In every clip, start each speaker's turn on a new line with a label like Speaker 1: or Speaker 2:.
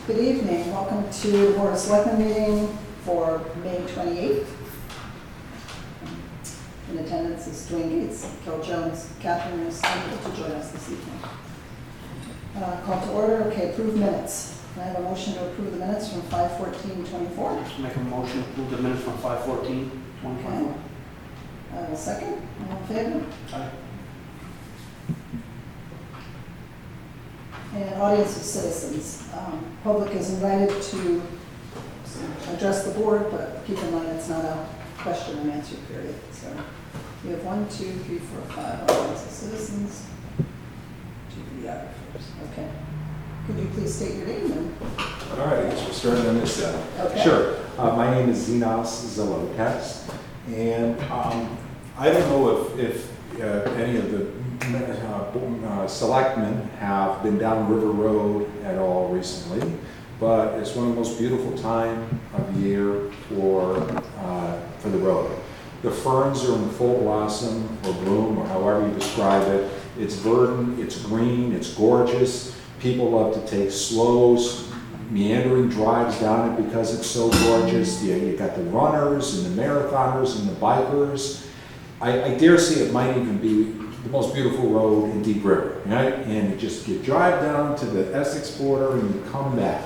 Speaker 1: Good evening. Welcome to the Board of Selectmen meeting for May 28th. In attendance is Dwayne Gates, Carol Jones, Catherine is unable to join us this evening. Call to order. Okay, approve minutes. Can I have a motion to approve the minutes from 5/14/24?
Speaker 2: Make a motion to approve the minutes from 5/14/2024.
Speaker 1: A second. All in favor?
Speaker 2: Aye.
Speaker 1: And audience of citizens. Public is invited to address the board, but keep in mind it's not a question and answer period. So we have 1, 2, 3, 4, 5 audience of citizens, 2 videographers. Okay. Could you please state your name?
Speaker 3: All right, I guess we're starting on this side.
Speaker 1: Okay.
Speaker 3: Sure. My name is Zenos Zelokas, and I don't know if any of the selectmen have been down River Road at all recently, but it's one of the most beautiful time of year for the road. The ferns are in full blossom or bloom, or however you describe it. It's verdant, it's green, it's gorgeous. People love to take slow, meandering drives down it because it's so gorgeous. You got the runners and the marathoners and the bikers. I dare say it might even be the most beautiful road in Deep River, right? And you drive down to the Essex border and you come back.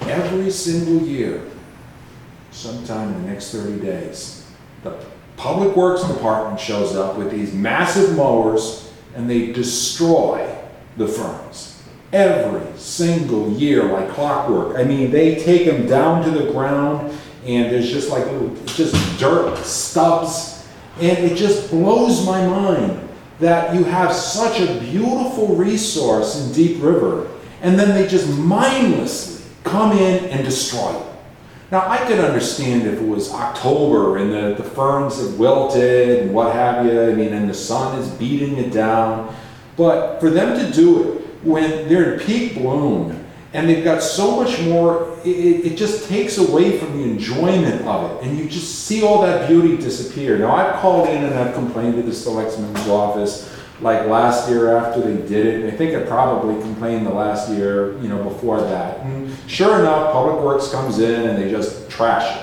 Speaker 3: Every single year, sometime in the next 30 days, the Public Works Department shows up with these massive mowers and they destroy the ferns. Every single year, like clockwork. I mean, they take them down to the ground and there's just like little, just dirt, stubs. And it just blows my mind that you have such a beautiful resource in Deep River and then they just mindlessly come in and destroy it. Now, I could understand if it was October and the ferns have wilted and what have you, I mean, and the sun is beating it down. But for them to do it when they're in peak bloom and they've got so much more, it just takes away from the enjoyment of it. And you just see all that beauty disappear. Now, I've called in and I've complained to the selectman's office like last year after they did it. And I think I probably complained the last year, before that. And sure enough, Public Works comes in and they just trash it.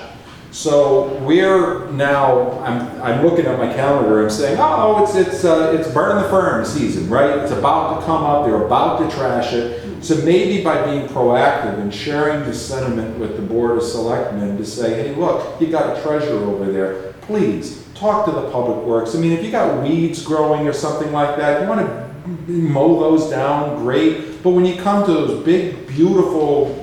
Speaker 3: So we're now, I'm looking at my calendar, I'm saying, oh, it's burn the fern season, right? It's about to come up, they're about to trash it. So maybe by being proactive and sharing the sentiment with the Board of Selectmen to say, hey, look, you got a treasure over there, please talk to the Public Works. I mean, if you got weeds growing or something like that, you want to mow those down, great. But when you come to those big, beautiful,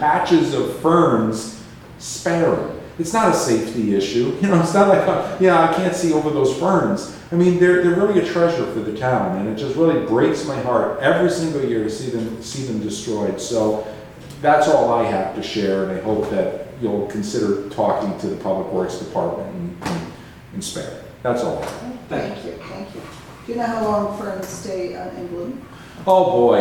Speaker 3: patches of ferns, spare them. It's not a safety issue. It's not like, I can't see over those ferns. I mean, they're really a treasure for the town, and it just really breaks my heart every single year to see them destroyed. So that's all I have to share, and I hope that you'll consider talking to the Public Works Department and spare it. That's all.
Speaker 1: Thank you. Do you know how long ferns stay in bloom?
Speaker 3: Oh boy,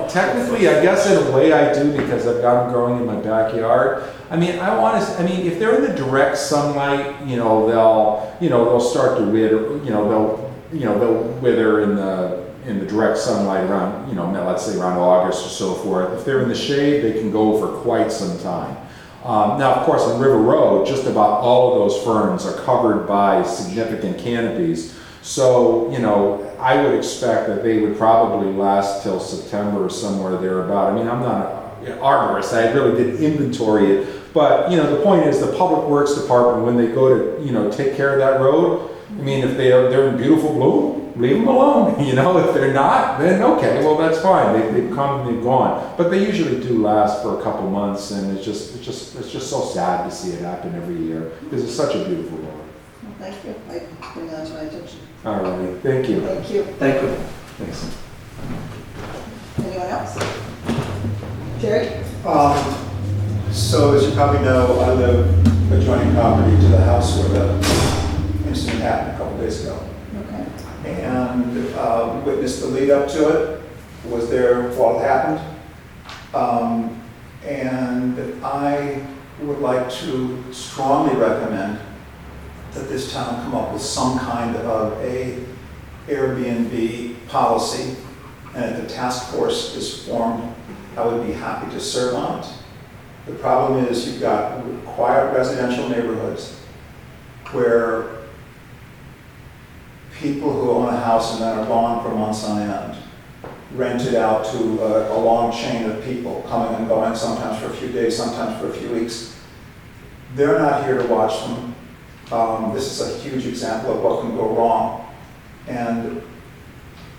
Speaker 3: technically I guess in a way I do because I've got them growing in my backyard. I mean, if they're in the direct sunlight, they'll start to wither, they'll wither in the direct sunlight around, let's say around August or so forth. If they're in the shade, they can go for quite some time. Now, of course, on River Road, just about all of those ferns are covered by significant canopies. So, I would expect that they would probably last till September or somewhere thereabout. I mean, I'm not an arborist, I really didn't inventory it. But, the point is the Public Works Department, when they go to, take care of that road, I mean, if they're in beautiful bloom, leave them alone. If they're not, then okay, well, that's fine. They've come and they've gone. But they usually do last for a couple months, and it's just so sad to see it happen every year because it's such a beautiful road.
Speaker 1: Well, thank you. I bring that to my attention.
Speaker 3: All right, thank you.
Speaker 1: Thank you.
Speaker 2: Thank you.
Speaker 3: Thanks.
Speaker 1: Anyone else? Jerry?
Speaker 4: So as you probably know, I live adjoining property to the house where the incident happened a couple days ago.
Speaker 1: Okay.
Speaker 4: And witnessed the lead up to it, was there while it happened. And I would like to strongly recommend that this town come up with some kind of a Airbnb policy, and the task force is formed I would be happy to serve on it. The problem is you've got quiet residential neighborhoods where people who own a house and then are gone for months on end, rent it out to a long chain of people coming and going, sometimes for a few days, sometimes for a few weeks. They're not here to watch them. This is a huge example of what can go wrong. And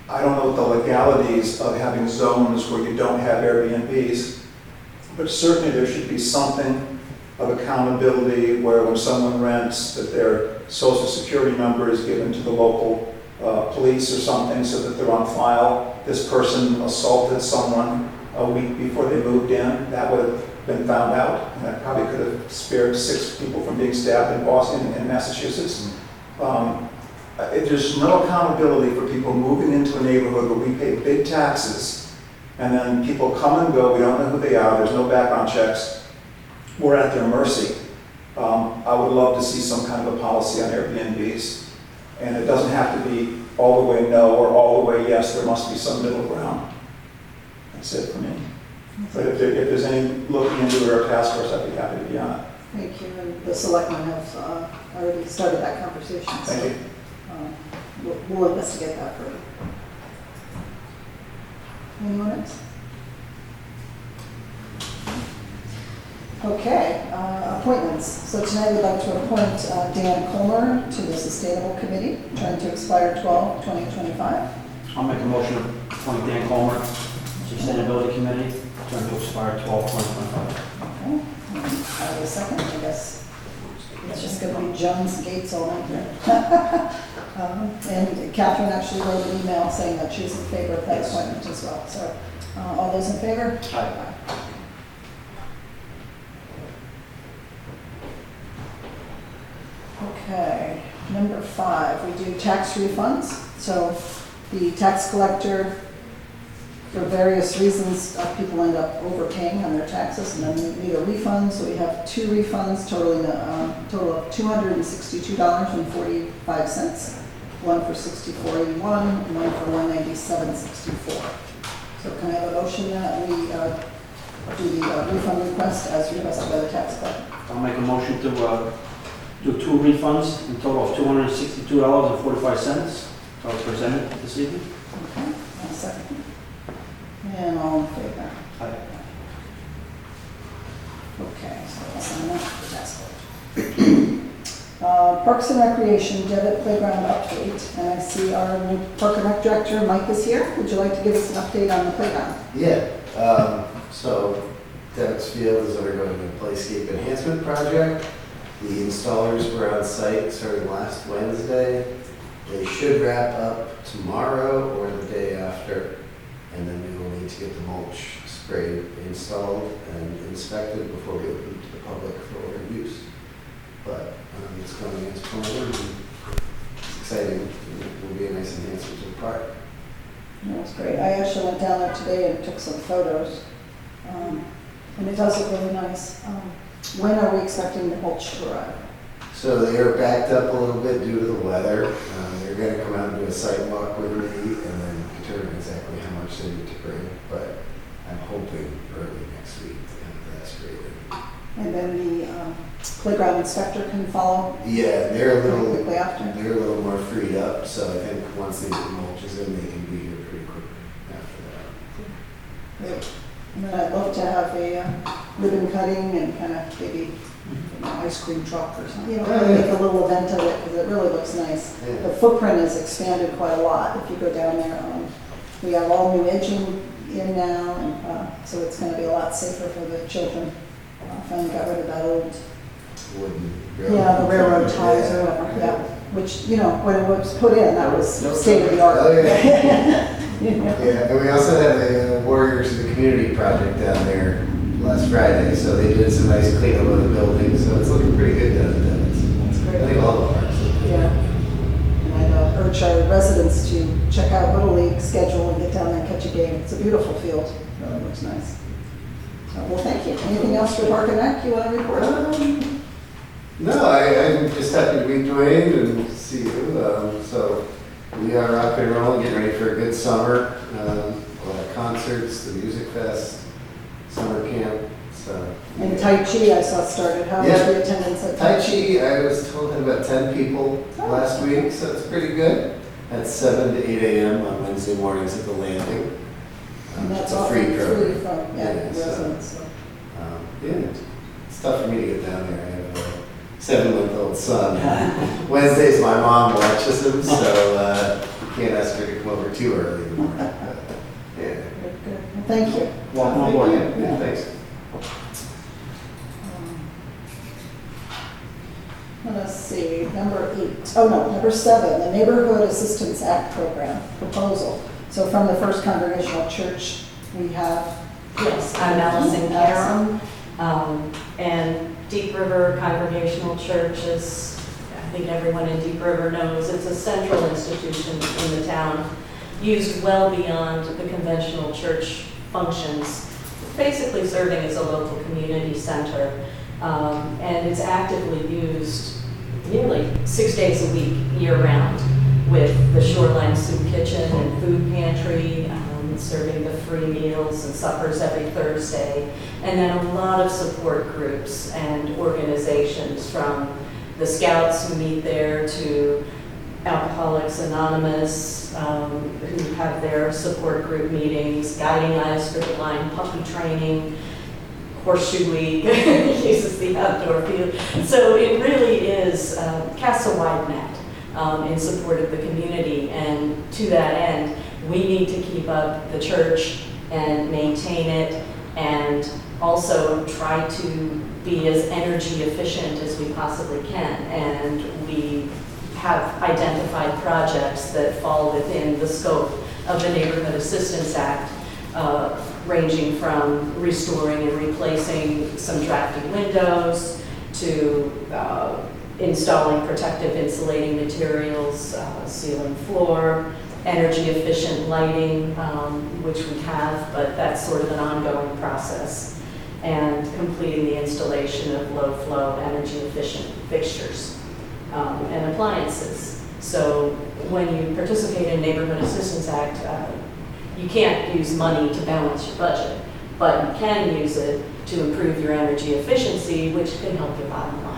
Speaker 4: I don't know what the legalities of having zones where you don't have Airbnbs, but certainly there should be something of accountability where when someone rents, that their social security number is given to the local police or something so that they're on file. This person assaulted someone a week before they moved in. That would have been found out, and that probably could have spared 6 people from being stabbed in Boston and Massachusetts. There's no accountability for people moving into a neighborhood where we pay big taxes, and then people come and go, we don't know who they are, there's no background checks, we're at their mercy. I would love to see some kind of a policy on Airbnbs, and it doesn't have to be all the way no or all the way yes, there must be some middle ground. That's it for me. But if there's any looking into it or a task force, I'd be happy to be on it.
Speaker 1: Thank you, and the selectmen have already started that conversation.
Speaker 4: Thank you.
Speaker 1: We'll investigate that further. Anyone else? Okay, appointments. So tonight we'd like to appoint Dan Colmer to the Sustainable Committee, term to expire 12/2025.
Speaker 2: I'll make a motion to appoint Dan Colmer, Sustainability Committee, term to expire 12/2025.
Speaker 1: Okay, I have a second, I guess. It's just going to be Jones Gates all night here. And Catherine actually wrote an email saying that she's in favor of that appointment as well. So all those in favor?
Speaker 2: Aye.
Speaker 1: Okay, number 5, we do tax refunds. So the tax collector, for various reasons, people end up overpaying on their taxes and then need a refund. So we have 2 refunds totaling a total of $262.45. One for $64.81 and one for $197.64. So can I have a motion that we do the refund request as requested by the tax collector?
Speaker 2: I'll make a motion to do 2 refunds in total of $262.45. I'll present it this evening.
Speaker 1: Okay, I'll second. And all in favor?
Speaker 2: Aye.
Speaker 1: Okay, so I'll sign that for the tax collector. Parks and Recreation Devitt Playground update. And I see our new Park and Rec Director, Mike, is here. Would you like to give us an update on the playground?
Speaker 5: Yeah, so Devitt's Field is undergoing a playscape enhancement project. The installers were on site starting last Wednesday. They should wrap up tomorrow or the day after, and then we will need to get the mulch spray installed and inspected before we open to the public for use. But it's going as planned, and it's exciting. It will be a nice enhancement to the park.
Speaker 1: That's great. I actually went down there today and took some photos. And it does look really nice. When are we expecting the mulch to arrive?
Speaker 5: So they are backed up a little bit due to the weather. They're going to come out and do a site walk with me and then determine exactly how much they need to bring. But I'm hoping early next week to have that straight.
Speaker 1: And then the playground inspector can follow
Speaker 5: Yeah, they're a
Speaker 1: pretty
Speaker 5: little
Speaker 1: quickly after.
Speaker 5: they're a little more freed up. So I think once they get the mulches in, they can be here pretty quickly after that.
Speaker 1: Great. And then I'd love to have a ribbon cutting and kind of maybe an ice cream truck or something, you know, make a little event of it because it really looks nice.
Speaker 5: Yeah.
Speaker 1: The footprint has expanded quite a lot if you go down there. We have all new edging in now, and so it's going to be a lot safer for the children. Finally got rid of that old,
Speaker 5: Wooden
Speaker 1: yeah, the railroad ties or whatever, yeah. Which, you know, when it was put in, that was state of the art.
Speaker 5: Oh, yeah.
Speaker 1: You know?
Speaker 5: Yeah, and we also had a Warriors of the Community project down there last Friday, so they did some nice cleanup of the building, so it's looking pretty good down there.
Speaker 1: That's
Speaker 5: I
Speaker 1: great.
Speaker 5: think all the parks look good.
Speaker 1: Yeah. And I'd urge our residents to check out Little League schedule and get down there and catch a game. It's a beautiful field. Really looks nice. So, well, thank you. Anything else for Park and Rec you want to report?
Speaker 5: No, I'm just happy to meet Dwayne and see you. So we are rock and rolling, getting ready for a good summer. A lot of concerts, the music fest, summer camp, so.
Speaker 1: And Tai Chi, I saw started. How was
Speaker 5: Yeah.
Speaker 1: the attendance at
Speaker 5: Tai Chi, I was told had about 10 people last week, so it's pretty good. That's 7 to 8 a.m. on Wednesday mornings at the Landing.
Speaker 1: And that's
Speaker 5: It's a
Speaker 1: often
Speaker 5: free program.
Speaker 1: free from, yeah,
Speaker 5: Yeah, so-
Speaker 1: residents. So.
Speaker 5: Yeah, it's tough for me to get down there. I have a 7-month-old son. Wednesdays, my mom watches him, so you can't ask her to come over too early in the morning. But, yeah.
Speaker 1: Good, good. Well, thank you.
Speaker 2: Welcome
Speaker 5: Thank
Speaker 2: aboard.
Speaker 5: you. Yeah, thanks.
Speaker 1: Let's see, number 8. Oh no, number 7, the Neighborhood Assistance Act Program proposal. So from the First Congregational Church, we have.
Speaker 6: Yes, I'm Allison Karam, and Deep River Congregational Church is, I think everyone in Deep River knows, it's a central institution in the town, used well beyond the conventional church functions, basically serving as a local community center, and it's actively used nearly 6 days a week, year-round, with the Shoreline Soup Kitchen and Food Pantry, serving the free meals and suppers every Thursday, and then a lot of support groups and organizations, from the Scouts who meet there to Alcoholics Anonymous, who have their support group meetings, Guiding Eyes for the Blind puppy training, Horseshoe Week uses the outdoor field. So it really is casts a wide net in support of the community, and to that end, we need to keep up the church and maintain it, and also try to be as energy efficient as we possibly can. And we have identified projects that fall within the scope of the Neighborhood Assistance Act, ranging from restoring and replacing some drafty windows to installing protective insulating materials, ceiling floor, energy efficient lighting, which we have, but that's sort of an ongoing process, and completing the installation of low flow energy efficient fixtures and appliances. So when you participate in Neighborhood Assistance Act, you can't use money to balance your budget, but you can use it to improve your energy efficiency, which can help your bottom line.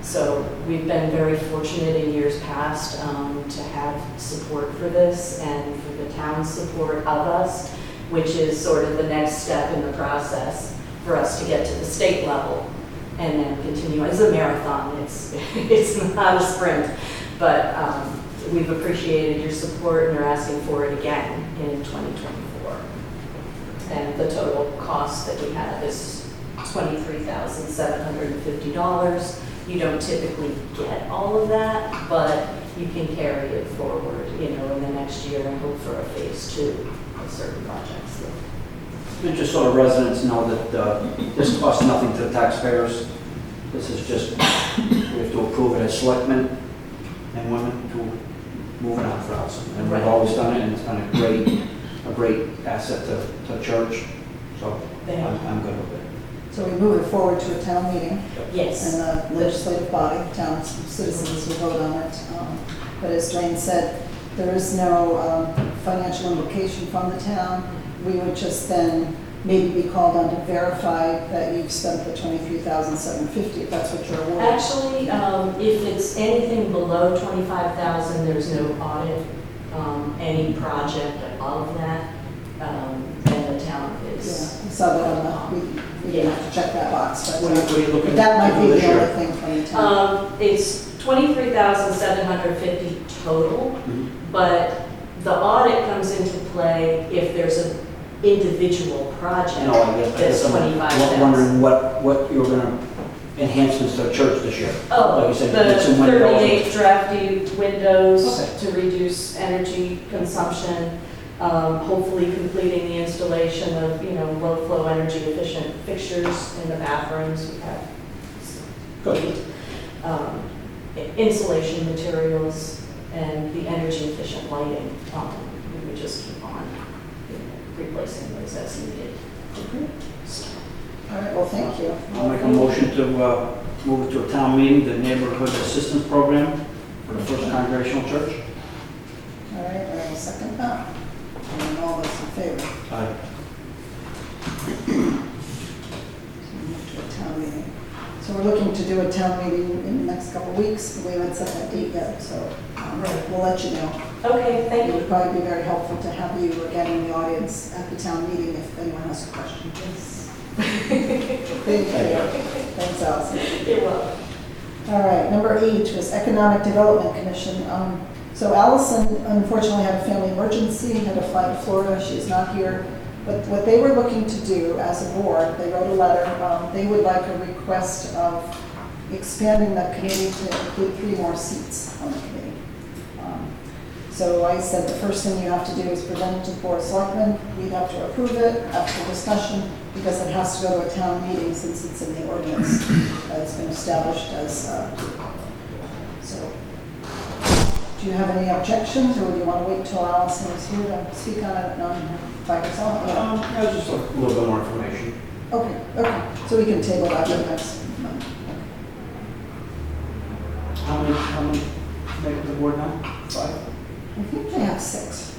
Speaker 6: So we've been very fortunate in years past to have support for this, and for the town's support of us, which is sort of the next step in the process for us to get to the state level and then continue. It's a marathon, it's not a sprint, but we've appreciated your support and are asking for it again in 2024. And the total cost that we have is $23,750. You don't typically get all of that, but you can carry it forward, in the next year, and hope for a phase 2 of certain projects.
Speaker 2: And just so the residents know that this costs nothing to the taxpayers. This is just, we have to approve it as selectmen and women to move it out for us. And we've always done it, and it's been a great asset to the church. So I'm good with it.
Speaker 1: So we move it forward to a town meeting,
Speaker 6: Yes.
Speaker 1: and the legislative body, town citizens will vote on it. But as Dwayne said, there is no financial implication from the town. We would just then maybe be called on to verify that you've spent the $23,750, if that's what you're awarded.
Speaker 6: Actually, if it's anything below 25,000, there's no audit. Any project above that, then the town
Speaker 1: Yeah,
Speaker 6: is.
Speaker 1: I saw that on the, we didn't have to check that box, but
Speaker 2: What are you looking
Speaker 1: but that might
Speaker 2: to
Speaker 1: be
Speaker 2: do
Speaker 1: the
Speaker 2: this
Speaker 1: only
Speaker 2: year?
Speaker 1: thing from the town.
Speaker 6: It's $23,750 total,
Speaker 2: Mhm.
Speaker 6: but the audit comes into play if there's an individual project
Speaker 2: No, I guess
Speaker 6: that's
Speaker 2: I'm
Speaker 6: 25,000.
Speaker 2: wondering what you're gonna enhancements to the church this year.
Speaker 6: Oh,
Speaker 2: Like you said,
Speaker 6: the
Speaker 2: you did some windows.
Speaker 6: 38 drafty windows
Speaker 2: Okay.
Speaker 6: to reduce energy consumption, hopefully completing the installation of, low flow energy efficient fixtures in the bathrooms. We have
Speaker 2: Good.
Speaker 6: Insulation materials and the energy efficient lighting. We would just keep on replacing those as needed.
Speaker 1: All right, well, thank you.
Speaker 2: I'll make a motion to move it to a town meeting, the Neighborhood Assistance Program for the First Congregational Church.
Speaker 1: All right, I will second that. And all those in favor?
Speaker 2: Aye.
Speaker 1: for the town meeting. So we're looking to do a town meeting in the next couple of weeks, but we haven't set that date yet, so we'll let you know.
Speaker 6: Okay, thank
Speaker 1: It
Speaker 6: you.
Speaker 1: would probably be very helpful to have you again in the audience at the town meeting if anyone has a question. Thank you. Thanks, Allison.
Speaker 6: You're welcome.
Speaker 1: All right, number 8 was Economic Development Commission. So Allison unfortunately had a family emergency, had to fly to Florida, she's not here. But what they were looking to do as a board, they wrote a letter, they would like a request of expanding the committee to include 3 more seats on the committee. So I said the first thing you have to do is present it to the Board of Selectmen, we'd have to approve it after discussion, because it has to go to a town meeting since it's in the ordinance. It's been established as, so. Do you have any objections, or do you want to wait till Allison is here to speak on it by herself?
Speaker 2: Yeah, just a little bit more information.
Speaker 1: Okay, so we can table that for next month.
Speaker 2: How many make the board now? 5?
Speaker 1: I think they have 6,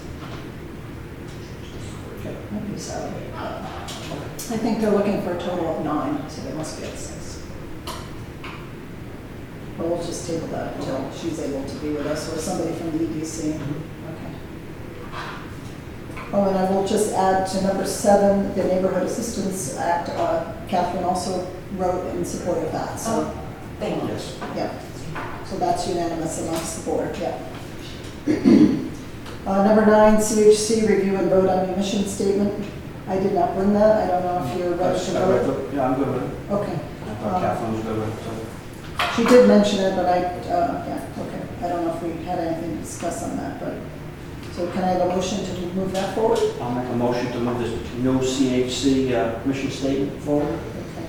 Speaker 2: Okay.
Speaker 1: maybe 7. I think they're looking for a total of 9, so they must be at 6. But we'll just table that until she's able to be with us, or somebody from the EDC. Okay. Oh, and I will just add to number 7, the Neighborhood Assistance Act. Catherine also wrote in support of that, so,
Speaker 6: Thank you.
Speaker 2: Yes.
Speaker 1: yeah. So that's unanimous amongst the board, yeah. Number 9, CHC review and vote on the mission statement. I did not bring that. I don't know if you're ready to vote.
Speaker 2: Yeah, I'm good with it.
Speaker 1: Okay.
Speaker 2: I thought Catherine was good with it, so.
Speaker 1: She did mention it, but yeah, okay. I don't know if we had anything to discuss on that, but, so can I have a motion to move that forward?
Speaker 2: I'll make a motion to move this new CHC mission statement forward.
Speaker 1: Okay.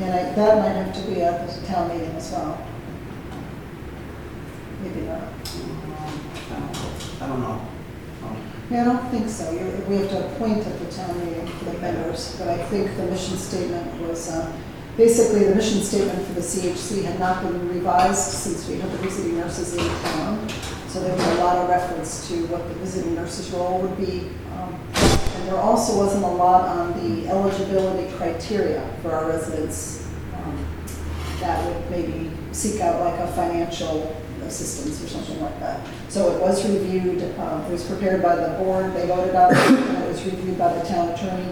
Speaker 1: And that might have to be at the town meeting as well. Maybe not.
Speaker 2: I don't know.
Speaker 1: Yeah, I don't think so. We have to appoint at the town meeting for the members, but I think the mission statement was, basically the mission statement for the CHC had not been revised since we had the visiting nurses in town. So there was a lot of reference to what the visiting nurses' role would be. And there also wasn't a lot on the eligibility criteria for our residents that would maybe seek out like a financial assistance or something like that. So it was reviewed, it was prepared by the board, they voted on it, and it was reviewed by the town attorney.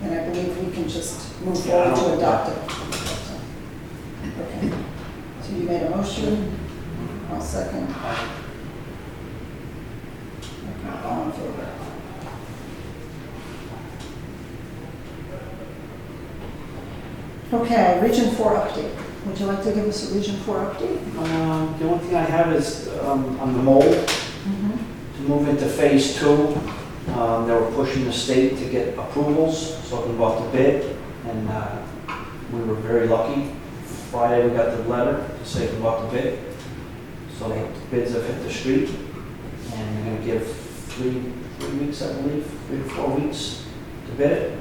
Speaker 1: And I believe we can just move forward to adopt it. Okay. So you made a motion, I'll second. Okay, all in favor? Okay, Region 4 update. Would you like to give us a Region 4 update?
Speaker 2: The only thing I have is on the mole, to move into phase 2. They were pushing the state to get approvals, so it can go out to bid, and we were very lucky. Friday, we got the letter to say it can go out to bid. So the bids have hit the street, and we're gonna give 3 weeks, I believe, 3 to 4 weeks to bid it,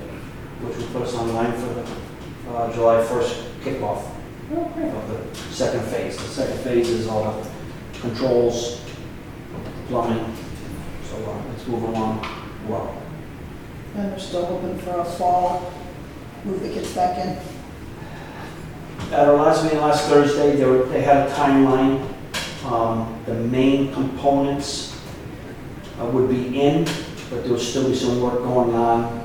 Speaker 2: which will put us on line for the July 1st kickoff of the second phase. The second phase is all the controls, plumbing, so it's moving along well.
Speaker 1: And we're still hoping for a fall, move the kids back in.
Speaker 2: At our last meeting last Thursday, they had a timeline. The main components would be in, but there will still be some work going on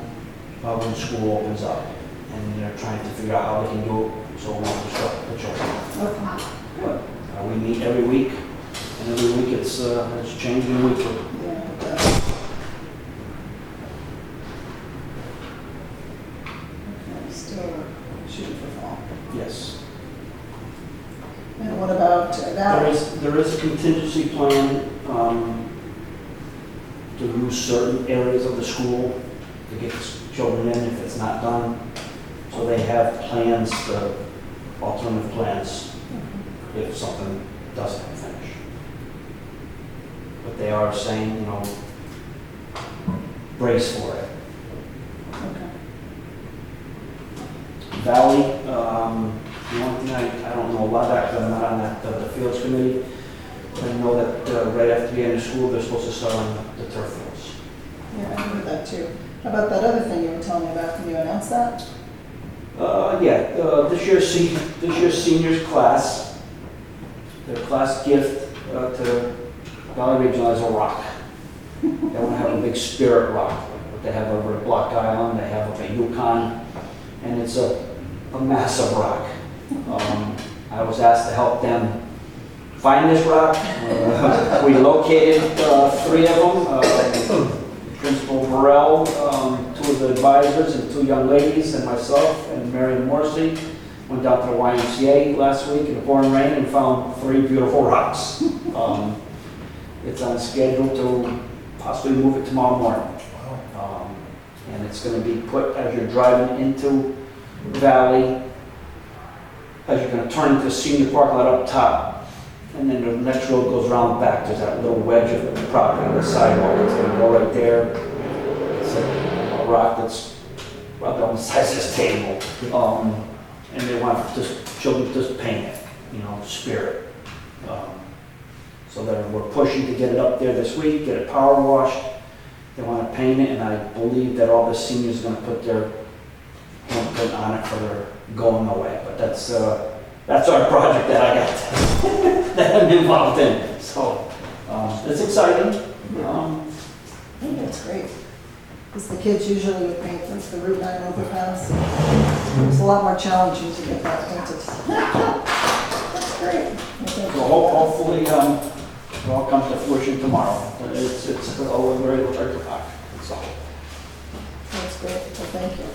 Speaker 2: when school opens up. And they're trying to figure out how they can do it so we won't disrupt the children.
Speaker 1: Okay.
Speaker 2: But we meet every week, and every week it's changing weekly.
Speaker 1: Yeah, but, okay, still shooting for fall.
Speaker 2: Yes.
Speaker 1: And what about that?
Speaker 2: There is a contingency plan to use certain areas of the school to get children in if it's not done. So they have plans, alternative plans, if something doesn't finish. But they are saying, brace for it.
Speaker 1: Okay.
Speaker 2: Valley, the only thing I don't know a lot about, because I'm not on that, the fields committee. I know that right after the end of school, they're supposed to start on the turf fields.
Speaker 1: Yeah, I heard that too. How about that other thing you were telling me about? Can you announce that?
Speaker 2: This year's seniors class, their class gift to Valley Regional is a rock. They want to have a big spirit rock, what they have over at Block Island, they have up at Yukon, and it's a massive rock. I was asked to help them find this rock. We located 3 of them. Principal Burrell, 2 of the advisors, and 2 young ladies, and myself, and Marion Morrissey. Went down to the YMCA last week in the pouring rain and found 3 beautiful rocks. It's on schedule to possibly move it tomorrow morning. And it's going to be put as you're driving into the valley, as you're going to turn into the senior parking lot up top. And then the next road goes around the back. There's that little wedge of property on the sidewalk. It's going to go right there. It's a rock that's probably on the size of this table. And they want children to just paint it, spirit. So we're pushing to get it up there this week, get it power washed. They want to paint it, and I believe that all the seniors are going to put their handprint on it for their going away. But that's our project that I got that I'm involved in. So it's exciting.
Speaker 1: I think that's great. Because the kids usually would paint the Route 9 overpass. It's a lot more challenging to get that painted. That's great.
Speaker 2: So hopefully it all comes to fruition tomorrow. It's all very large rock. So
Speaker 1: That's great. Well, thank you.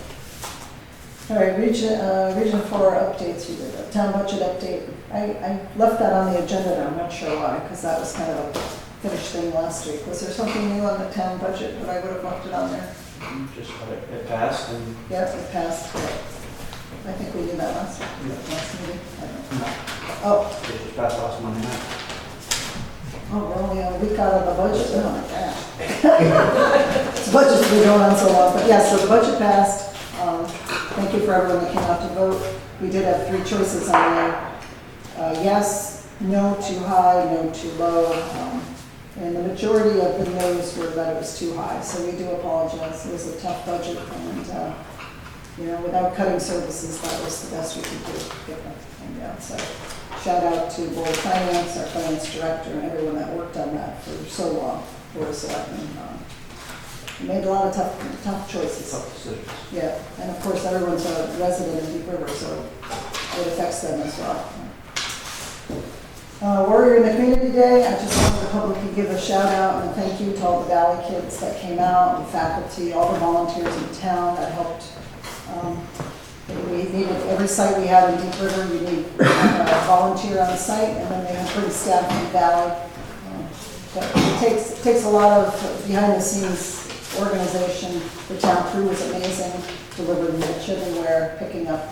Speaker 1: All right, Region 4 updates. You did a town budget update. I left that on the agenda, and I'm not sure why, because that was kind of a finished thing last week. Was there something new on the town budget that I would have left it on there?
Speaker 2: just let it pass and.
Speaker 1: Yep, it passed. I think we did that last meeting. I don't know. Oh,
Speaker 2: It just passed last Monday night.
Speaker 1: we're only a week out of the budget. Oh my gosh. This budget's been going on so long, but yeah, so the budget passed. Thank you for everyone that came out to vote. We did have 3 choices on there. Yes, no, too high, no, too low. And the majority of the no's were that it was too high, so we do apologize. It was a tough budget, and, without cutting services, that was the best we could do, get that thing down. So shout out to Board of Finance, our finance director, and everyone that worked on that for so long, Board of Selectmen. We made a lot of tough choices.
Speaker 2: Tough decisions.
Speaker 1: Yeah, and of course, everyone's a resident in Deep River, so it affects them as well. Warrior in the Community Day, I just wanted the public to give a shout out and thank you to all the Valley kids that came out, and faculty, all the volunteers in town that helped. We needed, every site we had in Deep River, you need a volunteer on the site, and then they have pretty staff in the Valley. But it takes a lot of behind the scenes organization. The town crew was amazing, delivering mulch everywhere, picking up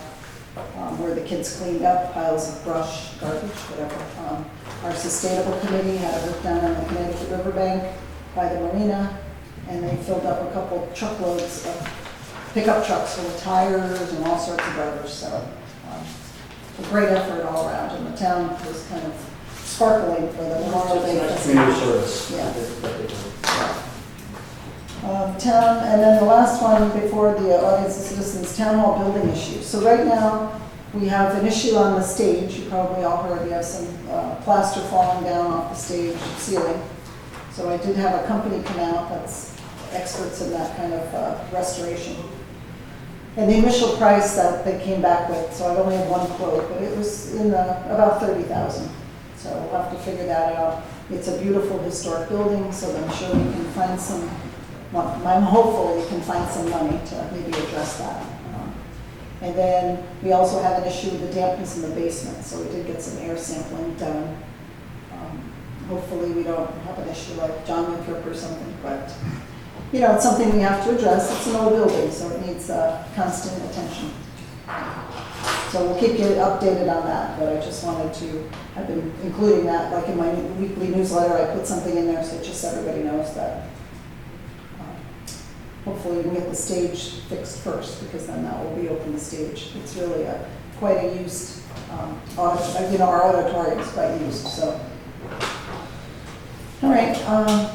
Speaker 1: where the kids cleaned up piles of brush, garbage, whatever. Our sustainable committee had a work down on the Connecticut riverbank by the marina, and they filled up a couple truckloads of pickup trucks full of tires and all sorts of rubbish. So a great effort all around, and the town was kind of sparkling for the Memorial Day festival.
Speaker 2: Community service.
Speaker 1: Yeah.
Speaker 2: that they do.
Speaker 1: Town, and then the last one before the audience of citizens, town hall building issues. So right now, we have an issue on the stage. You probably all heard we have some plaster falling down off the stage ceiling. So I did have a company come out that's experts in that kind of restoration. And the initial price that they came back with, so I only have one quote, but it was in about $30,000. So we'll have to figure that out. It's a beautiful historic building, so I'm sure we can find some. I'm hopeful we can find some money to maybe address that. And then we also have an issue with the dampness in the basement, so we did get some air sampling done. Hopefully we don't have an issue like John Winthrop or something, but it's something we have to address. It's an old building, so it needs constant attention. So we'll keep you updated on that, but I just wanted to, I've been including that, like in my weekly newsletter, I put something in there so just everybody knows that. Hopefully we can get the stage fixed first, because then that will be open the stage. It's really quite a used, our auditorium is quite used, so. All right,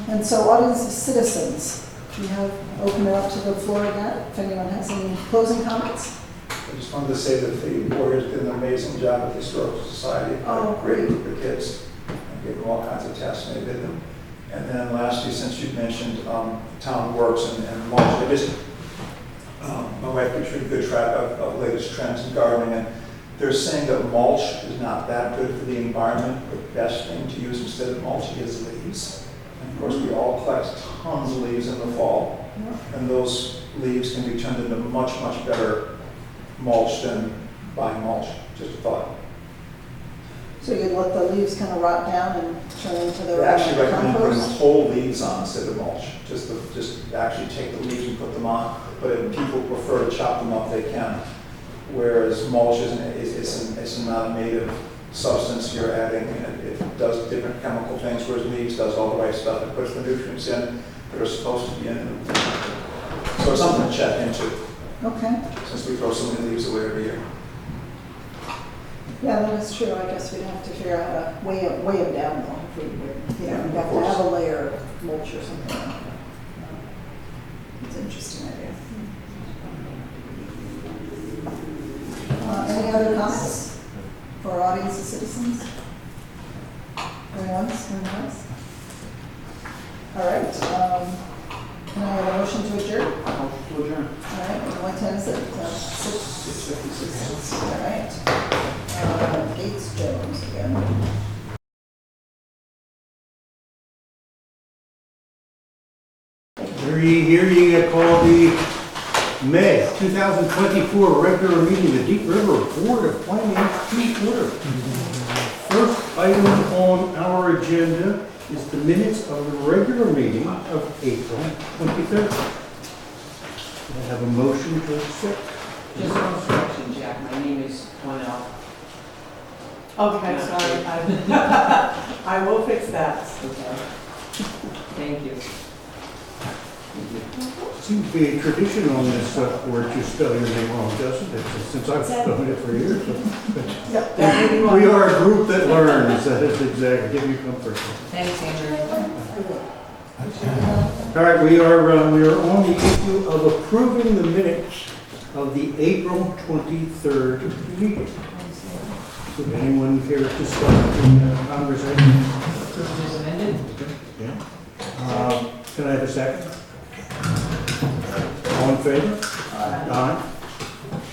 Speaker 1: and so audience of citizens, we have opened it up to the floor again, if anyone has any closing comments.
Speaker 4: I just wanted to say that the Warriors did an amazing job at the Historical Society. Had
Speaker 1: Oh,
Speaker 4: a great group of kids. I gave them all kinds of tasks, and they did them. And then lastly, since you mentioned Town Works and mulch, I just, my wife keeps pretty good track of latest trends in gardening, and they're saying that mulch is not that good for the environment. The best thing to use instead of mulch is leaves. And of course, we all collect tons of leaves in the fall, and those leaves can be turned into much, much better mulch than buying mulch. Just a thought.
Speaker 1: So you'd let the leaves kind of rot down and turn into
Speaker 4: They
Speaker 1: their
Speaker 4: actually recommend putting
Speaker 1: compost?
Speaker 4: whole leaves on instead of mulch. Just actually take the leaves and put them on. But if people prefer to chop them up, they can. Whereas mulch it's not a native substance you're adding. It does different chemical things, whereas leaves does all the right stuff. It puts the nutrients in that are supposed to be in them. So it's something to check into,
Speaker 1: Okay,
Speaker 4: since we throw so many leaves away every year.
Speaker 1: yeah, that is true. I guess we'd have to figure out how to weigh them down though. If we would, you know,
Speaker 4: Yeah,
Speaker 1: we'd
Speaker 4: of
Speaker 1: have to
Speaker 4: course.
Speaker 1: have a layer of mulch or something like that. It's an interesting idea. Any other comments for our audience of citizens? Anyone else? Anyone else? All right, can I have a motion to adjourn?
Speaker 2: I'll to adjourn.
Speaker 1: All right, and what time is it? 6:56. All right. Gates Jones again.
Speaker 7: Here you call the May 2024 regular meeting of the Deep River Board of Finance to order. First item on our agenda is the minutes of the regular meeting of April 23rd. I have a motion to accept.
Speaker 8: Just one correction, Jack, my name is Cornell.
Speaker 6: Okay, sorry. I will fix that.
Speaker 8: Okay. Thank you.
Speaker 7: Seems to be a tradition on this board to spell your name wrong, doesn't it? Since I've spelled it for years.
Speaker 6: Yep, that may be one.
Speaker 7: We are a group that learns. That is exactly, give you comfort.
Speaker 8: Thanks, Andrew.
Speaker 7: All right, we are on the issue of approving the minutes of the April 23rd meeting. Would anyone care to start the conversation?
Speaker 8: Approved as amended?
Speaker 7: Yeah. Can I have a second? All in favor? Aye.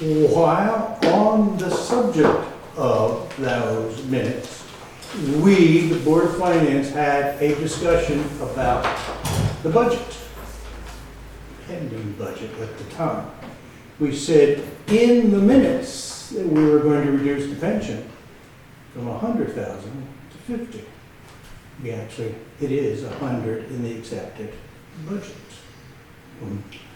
Speaker 7: While on the subject of those minutes, we, the Board of Finance, had a discussion about the budget, pending budget at the time. We said in the minutes that we were going to reduce the pension from 100,000 to 50. We actually, it is 100 in the accepted budget.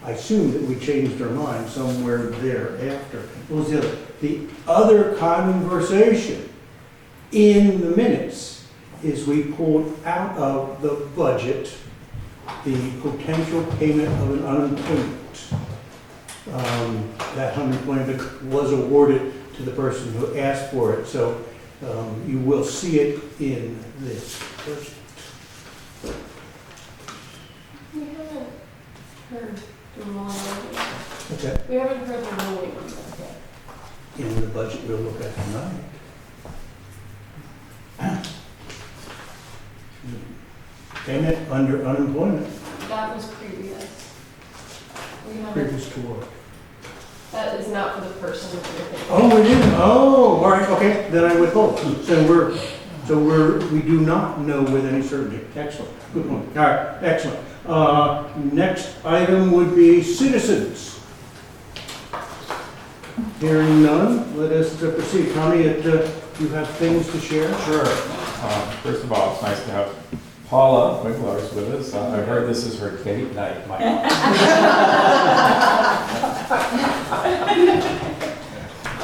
Speaker 7: I assume that we changed our mind somewhere thereafter. What was the other? The other conversation in the minutes is we pulled out of the budget the potential payment of an unemployment. That unemployment was awarded to the person who asked for it, so you will see it in this budget.
Speaker 9: We haven't heard the ruling.
Speaker 7: Okay.
Speaker 9: We haven't heard the ruling on that yet.
Speaker 7: In the budget we'll look at tonight. Payment under unemployment,
Speaker 9: That was previous. We haven't,
Speaker 7: previous to work.
Speaker 9: that is not for the person that you're thinking.
Speaker 7: Oh, we didn't, oh, all right, okay, then I withhold. We do not know with any certainty. Excellent, good one. All right, excellent. Next item would be citizens. Hearing none, let us proceed. Tommy, you have things to share?
Speaker 10: Sure. First of all, it's nice to have Paula Winkler's with us. I heard this is her date night, Mike.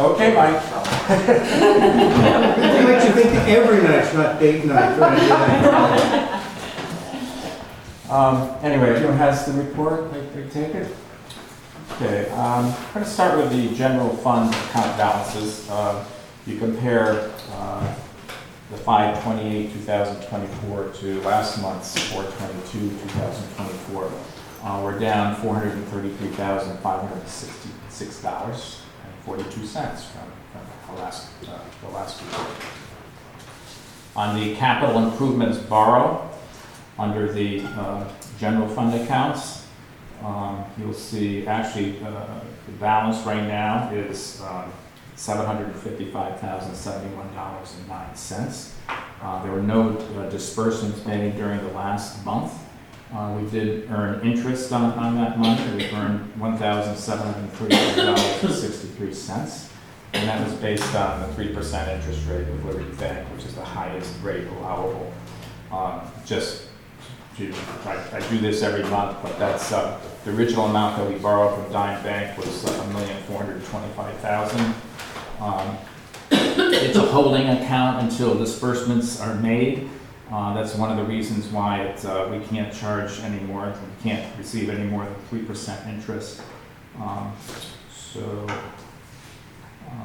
Speaker 10: Okay, Mike.
Speaker 7: It makes you think that every night's not date night.
Speaker 10: Anyway, everyone has the report, I take it? Okay, I'm going to start with the general fund account balances. You compare the 5/28/2024 to last month's 4/22/2024. We're down $433,566. 42 cents from the last report. On the capital improvements borrow, under the general fund accounts, you'll see actually the balance right now is $755,071.09. There were no disbursements made during the last month. We did earn interest on that money. We earned $1,733.63, and that was based on the 3% interest rate of Liberty Bank, which is the highest rate allowable. I do this every month, but that's the original amount that we borrowed from Dime Bank was $1,425,000. It's a holding account until disbursements are made. That's one of the reasons why we can't charge any more. We can't receive any more than 3% interest.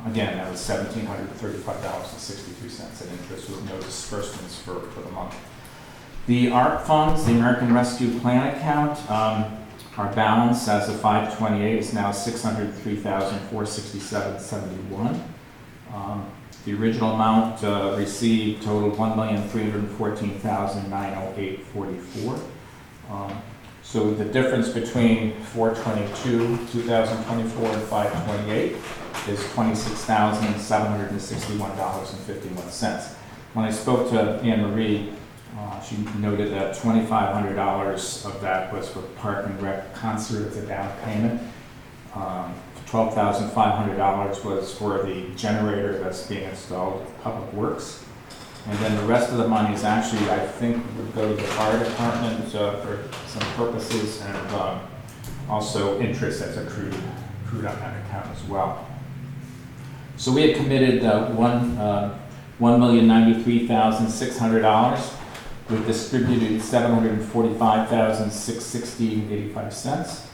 Speaker 10: Again, that was $1,735.63 in interest with no disbursements for the month. The ARP funds, the American Rescue Plan account, our balance as of 5/28 is now $603,467.71. The original amount received totaled $1,314,908.44. So the difference between 4/22/2024 and 5/28 is $26,761.51. When I spoke to Anne Marie, she noted that $2,500 of that was for Park and Rec concert as a down payment. $12,500 was for the generator that's being installed at Public Works. And then the rest of the money is actually, I think, would go to the fire department for some purposes, and also interest that's accrued on that account as well. So we had committed $1,093,600. We've distributed $745,660.85.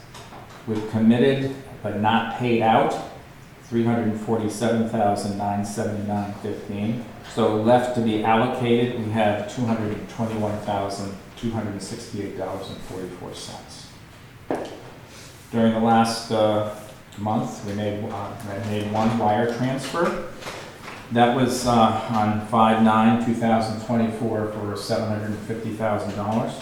Speaker 10: We've committed but not paid out $347,979.15. So left to be allocated, we have $221,268.44. During the last month, we made one wire transfer. That was on 5/9/2024 for $750,000.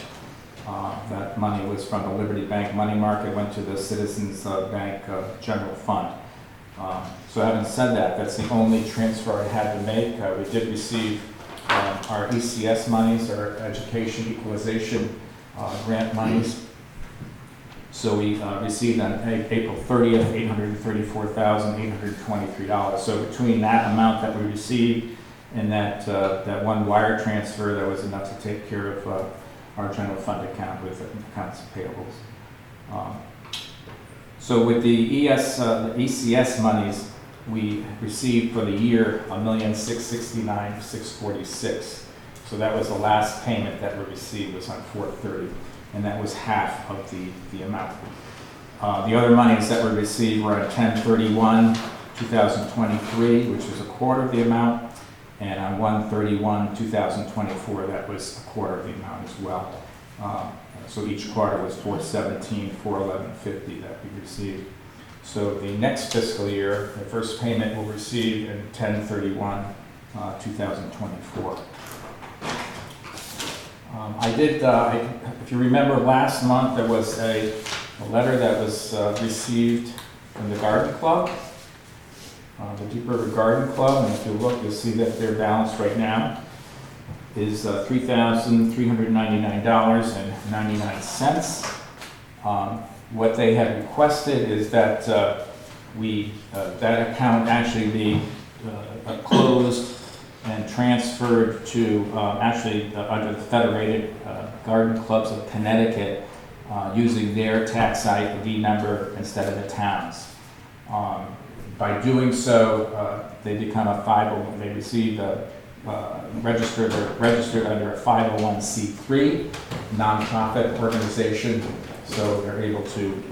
Speaker 10: That money was from the Liberty Bank money market, went to the Citizens Bank General Fund. So having said that, that's the only transfer I had to make. We did receive our ECS monies, our Education Equalization Grant monies. So we received on April 30th, $834,823. So between that amount that we received and that one wire transfer, that was enough to take care of our general fund account with accounts payables. So with the ECS monies, we received for the year $1,669,646. So that was the last payment that we received, was on 4/30, and that was half of the amount. The other monies that we received were on 10/31/2023, which was a quarter of the amount, and on 1/31/2024, that was a quarter of the amount as well. So each quarter was $417, $411.50 that we received. So the next fiscal year, the first payment we'll receive in 10/31/2024. If you remember last month, there was a letter that was received from the Garden Club, the Deep River Garden Club, and if you look, you'll see that their balance right now is $3,399.99. What they had requested is that that account actually be closed and transferred to under the Federated Garden Clubs of Connecticut, using their tax ID number instead of the town's. By doing so, they become a 501. They receive registered under a 501c3 nonprofit organization, so they're able to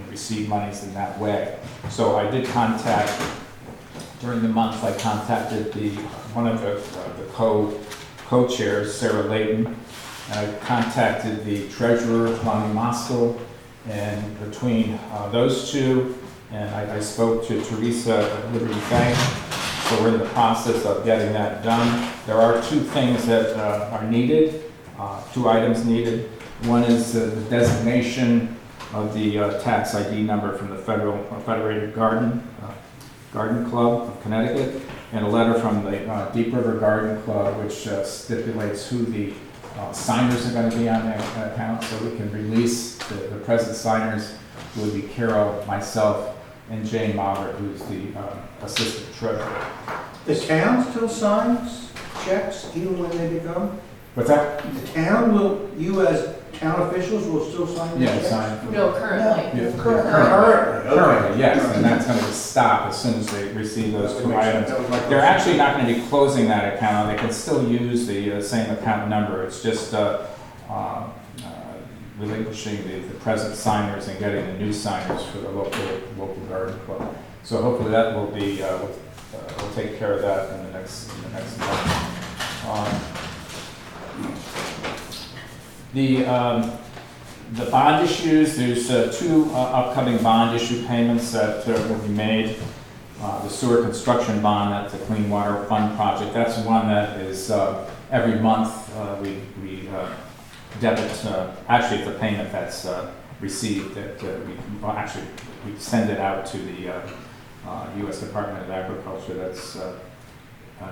Speaker 10: receive monies in that way. So I did contact, during the month, I contacted one of the co-chairs, Sarah Layton, and I contacted the treasurer, Lonnie Moskal, and between those two, And I spoke to Teresa at Liberty Bank, so we're in the process of getting that done. There are two things that are needed, two items needed. One is the designation of the tax ID number from the Federated Garden Club of Connecticut, and a letter from the Deep River Garden Club, which stipulates who the signers are going to be on that account, so we can release the present signers, who would be Carol, myself, and Jane Mauger, who's the assistant treasurer.
Speaker 7: The town still signs checks even when they become?
Speaker 10: What's that?
Speaker 7: The town will, you as town officials will still sign the
Speaker 10: Yeah,
Speaker 7: checks?
Speaker 10: sign.
Speaker 9: No, currently.
Speaker 10: Yeah.
Speaker 7: Currently, okay.
Speaker 10: Currently, yes, and that's going to stop as soon as they receive those two items. They're actually not going to be closing that account. They can still use the same account number. It's just relinquishing the present signers and getting the new signers for the local garden club. So hopefully that will be we'll take care of that in the next month. The bond issues, there's two upcoming bond issue payments that will be made. The sewer construction bond, that's the Clean Water Fund project. That's one that is every month we debit, actually it's a payment that's received that we send it out to the U.S. Department of Agriculture. That's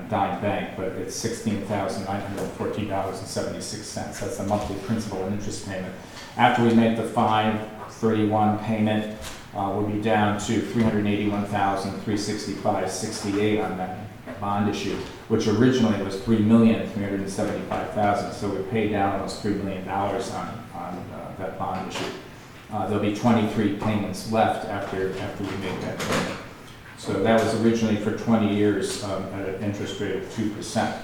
Speaker 10: Dime Bank, but it's $16,914.76. That's the monthly principal and interest payment. After we make the 531 payment, we'll be down to $381,365.68 on that bond issue, which originally was $3,375,000. So we paid down almost $3 million on that bond issue. There'll be 23 payments left after we make that payment. So that was originally for 20 years at an interest rate of 2%.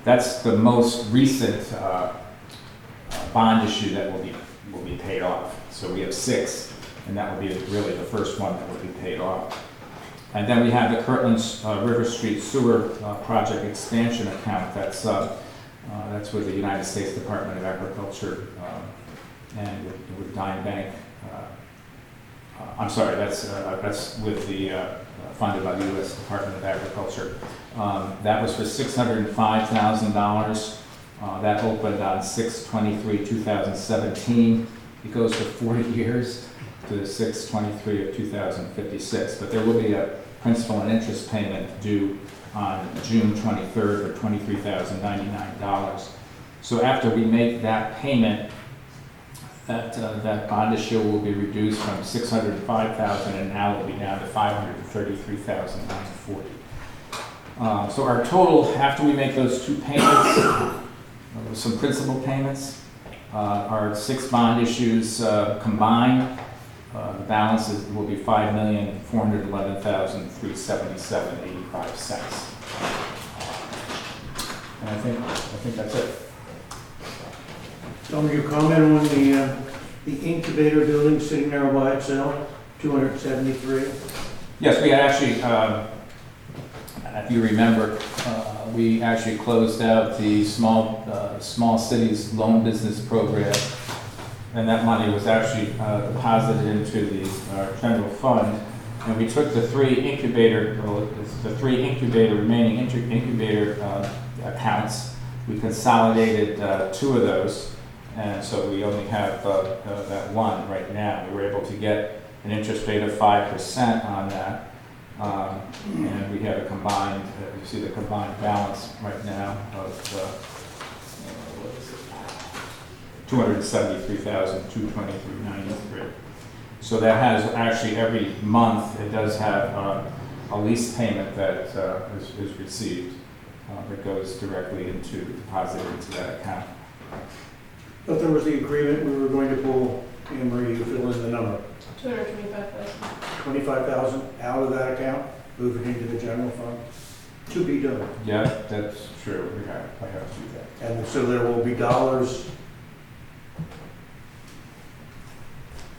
Speaker 10: That's the most recent bond issue that will be paid off. So we have 6, and that will be really the first one that will be paid off. And then we have the Kirtland River Street Sewer Project Expansion Account. That's with the United States Department of Agriculture and with Dime Bank. I'm sorry, that's with the funded by the U.S. Department of Agriculture. That was for $605,000. That opened on 6/23/2017. It goes for 40 years to 6/23/2056. But there will be a principal and interest payment due on June 23rd for $23,099. So after we make that payment, that bond issue will be reduced from $605,000 and now will be down to $533,940. So our total, after we make those two payments, some principal payments, our 6 bond issues combined, the balance will be $5,411,377.85. And I think that's it.
Speaker 7: Tom, your comment on the incubator building sitting there by itself, 273?
Speaker 10: Yes, we actually, if you remember, we actually closed out the small cities loan business program, and that money was actually deposited into the general fund. And we took the 3 remaining incubator accounts. We consolidated 2 of those. And so we only have that one right now. We were able to get an interest rate of 5% on that. And we have a combined, you see the combined balance right now of $273,223.93. So that has actually every month, it does have a lease payment that is received that goes directly deposited into that account.
Speaker 7: But there was the agreement we were going to pull, Anne Marie, you fill in the number,
Speaker 9: 225,000.
Speaker 7: 25,000 out of that account, move it into the general fund, to be done.
Speaker 10: Yeah, that's true. I have to do that.
Speaker 7: And so there will be dollars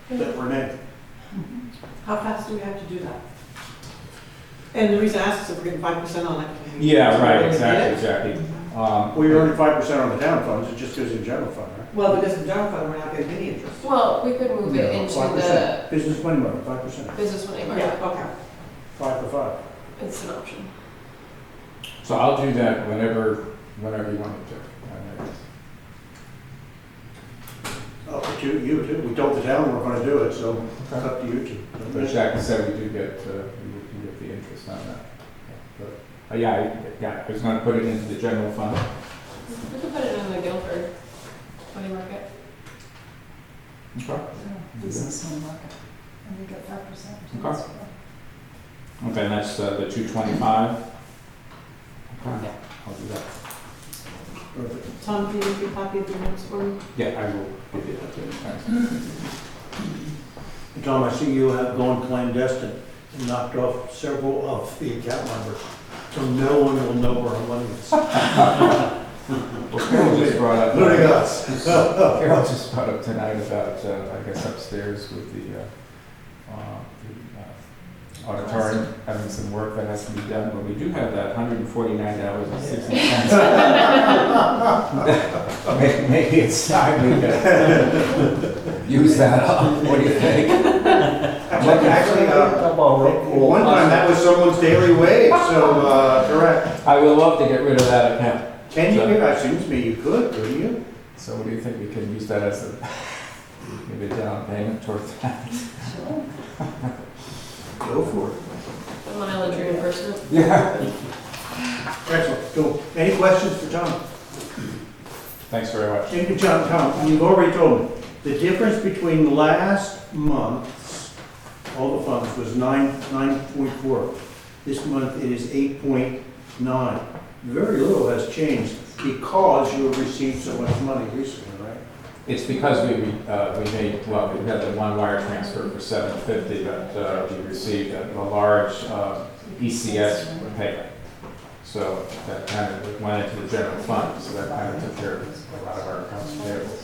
Speaker 7: that remain.
Speaker 11: How fast do we have to do that? And the reason I ask is if we're getting 5% on it.
Speaker 10: Yeah, right, exactly.
Speaker 7: Well, you're earning 5% on the town funds, it just goes in general fund, right?
Speaker 11: Well, because of general fund, we're not getting any interest.
Speaker 9: Well, we could move it into
Speaker 7: 5%, business money market, 5%,
Speaker 9: business money
Speaker 11: Yeah,
Speaker 9: market.
Speaker 11: okay.
Speaker 7: 5 for 5.
Speaker 9: It's an option.
Speaker 10: So I'll do that whenever you want me to.
Speaker 7: Up to you too, we told the town we're gonna do it, so it's up to you two.
Speaker 10: But Jackie said we do get, we get the interest on that. But, yeah, I was gonna put it into the general fund.
Speaker 9: We could put it in the Guilford money market.
Speaker 10: Okay.
Speaker 1: Business money market, and we get 5%.
Speaker 10: Okay. Okay, and that's the 225? Okay,
Speaker 9: Yeah.
Speaker 10: I'll do that.
Speaker 7: Perfect.
Speaker 11: Tom, can you make a copy of the minutes for me?
Speaker 10: Yeah, I will give you that too. Thanks.
Speaker 7: Tom, I see you have gone clandestine and knocked off several of the account numbers, so no one will know where our money is.
Speaker 10: Well, Carol just brought up.
Speaker 7: Including us.
Speaker 10: Carol just brought up tonight about, I guess upstairs with the auditorium, having some work that has to be done, but we do have that $149.60. Maybe it's time we could use that up. What do you think?
Speaker 7: Actually, at one time, that was someone's daily wage, so, correct.
Speaker 10: I would love to get rid of that account.
Speaker 7: Can you, it seems to me you could, couldn't you?
Speaker 10: So what do you think? We can use that as maybe a down payment towards that?
Speaker 1: Sure.
Speaker 7: Go for it.
Speaker 9: The mileage reimbursement.
Speaker 10: Yeah.
Speaker 7: Excellent, cool. Any questions for Tom?
Speaker 10: Thanks very much.
Speaker 7: Thank you, Tom, you've already told me, the difference between last month's, all the funds, was 9.4. This month it is 8.9. Very little has changed because you have received so much money recently, right?
Speaker 10: It's because we made, well, we had the one wire transfer for $750, but we received a large ECS payment. So that kind of went into the general fund, so that kind of took care of a lot of our accounts payable.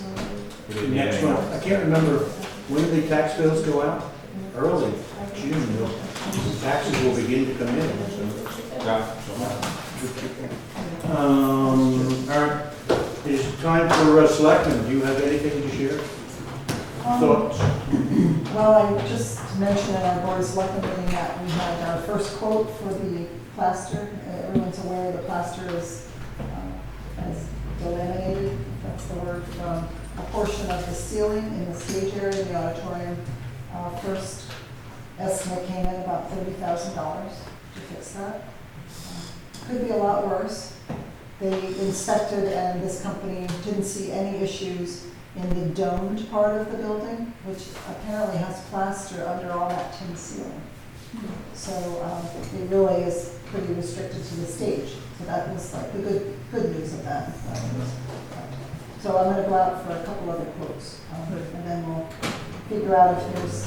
Speaker 10: We didn't need
Speaker 7: Next
Speaker 10: any
Speaker 7: one,
Speaker 10: more.
Speaker 7: I can't remember, when do the tax bills go out? Early, June, the taxes will begin to come in, so.
Speaker 10: Yeah.
Speaker 7: All right, it's time for selectmen, do you have anything to share? Thoughts?
Speaker 1: Well, I just mentioned in our board of selectmen meeting that we had our first quote for the plaster. Everyone's aware the plaster is delaminated, if that's the word, from a portion of the ceiling in the stage area in the auditorium. First estimate came in about $30,000 to fix that. Could be a lot worse. They inspected and this company didn't see any issues in the domed part of the building, which apparently has plaster under all that tin ceiling. So it really is pretty restricted to the stage. So that was like the good news of that. So I'm going to go out for a couple other quotes, and then we'll figure out if there's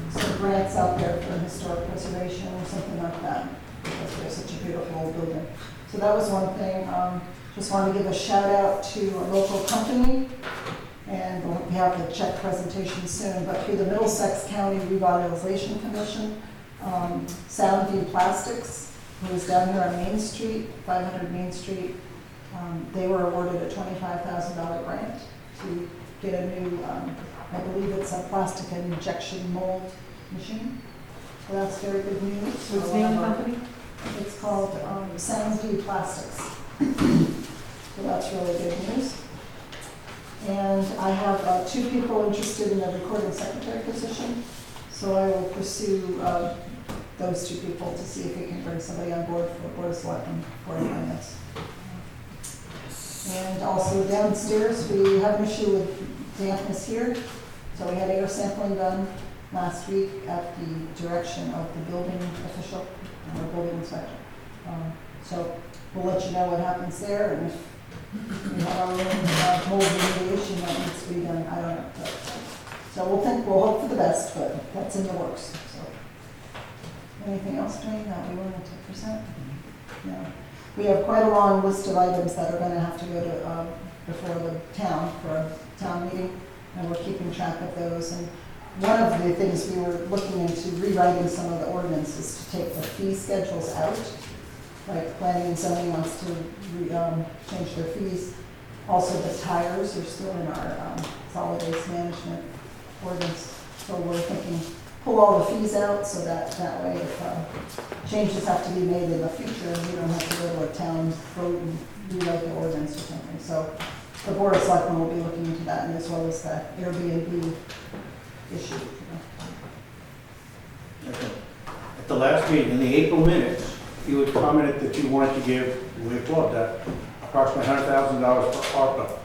Speaker 1: some grants out there for historic preservation or something like that, because they're such a beautiful old building. So that was one thing. Just wanted to give a shout out to a local company, and we have the check presentation soon, but through the Middlesex County Revitalization Commission, Soundview Plastics, who is down here on Main Street, 500 Main Street, they were awarded a $25,000 grant to get a new, I believe it's a plastic injection mold machine. So that's very good news.
Speaker 11: What's the name of the company?
Speaker 1: It's called Soundview Plastics. So that's really good news. And I have 2 people interested in the recording secretary position. So I will pursue those 2 people to see if we can bring somebody on board for Board of Selectmen for finance. And also downstairs, we have an issue with dampness here. So we had air sampling done last week at the direction of the building official, or building inspector. So we'll let you know what happens there, and if we have our own mold remediation that needs to be done, I don't know. But, so we'll hope for the best, but that's in the works. So anything else, Dwayne? No, we weren't at 10%. No. We have quite a long list of items that are going to have to go to before the town for a town meeting, and we're keeping track of those. And one of the things we were looking into rewriting some of the ordinances to take the fee schedules out like planning and zoning wants to change their fees. Also, the tires are still in our solid waste management ordinance. So we're thinking, pull all the fees out so that way if changes have to be made in the future, we don't have to go to a town vote and rewrite the ordinance or something. So the Board of Selectmen will be looking into that, and as well as the Airbnb issue.
Speaker 7: At the last meeting, in the April minutes, you had commented that you wanted to give, we applaud that, approximately $100,000 for ARPA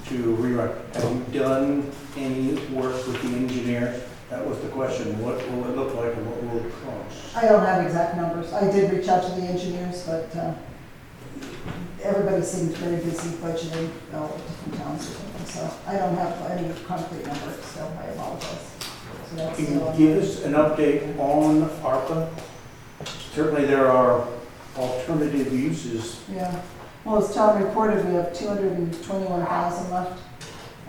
Speaker 7: to rewrite. Have you done any work with the engineers? That was the question. What will it look like and what will it cost?
Speaker 1: I don't have exact numbers. I did reach out to the engineers, but everybody seemed very busy budgeting different towns or something, so I don't have any concrete numbers, so I apologize. So that's
Speaker 7: Can
Speaker 1: still
Speaker 7: you give us an update on ARPA? Certainly there are alternative uses.
Speaker 1: Yeah, well, as Tom reported, we have 221,000 left,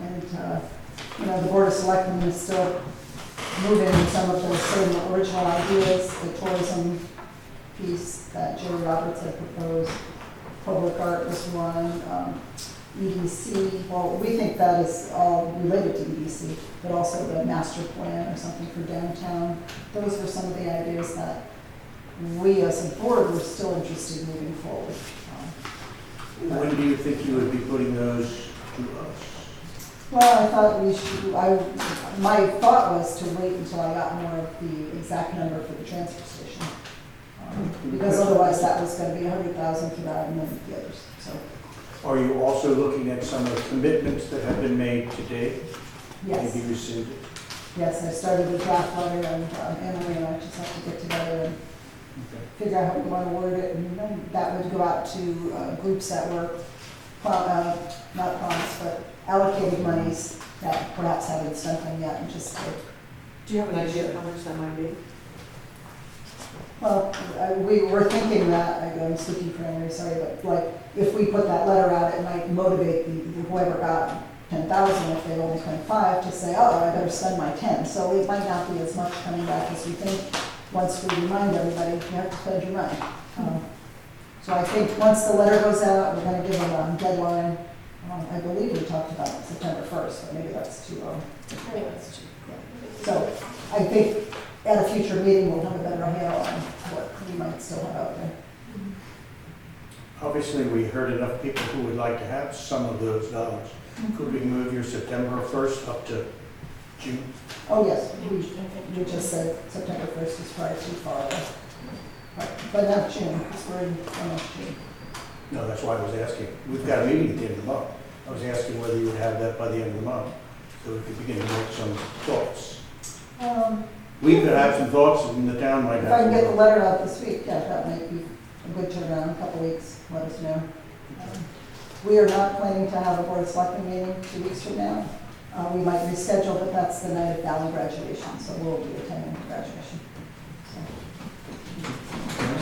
Speaker 1: and, the Board of Selectmen is still moving some of those same original ideas, the tourism piece that Jerry Roberts had proposed, public art was one, EDC, well, we think that is all related to EDC, but also the master plan or something for downtown. Those were some of the ideas that we as a board were still interested in moving forward.
Speaker 7: When do you think you would be putting those to us?
Speaker 1: Well, I thought my thought was to wait until I got more of the exact number for the transfer station. Because otherwise that was gonna be 100,000 for that and then the others, so,
Speaker 7: Are you also looking at some of the commitments that have been made to date?
Speaker 1: yes.
Speaker 7: Maybe rescinded?
Speaker 1: Yes, I started the draft letter and Emily and I just have to get together and figure out how we want to word it, and then that would go out to groups that were, not promised, but allocated monies that perhaps haven't spent them yet, and just,
Speaker 11: Do you have an idea of how much that might be?
Speaker 1: well, we were thinking that, I'm speaking for Emily, sorry, but like, if we put that letter out, it might motivate whoever got 10,000, if they only spent 5, to say, oh, I better spend my 10. So it might not be as much coming back as we think, once we remind everybody, you have to spend your money. So I think once the letter goes out, we're gonna give them a deadline. I believe we talked about September 1st, but maybe that's too early. So I think at a future meeting, we'll have a better handle on what we might still have out there.
Speaker 7: Obviously, we heard enough people who would like to have some of those dollars. Could we move your September 1st up to June?
Speaker 1: Oh, yes, we just said September 1st is probably too far away. But not June, because we're in almost June.
Speaker 7: No, that's why I was asking. We've got a meeting at the end of the month. I was asking whether you would have that by the end of the month, so we could begin to make some thoughts. We could have some thoughts, and the town might
Speaker 1: If I
Speaker 7: have
Speaker 1: can get the
Speaker 7: some.
Speaker 1: letter out this week, yeah, that might be a good turnaround, a couple weeks, let us know. We are not planning to have a Board of Selectmen meeting 2 weeks from now. We might reschedule, but that's the night of Valley graduation, so we'll be attending the graduation.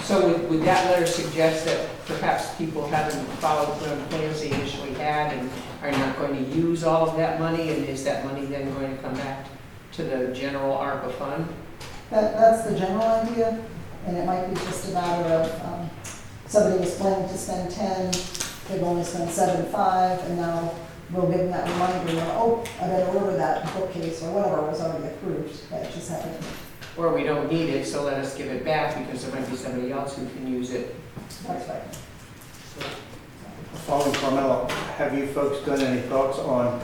Speaker 8: So would that letter suggest that perhaps people haven't followed the plans they initially had and are not going to use all of that money? And is that money then going to come back to the general ARPA fund?
Speaker 1: That's the general idea, and it might be just a matter of somebody was planning to spend 10, they've only spent 7.5, and now we'll give them that reminder, oh, I better order that bookcase or whatever was already approved, that just happened.
Speaker 8: Or we don't need it, so let us give it back because there might be somebody else who can use it.
Speaker 1: That's right.
Speaker 7: Following Carmella, have you folks done any thoughts on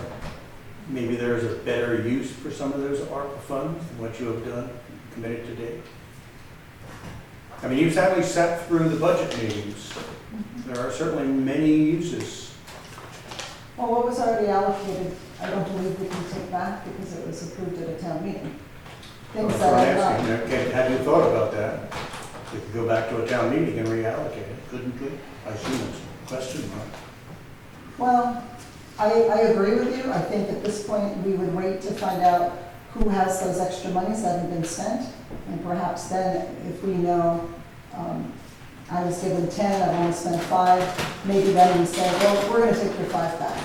Speaker 7: maybe there's a better use for some of those ARPA funds than what you have done, committed to date? I mean, you've sadly sat through the budget meetings. There are certainly many uses.
Speaker 1: Well, what was already allocated, I don't believe we can take back because it was approved at a town meeting. Things
Speaker 7: That's
Speaker 1: that
Speaker 7: what I'm
Speaker 1: are not.
Speaker 7: asking. Okay, have you thought about that? We could go back to a town meeting and reallocate it, couldn't we? I assume it's a question mark.
Speaker 1: Well, I agree with you. I think at this point, we would wait to find out who has those extra monies that haven't been spent. And perhaps then, if we know, I was given 10, I've only spent 5, maybe then we say, well, we're gonna take your 5 back,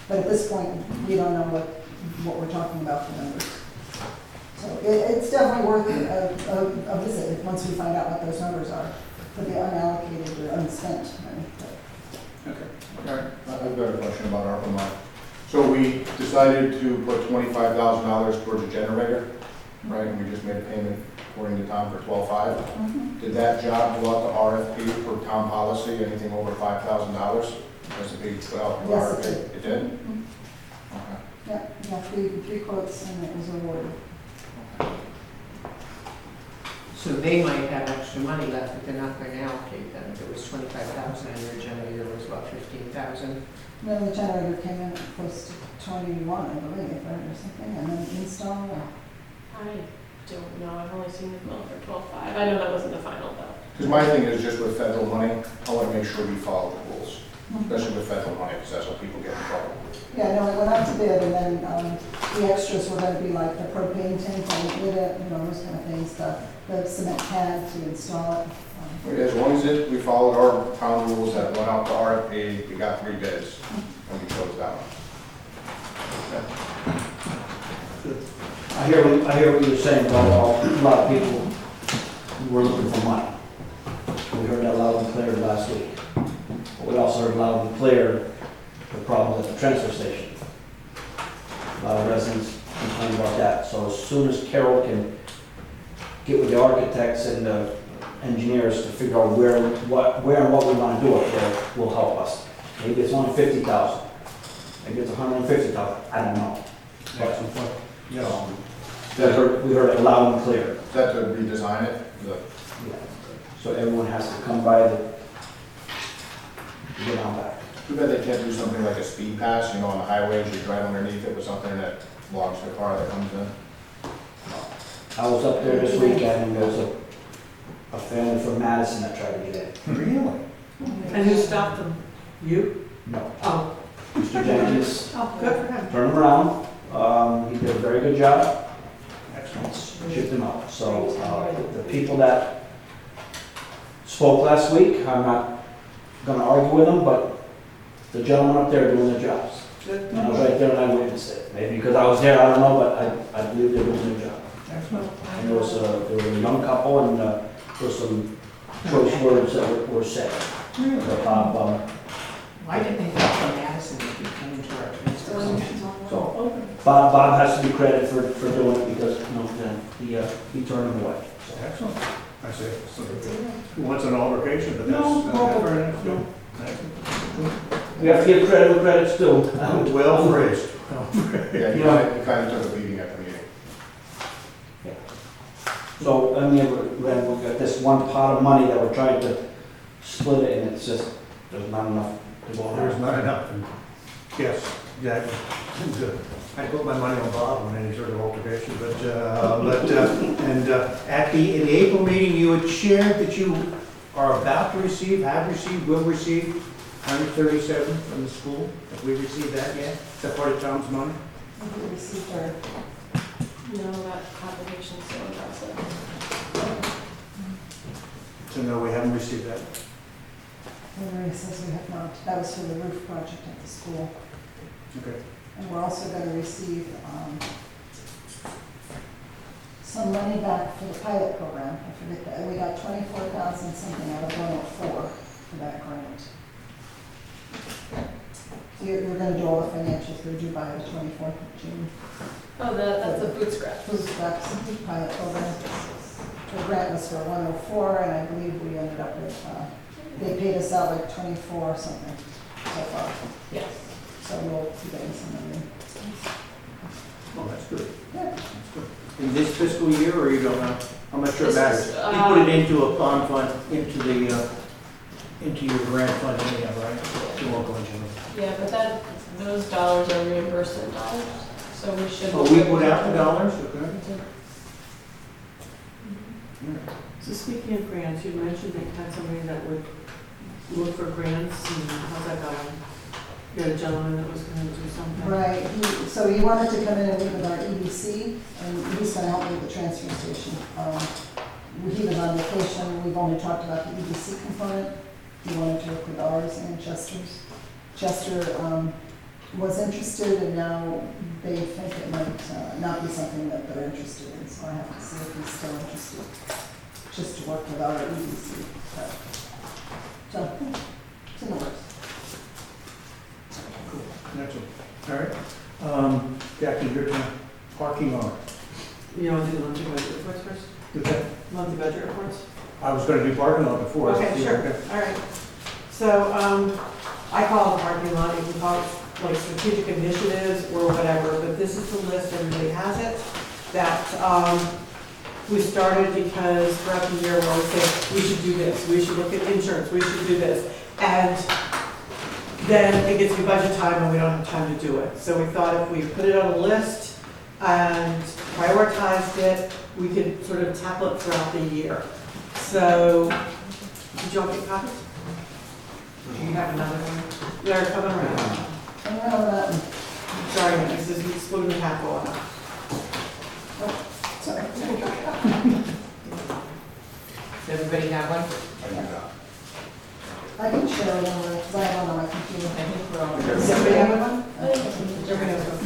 Speaker 1: But at this point, we don't know what we're talking about for numbers. So it's definitely worth a visit once we find out what those numbers are. for the unallocated or unspent money. But
Speaker 12: Okay, all right. I've got a question about ARPA money. So we decided to put $25,000 towards a generator, right? And we just made a payment according to Tom for $12,500. Did that job go out to RFP for town policy, anything over $5,000? Has it been put out to
Speaker 1: Yes, it
Speaker 12: RFP?
Speaker 1: did.
Speaker 12: It did?
Speaker 1: Mhm.
Speaker 12: Okay.
Speaker 1: Yeah, yeah, three quotes and it was awarded.
Speaker 8: So they might have extra money left, but they're not going to allocate them. If it was 25,000 and their generator was about 15,000.
Speaker 1: Then the generator came in close to 21, I believe, right, or something, and then install.
Speaker 9: I don't know, I've only seen the bill for 12.5. I know that wasn't the final bill.
Speaker 12: Because my thing is just with federal money, I want to make sure we follow the rules, especially with federal money, because that's how people get in trouble.
Speaker 1: Yeah, no, it went out to bid, and then the extras were gonna be like the propane tank, with it, you know, those kind of things, the cement pad to install it.
Speaker 12: As long as we followed our town rules that went out to RFP, we got 3 bids, and we chose that one.
Speaker 2: I hear what you're saying, about a lot of people were looking for money. We heard that loud and clear last week. But we also heard loud and clear the problems at the transfer station. A lot of residents complain about that. So as soon as Carol can get with the architects and the engineers to figure out where and what we want to do up there, will help us. Maybe it's only 50,000. Maybe it's 150,000. I don't know. But, we heard it loud and clear.
Speaker 12: Is that to redesign it?
Speaker 2: Yeah. So everyone has to come by to get on back.
Speaker 12: Too bad they can't do something like a speed pass, you know, on the highways, you drive underneath it with something that blocks the car that comes in.
Speaker 2: I was up there this weekend and there was a family from Madison that tried to get in.
Speaker 7: Really?
Speaker 11: And who stopped them? You?
Speaker 2: No.
Speaker 11: Oh,
Speaker 2: Mr. Jenkins
Speaker 11: oh, good for him.
Speaker 2: turned him around. He did a very good job. Excellent. Shipped him out. So the people that spoke last week, I'm not going to argue with them, but the gentlemen up there are doing their jobs.
Speaker 11: Good.
Speaker 2: And I was right there and I witnessed it. Maybe because I was there, I don't know, but I believe they're doing their job.
Speaker 7: Excellent.
Speaker 2: And there was a young couple and there was some choice words that were said. But
Speaker 8: Why didn't they help from Madison if you came to our transfer station?
Speaker 2: So Bob has to be credited for doing it because, you know, then he turned them away. So,
Speaker 7: Excellent. I say, who wants an altercation, but that's.
Speaker 2: No,
Speaker 7: very nice.
Speaker 2: no.
Speaker 7: Excellent.
Speaker 2: we have to give credit where credit's due.
Speaker 7: Well phrased.
Speaker 12: Yeah, you kind of took a beating at the meeting.
Speaker 2: So, I mean, we've got this one pot of money that we're trying to split it, and it's just, there's not enough to go
Speaker 7: There's
Speaker 2: around.
Speaker 7: not enough. Yes, exactly. Good. I put my money on Bob on any sort of altercation, in the April meeting, you had shared that you are about to receive, have received, will receive 137 from the school. Have we received that yet? Is that part of Tom's money?
Speaker 1: We received our,
Speaker 9: No, that application's still in process.
Speaker 7: So no, we haven't received that.
Speaker 1: Lorraine says we have not, that was for the roof project at the school.
Speaker 7: Okay.
Speaker 1: And we're also going to receive some money back for the pilot program. I forget that, we got 24,000 something out of 104 for that grant. So we're going to do all the financials, they're due by the 24th of June.
Speaker 9: Oh, that's a food scratch.
Speaker 1: Food scraps pilot program. The grant was for 104, and I believe we ended up with, they paid us out like 24 or something so far.
Speaker 9: Yes.
Speaker 1: So we'll be getting some money.
Speaker 7: Oh, that's good.
Speaker 1: Yeah.
Speaker 7: That's good. In this fiscal year, or you don't know? I'm not sure it
Speaker 9: This
Speaker 7: matters.
Speaker 9: is,
Speaker 7: You put it into a bond fund, into your grant fund anyhow, right? You won't go into it.
Speaker 9: Yeah, but those dollars are reimbursed in dollars, so we should.
Speaker 7: Oh, we put out the dollars, okay?
Speaker 11: So speaking of grants, you mentioned that you had somebody that would look for grants, and how's that going? You had a gentleman that was gonna do something.
Speaker 1: Right, so he wanted to come in and meet with our EDC, and he's gonna help me with the transfer station. He was on vacation, we've only talked about the EDC component. He wanted to work with ours and Chester's. Chester was interested, and now they think it might not be something that they're interested in, so I have to see if he's still interested. just to work with our EDC. So, it's in the works.
Speaker 7: That's all right. Jackie, your turn. Parking lot.
Speaker 11: You want to do the monthly budget reports first?
Speaker 7: Okay.
Speaker 11: Monthly budget reports?
Speaker 7: I was gonna do parking lot before.
Speaker 11: Okay, sure, all right. So, I call it parking lot, you can call it like strategic initiatives or whatever, but this is the list, everybody has it, that, we started because throughout the year, we always say, we should do this, we should look at insurance, we should do this. And then it gets to budget time and we don't have time to do it. So we thought if we put it on a list and prioritized it, we could sort of tackle it throughout the year. So, did you all get copies? Do you have another one? They're coming around. Sorry, this is splitting the tackle.
Speaker 1: Sorry.
Speaker 8: Does everybody have one?
Speaker 1: I can share one because I have one on my computer.
Speaker 8: I think we're all.
Speaker 11: Does everybody have one? Everybody has one.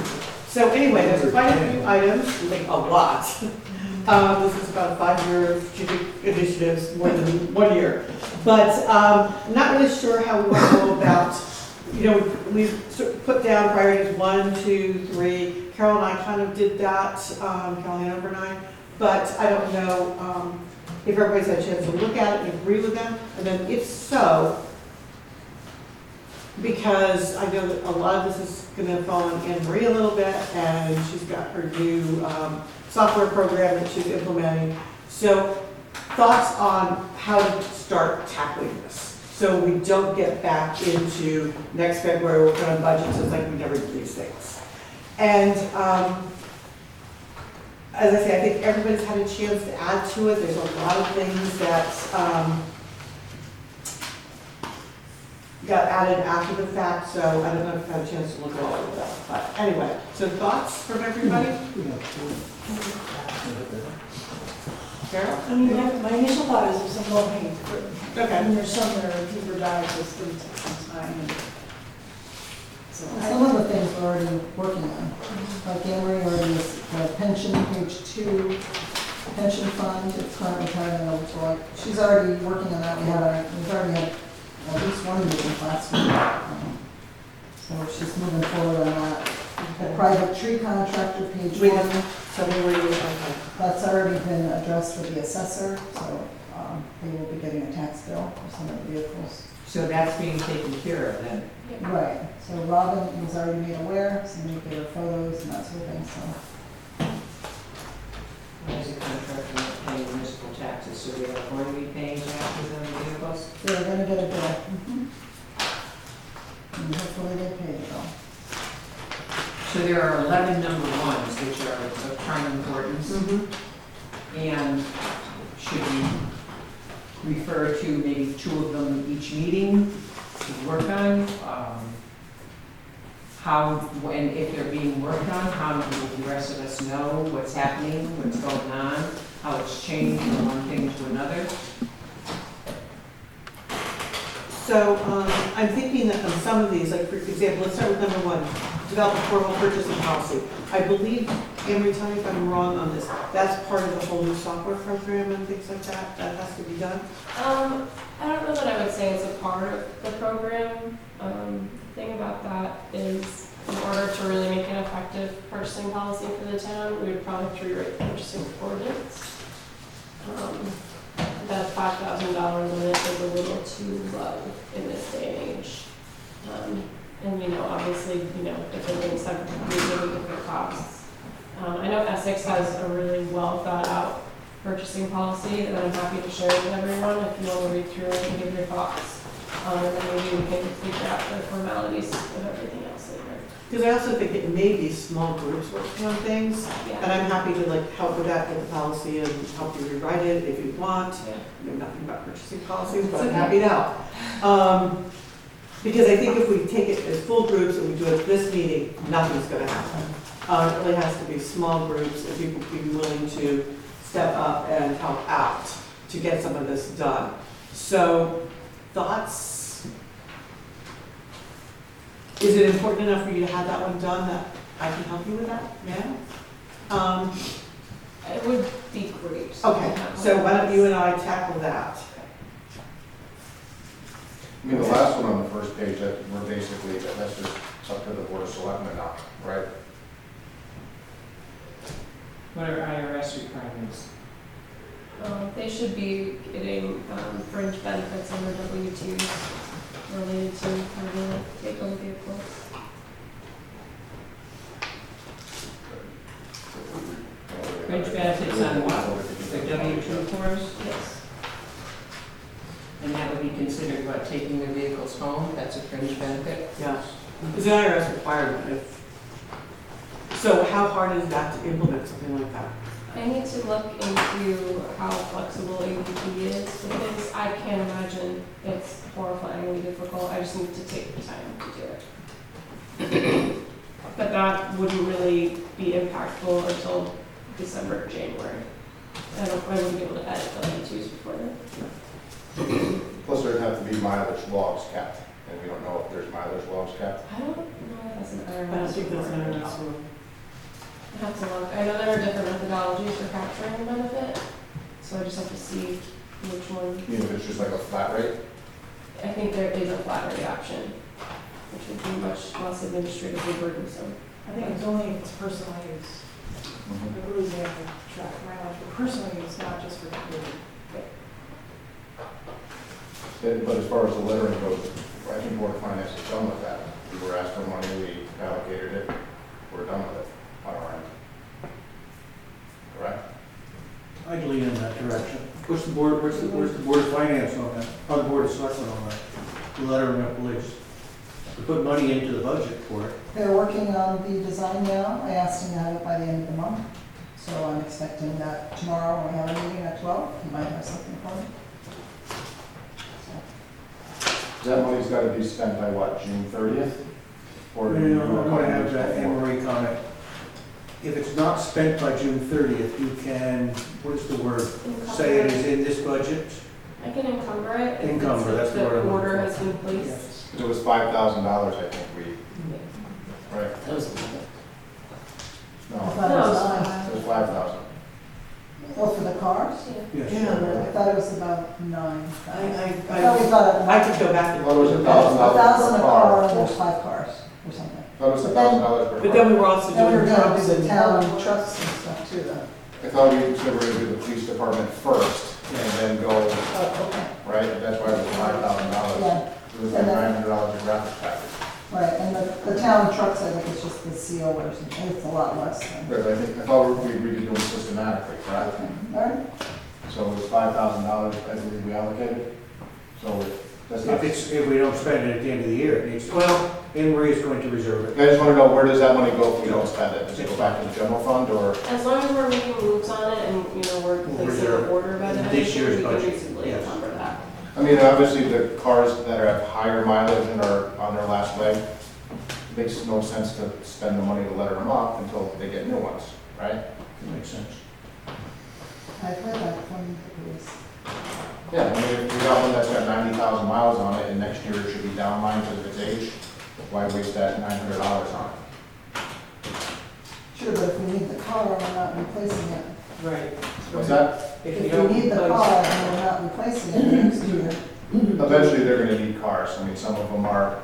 Speaker 11: So anyway, there's quite a few items, like a lot. This is about 5-year strategic initiatives, more than 1 year. But I'm not really sure how we want to go about, we've sort of put down priorities 1, 2, 3. Carol and I kind of did that, Carol Hanover and I. But I don't know if everybody's had a chance to look at it and agree with them. And then if so, because I know that a lot of this is going to fall on Anne Marie a little bit, and she's got her new software program that she's implementing. So thoughts on how to start tackling this, so we don't get back into next February working on budgets. It's like we never do these things. And as I say, I think everybody's had a chance to add to it. There's a lot of things that got added after the fact, so I don't know if you've had a chance to look at all of that. But anyway, so thoughts from everybody? Carol?
Speaker 13: I mean, my initial thought is there's some low hanging fruit.
Speaker 11: Okay.
Speaker 13: And there's some that are deeper dives that's going to take some time. And so
Speaker 1: Some of the things we're already working on, like Anne Marie already is the pension, page 2, pension fund, it's currently turning over to like, she's already working on that. We've already had at least one meeting last week. So she's moving forward on that. The private tree contractor, page 1.
Speaker 11: Tell me where you are.
Speaker 1: That's already been addressed with the assessor, so they will be getting a tax bill for some of the vehicles.
Speaker 8: So that's being taken care of then?
Speaker 1: Right, so Robin was already made aware, so they gave her photos and that sort of thing, so.
Speaker 8: As a contractor paying municipal taxes, so we are going to be paying taxes on the vehicles?
Speaker 1: They're gonna get a bill. And hopefully they pay it all.
Speaker 8: So there are 11 number ones, which are of prime importance. And should we refer to maybe 2 of them each meeting to work on? How, when, if they're being worked on, how do the rest of us know what's happening, what's going on, how it's changed from one thing to another?
Speaker 11: So I'm thinking that on some of these, like for example, let's start with number 1, develop a formal purchasing policy. I believe, Anne-Marie, tell me if I'm wrong on this, that's part of the whole new software program and things like that, that has to be done?
Speaker 9: I don't know that I would say it's a part of the program. The thing about that is, in order to really make an effective purchasing policy for the town, we would probably have to rewrite the purchasing ordinance. That $5,000 limit is a little too low in this day and age. And obviously, different things have really different costs. I know Essex has a really well thought out purchasing policy that I'm happy to share with everyone if you want to read through it and give your thoughts. And then maybe we can figure out the formalities of everything else later.
Speaker 11: Because I also think it may be small groups working on things, and I'm happy to help with that, get the policy and help you rewrite it if you want. I know nothing about purchasing policies, but I'm happy to help. Because I think if we take it as full groups and we do it at this meeting, nothing's gonna happen. It really has to be small groups and people be willing to step up and help out to get some of this done. So, thoughts? Is it important enough for you to have that one done that I can help you with that? Yeah?
Speaker 9: It would be great.
Speaker 11: Okay, so why don't you and I tackle that?
Speaker 12: I mean, the last one on the first page, that we're basically, that's just up to the Board of Selectmen now, right?
Speaker 8: What are IRS requirements?
Speaker 9: They should be getting fringe benefits on their W-2s related to having a take-home vehicle.
Speaker 8: Fringe benefits on what? The W-2 forms?
Speaker 9: Yes.
Speaker 8: And that would be considered what, taking the vehicles home? That's a fringe benefit?
Speaker 11: Yeah. It's an IRS requirement. So how hard is that to implement something like that?
Speaker 9: I need to look into how flexible ADP is because I can't imagine it's horrifyingly difficult. I just need to take the time to do it. But that wouldn't really be impactful until December or January. I wouldn't be able to edit W-2s before then.
Speaker 12: Plus there'd have to be mileage logs kept, and we don't know if there's mileage logs kept.
Speaker 9: I don't know if that's an IRS.
Speaker 11: I don't think that's an
Speaker 9: requirement.
Speaker 11: IRS one.
Speaker 9: I have to look. I know there are different methodologies for capturing the benefit, so I just have to see which one.
Speaker 12: Even if it's just like a flat rate?
Speaker 9: I think there is a flat rate option, which would be much less administratively burdensome.
Speaker 13: I think it's only if it's personal use.
Speaker 12: Mhm.
Speaker 13: I really have to track mileage for personal use, not just for commuting.
Speaker 12: But as far as the lettering goes, I think Board of Finance is done with that. We were asked for money, we allocated it, we're done with it on our end. Correct?
Speaker 7: I'd lean in that direction. Where's the board of finance on that, or the board of selectmen on that? The lettering of police. We put money into the budget for it.
Speaker 1: They're working on the design now. I asked him to have it by the end of the month. So I'm expecting that tomorrow when we have a meeting at 12, he might have something for me.
Speaker 12: That money's got to be spent by what, June 30th? Or do you
Speaker 7: I'm
Speaker 12: want
Speaker 7: going to
Speaker 12: to
Speaker 7: have
Speaker 12: use
Speaker 7: that
Speaker 12: before?
Speaker 7: Anne Marie comment. If it's not spent by June 30th, you can, what is the word? Say it is in this budget?
Speaker 9: I can encumber it. if
Speaker 7: Encumber,
Speaker 9: it's-
Speaker 7: that's the word I'm
Speaker 9: The order
Speaker 7: looking
Speaker 9: has
Speaker 7: for.
Speaker 9: been placed.
Speaker 7: Yes.
Speaker 12: It was $5,000, I think we, right?
Speaker 6: That was a little bit.
Speaker 1: I
Speaker 12: No,
Speaker 1: thought it was
Speaker 9: No,
Speaker 1: nine.
Speaker 12: it was 5,000.
Speaker 1: Oh, for the cars?
Speaker 7: Yes.
Speaker 1: I thought it was about 9. I thought we
Speaker 11: I
Speaker 1: thought it
Speaker 11: I could go back and.
Speaker 12: Well, it was $1,000
Speaker 1: 1,000 a
Speaker 12: per
Speaker 1: car
Speaker 12: car.
Speaker 1: and there's 5 cars or something.
Speaker 12: Thought it was
Speaker 1: But then-
Speaker 12: $1,000 per
Speaker 11: But then
Speaker 12: car.
Speaker 11: we were also
Speaker 1: Then we were
Speaker 11: doing
Speaker 1: gonna
Speaker 11: trucks
Speaker 1: do the
Speaker 11: and.
Speaker 1: town trucks and stuff too then.
Speaker 12: I thought we said we were going to do the police department first and then go,
Speaker 1: Oh, okay,
Speaker 12: right? That's why it was $5,000.
Speaker 1: yeah,
Speaker 12: It was like $900 in graphics package.
Speaker 1: right, and the town trucks, I think it's just the seal or something, it's a lot less than.
Speaker 12: But I thought we agreed to do them systematically, correct?
Speaker 1: All right,
Speaker 12: So it was $5,000, I believe we allocated. So that's not.
Speaker 7: If we don't spend it at the end of the year, it needs, well, Anne Marie is going to reserve it.
Speaker 12: I just want to know, where does that money go if we don't spend it? Does it go back to the general fund or?
Speaker 9: As long as we're making moves on it and, we're
Speaker 7: We'll
Speaker 9: placing
Speaker 7: reserve
Speaker 9: an order by the end of
Speaker 7: this
Speaker 9: the year,
Speaker 7: year's
Speaker 9: we can
Speaker 7: budget,
Speaker 9: reasonably
Speaker 7: yes.
Speaker 9: encumber that.
Speaker 12: I mean, obviously, the cars that have higher mileage and are on their last leg, it makes no sense to spend the money to letter them up until they get new ones, right?
Speaker 7: Makes sense.
Speaker 1: I've heard that from the police.
Speaker 12: Yeah, I mean, if we got one that's got 90,000 miles on it and next year it should be downline because of its age, why waste that $900 on it?
Speaker 1: Sure, but if we need the car, we're not replacing it.
Speaker 11: Right.
Speaker 12: What's that?
Speaker 1: If we need the car and we're not replacing it next year,
Speaker 12: Eventually, they're gonna need cars. I mean, some of them are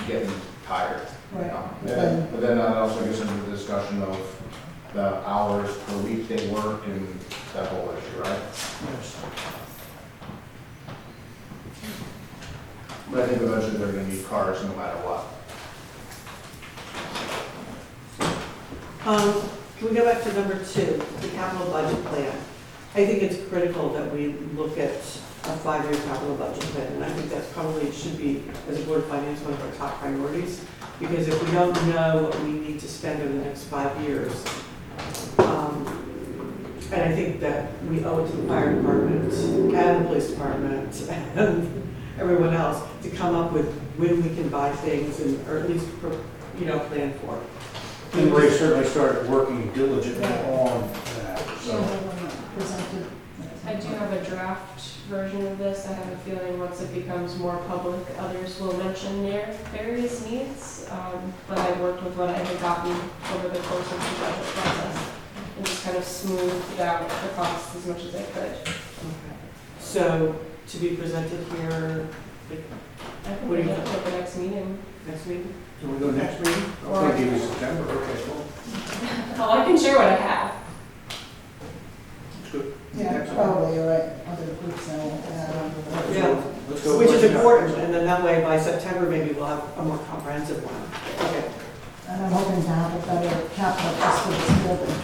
Speaker 12: getting tired. you
Speaker 1: right,
Speaker 12: know?
Speaker 1: then,
Speaker 12: But then that also gets into the discussion of the hours per week they work and that whole issue, right?
Speaker 7: Yes.
Speaker 12: But I think eventually they're gonna need cars no matter what.
Speaker 11: Can we go back to number 2, the capital budget plan? I think it's critical that we look at a 5-year capital budget plan, and I think that's probably should be, as a Board of Finance, one of our top priorities, because if we don't know what we need to spend over the next 5 years, and I think that we owe it to the fire department and the police department and everyone else to come up with when we can buy things and, or at least, plan for it.
Speaker 7: Anne Marie certainly started working diligently on that,
Speaker 1: so
Speaker 7: so.
Speaker 1: presented.
Speaker 9: I do have a draft version of this. I have a feeling once it becomes more public, others will mention their various needs. But I worked with what I had gotten over the course of the budget process. and just kind of smoothed out the costs as much as I could.
Speaker 11: So, to be presented here
Speaker 9: I can
Speaker 11: What do
Speaker 9: bring
Speaker 11: you
Speaker 9: it up at the next meeting.
Speaker 11: next meeting?
Speaker 7: Can we go next meeting?
Speaker 9: Or-
Speaker 12: Maybe in September, okay, cool.
Speaker 9: Oh, I can share what I have.
Speaker 12: It's good.
Speaker 1: Yeah, probably, you're right, other groups now will add on to that.
Speaker 11: Yeah,
Speaker 7: Let's go
Speaker 11: which is
Speaker 7: with that.
Speaker 11: important, and then that way by September, maybe we'll have a more comprehensive one. Okay.
Speaker 1: And I'm hoping to have a better capital just for this building.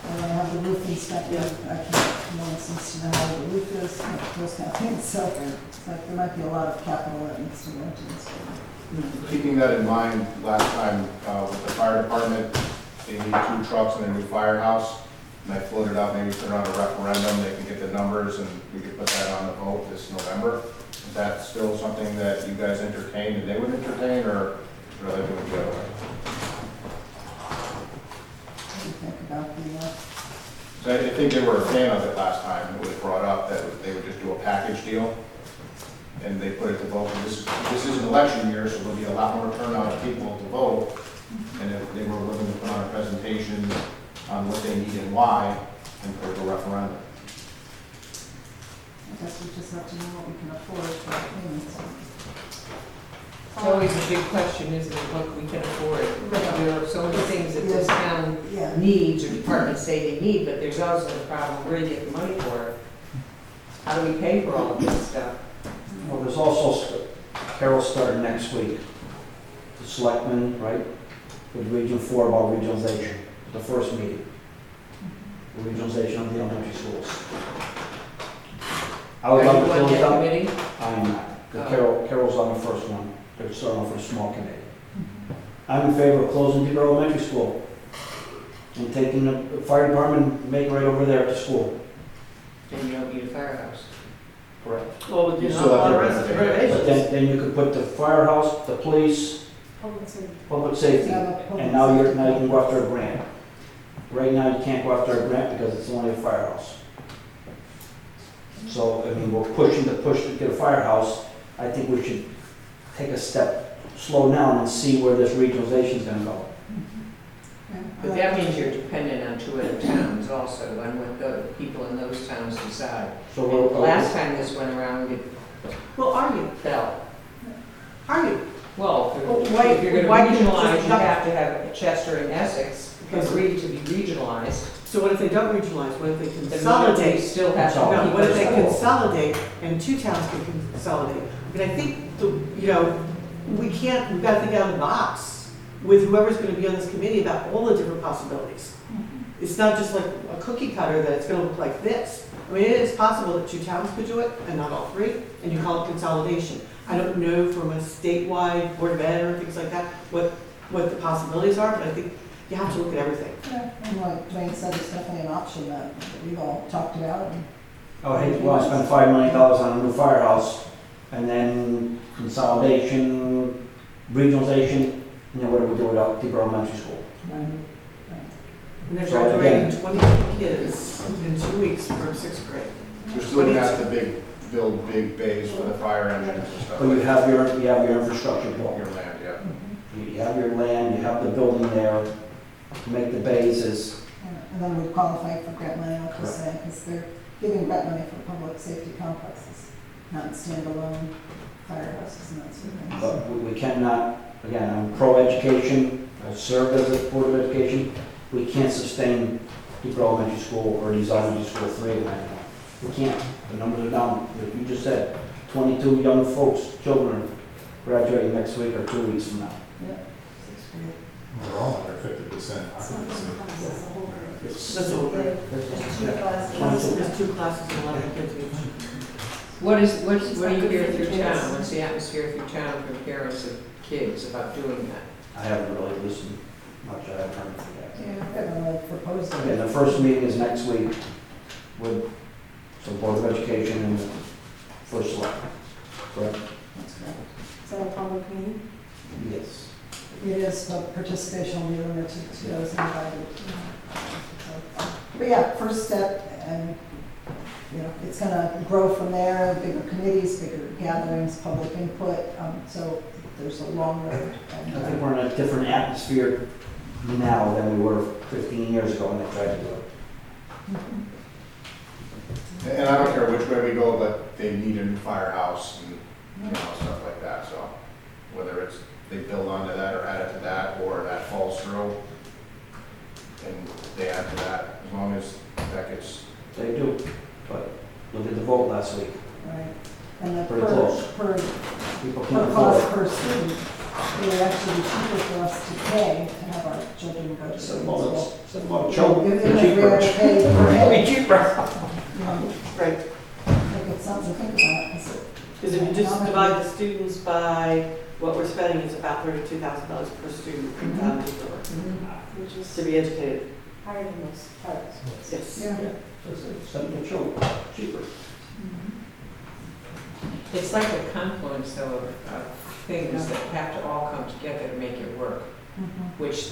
Speaker 1: When I have the roof inspected, I can't, no one seems to know how the roof is, those kind of things, so it's like there might be a lot of capital that needs to go into this building.
Speaker 12: Keeping that in mind, last time with the fire department, they need 2 trucks and a new firehouse. And I floated out, maybe put it on a referendum, they can get the numbers and we could put that on the vote this November. Is that still something that you guys entertain and they would entertain, or would they do it the other way?
Speaker 1: What do you think about the,
Speaker 12: So I think they were a fan of it last time, it was brought up that they would just do a package deal. And they put it to vote, and this is an election year, so there'll be a lot more turnout of people to vote. And if they were willing to put on a presentation on what they need and why, and put a referendum.
Speaker 1: I guess we just have to know what we can afford for our payments.
Speaker 8: It's always a big question, isn't it, what we can afford? There are so many things that this town
Speaker 1: Yeah.
Speaker 8: needs, or departments say they need, but there's also the problem, where do you get the money for it? How do we pay for all of this stuff?
Speaker 2: Well, there's also, Carol started next week, the selectmen, right, with Region 4 about regionalization, the first meeting. The regionalization of the elementary schools. I would
Speaker 8: Are
Speaker 2: love
Speaker 8: you
Speaker 2: to
Speaker 8: on
Speaker 2: close
Speaker 8: that
Speaker 2: down.
Speaker 8: committee?
Speaker 2: I'm not.
Speaker 8: Oh.
Speaker 2: Carol's on the first one. They're starting off with a small committee. I'm in favor of closing Deeper Elementary School and taking the fire department and making right over there to school.
Speaker 8: And you don't need a firehouse.
Speaker 2: Correct.
Speaker 11: Well,
Speaker 12: You
Speaker 11: you
Speaker 12: still
Speaker 11: know,
Speaker 12: have
Speaker 11: all
Speaker 12: to
Speaker 11: the rest of the
Speaker 12: renovate it.
Speaker 2: But
Speaker 11: renovations.
Speaker 2: then you could put the firehouse, the police,
Speaker 9: Public safety.
Speaker 2: public safety, and now you can go after a grant. Right now, you can't go after a grant because it's only a firehouse. So, I mean, we're pushing to get a firehouse. I think we should take a step, slow down and see where this regionalization is gonna go.
Speaker 8: But that means you're dependent on 2 other towns also, on what the people in those towns decide.
Speaker 2: So
Speaker 8: And
Speaker 2: we're,
Speaker 8: last time this went around, it
Speaker 11: Well, are you?
Speaker 8: fell.
Speaker 11: Are you?
Speaker 8: Well,
Speaker 11: Well, why-
Speaker 8: if you're
Speaker 11: why
Speaker 8: gonna
Speaker 11: couldn't you
Speaker 8: regionalize,
Speaker 11: just
Speaker 8: you
Speaker 11: not-
Speaker 8: have to have Chester and Essex agree to be regionalized.
Speaker 11: So what if they don't regionalize? What if they
Speaker 8: Then we
Speaker 11: consolidate?
Speaker 8: still have to
Speaker 11: No,
Speaker 8: keep
Speaker 11: what if
Speaker 8: our
Speaker 11: they
Speaker 8: school.
Speaker 11: consolidate and 2 towns can consolidate? But I think, we've got to think out of the box with whoever's going to be on this committee about all the different possibilities. It's not just like a cookie cutter that it's going to look like this. I mean, it is possible that 2 towns could do it and not all 3, and you call it consolidation. I don't know from a statewide board of ed or things like that what the possibilities are, but I think you have to look at everything.
Speaker 1: Yeah, and like Dwayne said, it's definitely an option that we've all talked about. And
Speaker 2: I would hate to go and spend $5 million on a new firehouse, and then consolidation, regionalization, and then what do we do without Deeper Elementary School?
Speaker 11: And they're
Speaker 2: So
Speaker 11: graduating
Speaker 2: again-
Speaker 11: 20 kids in 2 weeks from 6th grade.
Speaker 12: You're still gonna have to build big bays for the fire engines and stuff
Speaker 2: But you
Speaker 12: like
Speaker 2: have your infrastructure
Speaker 12: that.
Speaker 2: built.
Speaker 12: Your land, yeah.
Speaker 2: You have your land, you have the building there, to make the bases.
Speaker 1: and then we qualify for grant money, like you say, because they're giving grant money for public safety complexes, not standalone firehouses and that sort of thing.
Speaker 2: But we cannot, again, I'm pro-education, I served as a Board of Education. We can't sustain Deeper Elementary School or these elementary school 3 anymore. We can't, the numbers are down. Like you just said, 22 young folks, children graduating next week or 2 weeks from now.
Speaker 1: Yeah, 6th grade.
Speaker 3: We're all under 50% occupancy.
Speaker 11: That's all. There's 2 classes and 11 kids each.
Speaker 8: What do you hear through town? What's the atmosphere through town from parents of kids about doing that?
Speaker 2: I haven't really listened much, I haven't heard anything yet.
Speaker 1: Yeah, I haven't really proposed it.
Speaker 2: Again, the first meeting is next week with the Board of Education and the first selectman. Correct?
Speaker 1: That's correct.
Speaker 9: Is that a public meeting?
Speaker 2: Yes.
Speaker 1: It is, but participation will be limited to those invited. So, but yeah, first step, and, it's gonna grow from there, bigger committees, bigger gatherings, public input, so there's a long road.
Speaker 2: I think we're in a different atmosphere now than we were 15 years ago when they tried to do it.
Speaker 12: And I don't care which way we go, but they need a new firehouse and, you know, stuff like that, so whether it's they build onto that or add it to that, or that falls through and they add to that, as long as that gets,
Speaker 2: They do, but look at the vote last week.
Speaker 1: Right. And the
Speaker 2: Pretty close.
Speaker 1: per
Speaker 2: People can't
Speaker 1: cost
Speaker 2: afford
Speaker 1: per student, it would actually be cheaper for us to pay to have our children go to
Speaker 2: it.
Speaker 1: school.
Speaker 2: It's about children,
Speaker 1: Even if we had to pay per
Speaker 2: It'll
Speaker 1: head,
Speaker 2: be cheaper.
Speaker 1: you know,
Speaker 11: Right,
Speaker 1: I think it's something to think about, is it?
Speaker 11: because if you just divide the students by what we're spending, it's about $32,000 per student in Deep River
Speaker 9: Which is
Speaker 11: to be educated.
Speaker 9: higher than most parts.
Speaker 11: Yes.
Speaker 1: Yeah.
Speaker 2: Send the children, cheaper.
Speaker 8: It's like a confluence though of things that have to all come together to make it work, which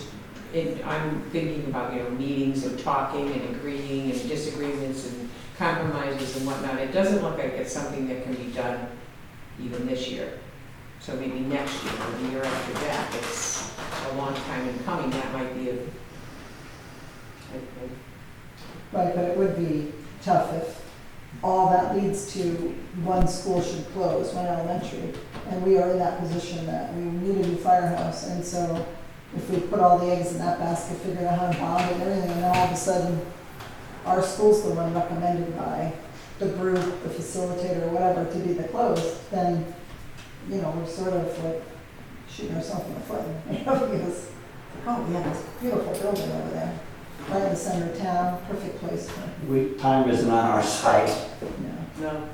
Speaker 8: I'm thinking about, you know, meetings and talking and agreeing and disagreements and compromises and whatnot. It doesn't look like it's something that can be done even this year. So maybe next year or the year after that. It's a long time in coming. That might be a
Speaker 1: Right, but it would be tough if all that leads to one school should close, one elementary, and we are in that position that we need a new firehouse, and so if we put all the eggs in that basket, figure out how to bond and everything, and then all of a sudden, our school's the one recommended by the group, the facilitator, or whatever, to be the close, then, you know, we're sort of like shooting ourselves in the foot, you know, because, oh, we have this beautiful building over there, right in the center of town, perfect place for,
Speaker 2: Time isn't on our side.
Speaker 1: you know.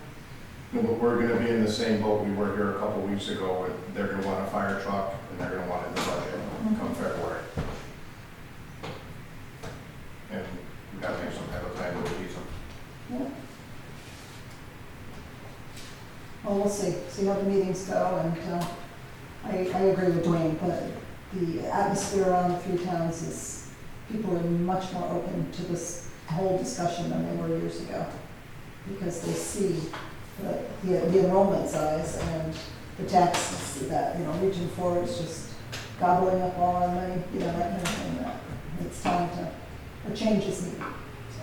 Speaker 11: No.
Speaker 12: but we're gonna be in the same boat we were here a couple weeks ago, where they're gonna want a fire truck and they're gonna want it in the budget come February. And we gotta make some type of plan to release them.
Speaker 1: Yeah. Well, we'll see how the meetings go, and I agree with Dwayne, but the atmosphere around the three towns is, people are much more open to this whole discussion than they were years ago, because they see the enrollment size and the taxes that, you know, Region 4 is just gobbling up all our money, you know, that kind of thing, that it's time to, a change is needed, so.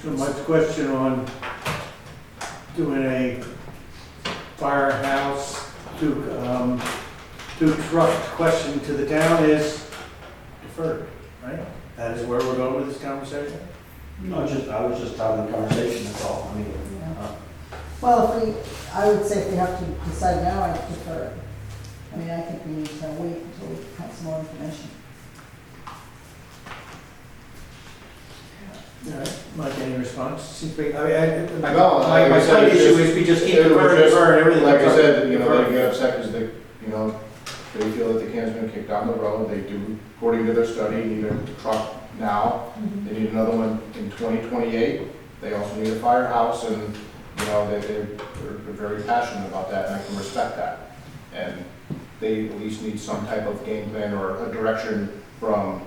Speaker 7: So my question on doing a firehouse to truck question to the town is deferred, right? That is where we're going with this conversation?
Speaker 2: No, I was just having a conversation, that's all. I mean,
Speaker 1: Well, I would say if we have to decide now, I'd prefer it. I mean, I think we need to wait until we have some more information.
Speaker 7: All right, Mike, any response? Seems big, I mean, my
Speaker 12: No, like I said,
Speaker 7: side
Speaker 12: it's
Speaker 7: issue
Speaker 12: just-
Speaker 7: is we just keep
Speaker 12: it was
Speaker 7: deferring,
Speaker 12: just-
Speaker 7: deferring, everything.
Speaker 12: Like I
Speaker 7: deferred,
Speaker 12: said, you know, they
Speaker 7: deferred.
Speaker 12: get upset because they, you know, they feel that the can's been kicked down the road. They do, according to their study, need a truck now. They need another one in 2028. They also need a firehouse, and, you know, they're very passionate about that, and I can respect that. And they at least need some type of game plan or a direction from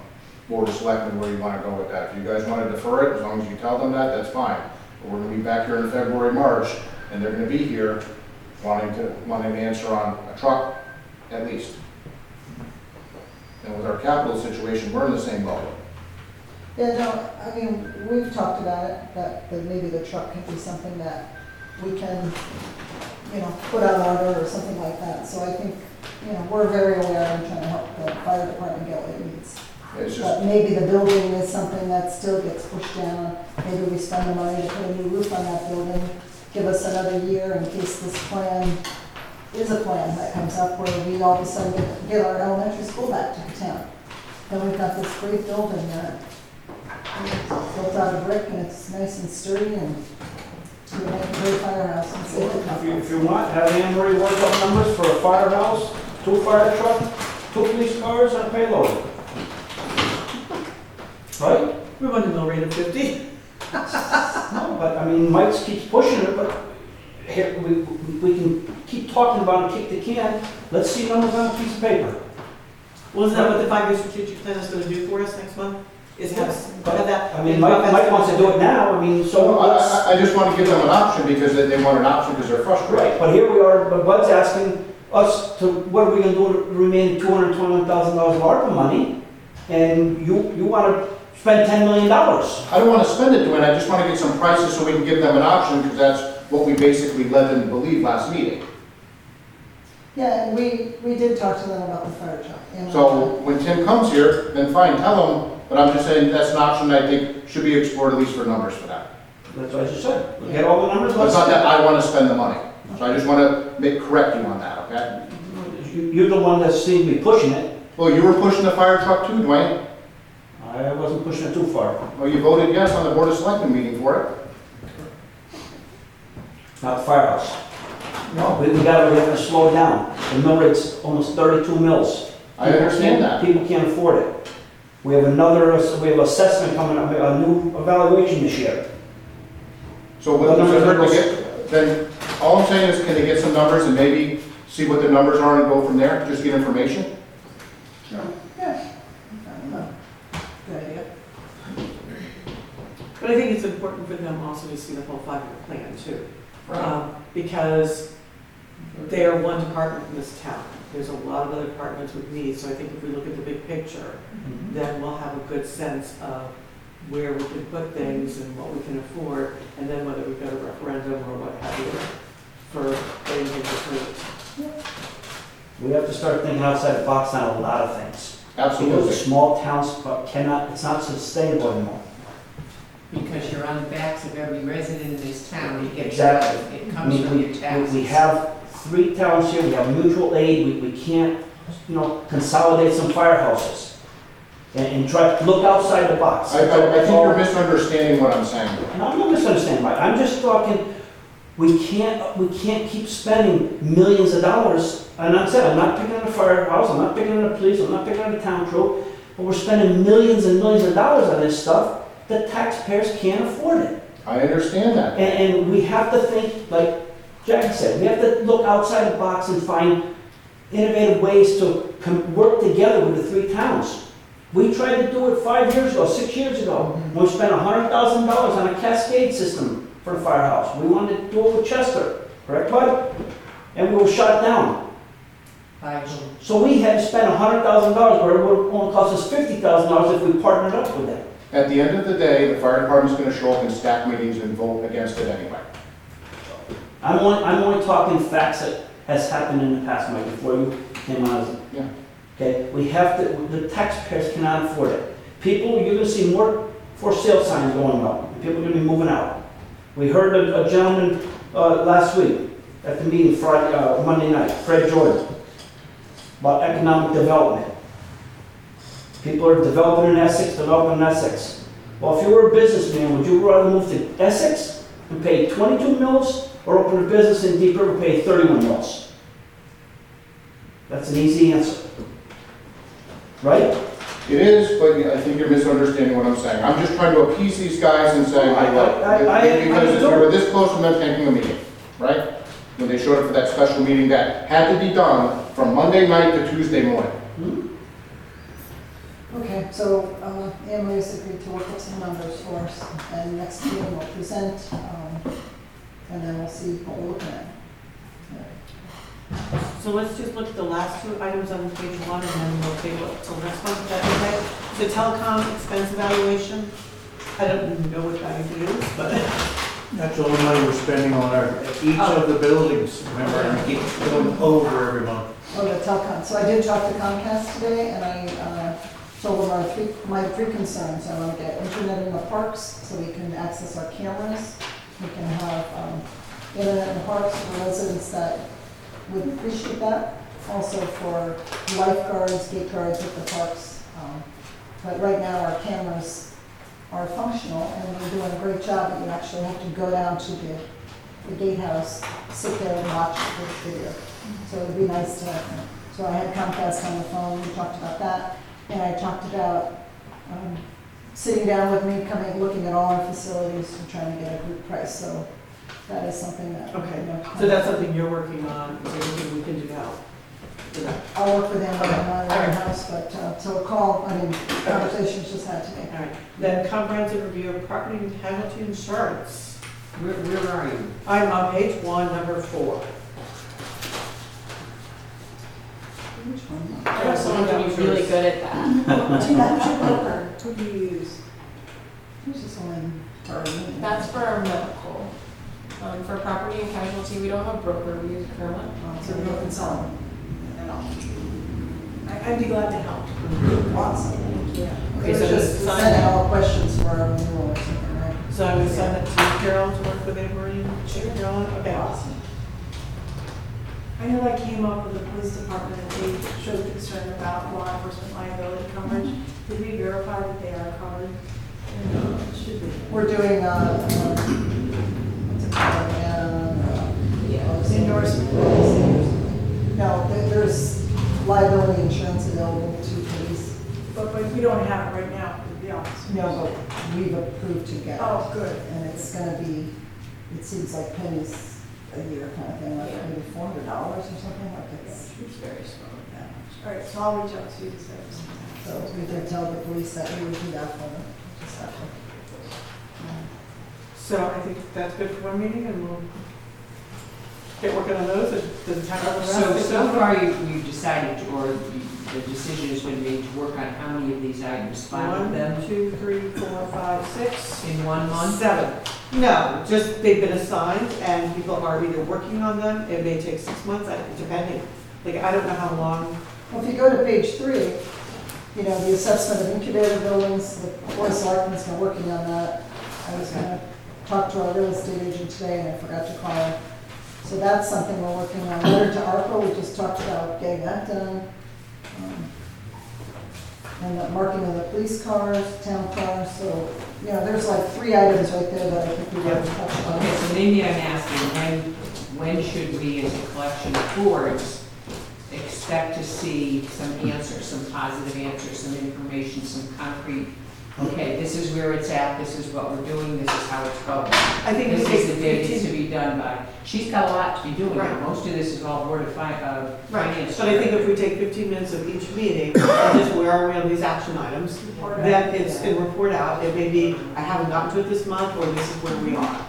Speaker 12: Board of Selectmen where you want to go with that. If you guys want to defer it, as long as you tell them that, that's fine. But we're going to be back here in February, March, and they're going to be here wanting an answer on a truck at least. And with our capital situation, we're in the same boat.
Speaker 1: Yeah, no, I mean, we've talked about it, that maybe the truck could be something that we can, you know, put on order or something like that. So I think, you know, we're very aware and trying to help the fire department get what it needs.
Speaker 12: It's just,
Speaker 1: But maybe the building is something that still gets pushed down. Maybe we spend the money to put a new roof on that building, give us another year in case this plan is a plan that comes up where we all of a sudden get our elementary school back to the town. Then we've got this great building that is built out of brick and it's nice and sturdy, and we make a great firehouse and save it.
Speaker 2: if you want, have Anne Marie work up numbers for a firehouse, 2 fire trucks, 2 police cars, and a payload. Right?
Speaker 11: We want a mill rate of 50.
Speaker 2: No, but I mean, Mike keeps pushing it, but here, we can keep talking about it, kick the can. Let's see numbers on a piece of paper.
Speaker 11: Well, isn't that what the 5-year strategic plan is going to do for us next month? Is have that?
Speaker 2: I mean, Mike wants to do it now, I mean, so
Speaker 12: so
Speaker 2: let's.
Speaker 12: I just want to give them an option because they want an option because they're frustrated.
Speaker 2: Right, but here we are, but Bud's asking us to, what are we gonna do with the remaining $221,000 of ARPA money? And you wanna spend $10 million.
Speaker 12: I don't want to spend it, Dwayne, I just want to get some prices so we can give them an option, because that's what we basically led them to believe last meeting.
Speaker 1: Yeah, and we did talk to them about the fire truck. and-
Speaker 12: So when Tim comes here, then fine, tell him, but I'm just saying that's an option I think should be explored at least for numbers for that.
Speaker 2: That's what I just said. We'll get all the numbers.
Speaker 12: It's not that I want to spend the money, so I just want to correct you on that, okay?
Speaker 2: You're the one that seemed to be pushing it.
Speaker 12: Well, you were pushing the fire truck too, Dwayne.
Speaker 2: I wasn't pushing it too far.
Speaker 12: Well, you voted yes on the Board of Selectmen meeting for it.
Speaker 2: Not the firehouse. No, we have to slow down. The mill rate's almost 32 mills.
Speaker 12: I understand that.
Speaker 2: People can't afford it. We have assessment coming up, a new evaluation this year.
Speaker 12: So what does it hurt to get, then, all I'm saying is, can they get some numbers and maybe see what the numbers are and go from there, just get information?
Speaker 1: Yeah, I don't know. Good idea.
Speaker 11: But I think it's important for them also to see the whole five-year plan too. Because they're one department in this town. There's a lot of other departments with needs, so I think if we look at the big picture, then we'll have a good sense of where we can put things and what we can afford, and then whether we've got a referendum or what have you for getting things approved.
Speaker 2: We have to start thinking outside the box on a lot of things. Because
Speaker 12: Absolutely.
Speaker 2: the small towns it's not sustainable anymore.
Speaker 8: Because you're on the backs of every resident in this town, you get,
Speaker 2: Exactly.
Speaker 8: it comes from your taxes.
Speaker 2: We have 3 towns here, we have mutual aid, we can't, consolidate some firehouses. And try to look outside the box.
Speaker 12: I think you're misunderstanding what I'm saying.
Speaker 2: And I'm not misunderstanding, Mike, I'm just talking, we can't keep spending millions of dollars. And I'm not picking on the firehouse, I'm not picking on the police, I'm not picking on the town crew, but we're spending millions and millions of dollars on this stuff. The taxpayers can't afford it.
Speaker 12: I understand that.
Speaker 2: And we have to think, like Jack said, we have to look outside the box and find innovative ways to work together with the 3 towns. We tried to do it 5 years ago, 6 years ago. We spent $100,000 on a cascade system for the firehouse. We wanted to do it with Chester, correct, Bud? And we were shot down. So we had to spend $100,000 where it would only cost us $50,000 if we partnered up with them.
Speaker 12: At the end of the day, the fire department's gonna show up in staff meetings and vote against it anyway.
Speaker 2: I'm only talking facts that has happened in the past, Mike, before you came on.
Speaker 12: Yeah.
Speaker 2: Okay, the taxpayers cannot afford it. You're gonna see more for sale signs going up, and people are gonna be moving out. We heard a gentleman, last week at the meeting Monday night, Fred Jordan, about economic development. People are developing in Essex. Well, if you were a businessman, would you rather move to Essex and pay 22 mils or open a business in Deep River and pay 31 mils? That's an easy answer. Right?
Speaker 12: It is, but I think you're misunderstanding what I'm saying. I'm just trying to appease these guys and say, hey, look, because we were this close to them taking a meeting, right? When they showed up for that special meeting that had to be done from Monday night to Tuesday morning.
Speaker 1: Okay, so Anne Marie's agreed to work up some numbers for us, and next meeting we'll present, and then we'll see what we're looking at.
Speaker 11: So let's just look at the last 2 items on page 1, and then we'll take a look till next month, is that okay? The telecom expense evaluation, I don't even know what value to use, but
Speaker 7: That's all the money we're spending on each of the buildings, remember, and we keep going over every month.
Speaker 1: Oh, the telecom, so I did talk to Comcast today, and I told them my 3 concerns. I want to get internet in the parks, so we can access our cameras. We can have internet in the parks for residents that would appreciate that. Also for lifeguards, gate guards at the parks. But right now, our cameras are functional, and we're doing a great job, but you actually have to go down to the gatehouse, sit there and watch the video. So it'd be nice to have them. So I had Comcast on the phone, we talked about that, and I talked about sitting down with me, looking at all our facilities and trying to get a group price. So that is something that.
Speaker 11: okay. So that's something you're working on, is there anything we can do now?
Speaker 1: I'll work with them
Speaker 11: Okay.
Speaker 1: on my house, but conversations just had today.
Speaker 11: All right, then comprehensive review of property and casualty insurance.
Speaker 8: Where are you?
Speaker 11: I'm on page 1, number 4.
Speaker 1: Which one?
Speaker 6: I know someone who's really good at that.
Speaker 9: Who do you use?
Speaker 1: Who's this one? Darlene.
Speaker 9: That's for our medical. For property and casualty, we don't have a broker, we use Kermit.
Speaker 1: So we don't consult.
Speaker 13: And I'd be glad to help.
Speaker 1: Awesome.
Speaker 9: Yeah.
Speaker 1: Okay, so
Speaker 11: So
Speaker 1: just
Speaker 11: just
Speaker 1: send
Speaker 11: sign
Speaker 1: out
Speaker 11: it.
Speaker 1: all questions for our renewal or something, right?
Speaker 11: So I'm gonna send it to Carol to work with Avery and Carolyn, okay.
Speaker 1: Awesome.
Speaker 13: I know that came up with the police department and they showed concern about law enforcement liability coverage. Did we verify that they are covered? Should be.
Speaker 1: We're doing, what's it called,
Speaker 9: Endorsement.
Speaker 1: No, there's liability insurance available to police.
Speaker 13: But we don't have it right now for the office.
Speaker 1: No, but we've approved to get it.
Speaker 13: Oh, good.
Speaker 1: And it's gonna be, it seems like pennies a year kind of thing, like
Speaker 9: Yeah.
Speaker 1: maybe $400 or something, like it's,
Speaker 9: It's very small.
Speaker 1: yeah.
Speaker 13: All right, so I'll reach out to you to say.
Speaker 1: So we can tell the police that we would do that for them. Just have to,
Speaker 11: So I think that's good for one meeting and we'll get working on those. Does the town have the rest?
Speaker 8: So far you decided, or the decision has been made to work on how many of these items, 5 of them
Speaker 11: 1, 2, 3, 4, 5, 6,
Speaker 8: in 1 month?
Speaker 11: 7. No, just they've been assigned and people are either working on them. It may take 6 months, depending. Like, I don't know how long.
Speaker 1: well, if you go to page 3, you know, the assessment of incubator buildings, the board of selectmen's been working on that. I was gonna talk to our real estate agent today and I forgot to call her. So that's something we're working on. Letter to ARPA, we just talked about getting that done. And the marking of the police cars, town cars, so, you know, there's like 3 items right there that I think we haven't touched on.
Speaker 8: Okay, so maybe I'm asking, when should we, as a collection of boards, expect to see some answers, some positive answers, some information, some concrete, okay, this is where it's at, this is what we're doing, this is how it's going.
Speaker 11: I think
Speaker 8: This
Speaker 11: we
Speaker 8: is
Speaker 11: take
Speaker 8: the date it's to
Speaker 11: 15.
Speaker 8: be done by. She's got a lot to be doing.
Speaker 11: Right.
Speaker 8: Most of this is all Board of
Speaker 11: Right,
Speaker 8: Finance.
Speaker 11: but I think if we take 15 minutes of each meeting, and just where are we on these action items, then it's, and report out, it may be, I haven't gotten to it this month, or this is where we are.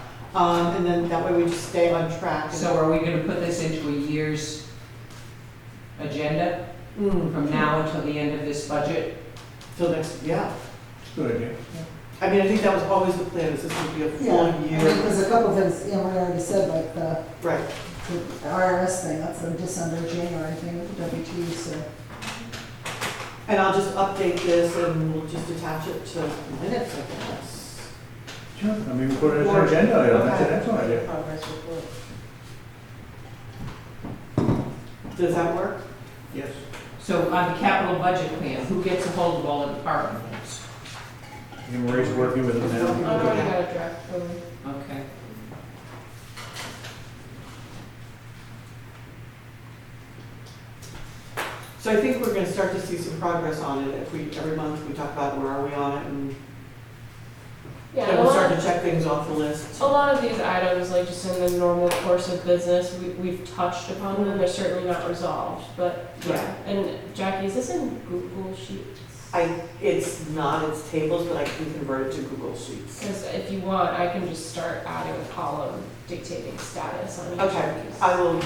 Speaker 11: And then that way we just stay on track.
Speaker 8: So are we gonna put this into a year's agenda from now until the end of this budget?
Speaker 11: Till next, yeah.
Speaker 7: Good idea.
Speaker 11: I mean, I think that was always the plan, is this would be a
Speaker 1: Yeah,
Speaker 11: full
Speaker 1: I mean,
Speaker 11: year.
Speaker 1: there's a couple things, you know, we already said, like the
Speaker 11: Right.
Speaker 1: IRS thing, that's a December, January thing with the WT, so.
Speaker 11: And I'll just update this and we'll just attach it to minutes, I guess.
Speaker 7: Sure, I mean, we put it as an agenda item, that's an excellent idea.
Speaker 11: Progress report. Does that work?
Speaker 7: Yes.
Speaker 8: So on the capital budget plan, who gets a hold of all the department heads?
Speaker 7: And Marie's working with them
Speaker 9: I've
Speaker 7: now.
Speaker 9: already got a draft for them.
Speaker 8: Okay.
Speaker 11: So I think we're gonna start to see some progress on it. If we, every month we talk about where are we on it and
Speaker 9: Yeah,
Speaker 11: then
Speaker 9: and
Speaker 11: we'll start to check things off the list.
Speaker 9: a lot of these items, like just in the normal course of business, we've touched upon them, they're certainly not resolved, but, yeah. And Jackie, is this in Google Sheets?
Speaker 11: It's not, it's tables, but I can convert it to Google Sheets.
Speaker 9: Because if you want, I can just start adding a column dictating status on each
Speaker 11: Okay,
Speaker 9: of these.
Speaker 11: I will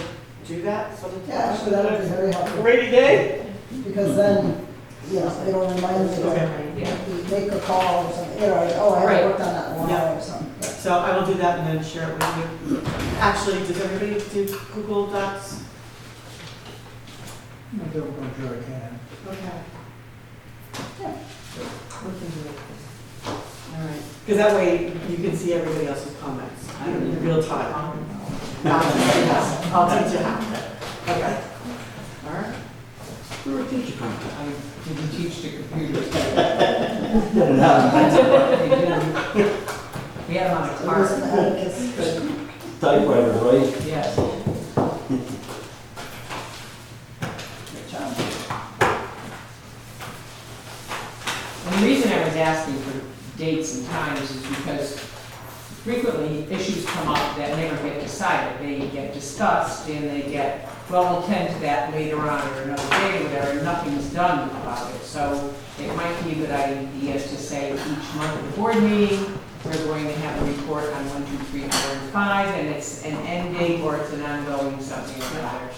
Speaker 11: do that. So
Speaker 1: Yeah, actually, that would be very helpful,
Speaker 11: Rainy day?
Speaker 1: because then, you know, it'll remind me
Speaker 11: Okay.
Speaker 1: to make a call or something, you know, oh, I
Speaker 9: Right.
Speaker 1: haven't worked on that in a while
Speaker 11: Yeah.
Speaker 1: or something. Yeah.
Speaker 11: So I will do that and then share it with you. Actually, does everybody do Google Docs?
Speaker 7: I'm sure I can.
Speaker 11: Okay.
Speaker 1: Yeah.
Speaker 11: We can do it. All right. Because that way you can see everybody else's comments in real time. I'll teach you how. Okay. All right.
Speaker 2: You're a teacher, come
Speaker 8: I didn't teach the computers.
Speaker 2: Get it out.
Speaker 8: We had them on a
Speaker 1: It wasn't
Speaker 8: card.
Speaker 1: Atticus.
Speaker 2: Typewriter, right?
Speaker 8: Yes.
Speaker 1: Good job.
Speaker 8: And the reason I was asking for dates and times is because frequently issues come up that never get decided. They get discussed and they get, well, we'll tend to that later on or another day or whatever, and nothing's done about it. So it might be a good idea to say each month at the board meeting, we're going to have a report on 1, 2, 3, 4, and 5, and it's an end date or it's an ongoing something or another.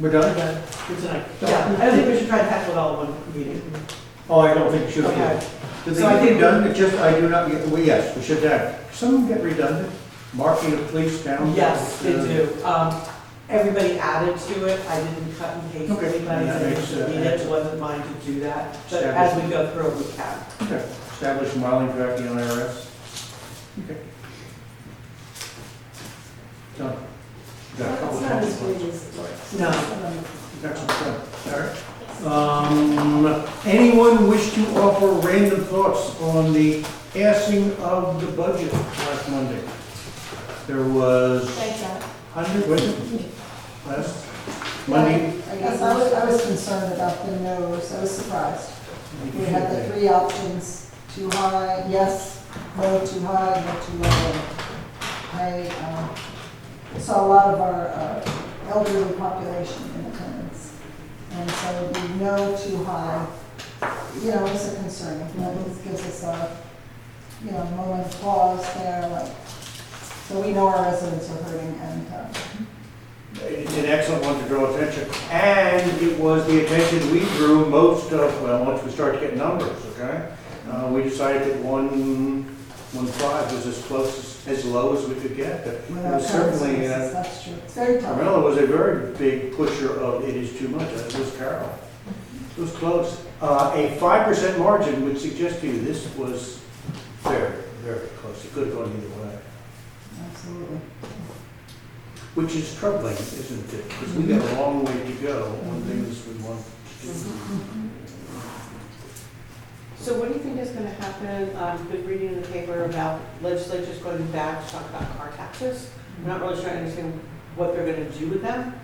Speaker 7: We're done?
Speaker 11: For tonight. Yeah, I don't think we should try to tackle it all in one meeting.
Speaker 7: Oh, I don't think it should be.
Speaker 11: Okay.
Speaker 7: Do
Speaker 11: So I
Speaker 7: they
Speaker 11: think-
Speaker 7: get redundant? It's just, I do not get, well, yes, we should have. Some of them get redundant, marking of police down.
Speaker 11: Yes, they do. Everybody added to it. I didn't cut and paste
Speaker 7: Okay.
Speaker 11: anybody,
Speaker 7: That
Speaker 11: so
Speaker 7: makes,
Speaker 11: it
Speaker 7: makes-
Speaker 11: wasn't mine to do that. But as we go through it, we can.
Speaker 7: Okay. Establish modeling tracking on IRS. Okay. Done. Got a couple
Speaker 1: It's
Speaker 7: of
Speaker 1: not as
Speaker 7: questions.
Speaker 1: big as it looks.
Speaker 11: No.
Speaker 7: Got some stuff. All right. Anyone wish to offer random thoughts on the passing of the budget last Monday? There was
Speaker 13: Thanks, Matt.
Speaker 7: 100, was it? Last Monday?
Speaker 1: I guess I was concerned about the no's, I was surprised. We had the three options, too high, yes, no, too high, no, too low. I saw a lot of our elderly population in attendance. And so the no, too high, is a concern. It gives us a, moment of pause there, like, so we know our residents are hurting and,
Speaker 7: It's an excellent one to draw attention. And it was the attention we drew most of, well, once we started getting numbers, okay? We decided that 1.5 was as close, as low as we could get. But it
Speaker 1: without
Speaker 7: was certainly,
Speaker 1: consequences, that's true. It's very tough.
Speaker 7: Carmella was a very big pusher of it is too much, as was Carol. It was close. A 5% margin would suggest to you this was very, very close. It could have gone either way,
Speaker 1: Absolutely.
Speaker 7: which is troubling, isn't it? Because we got a long way to go on things we want to do.
Speaker 11: So what do you think is going to happen? I've been reading in the paper about legislatures going back to talk about car taxes. I'm not really sure I understand what they're going to do with them,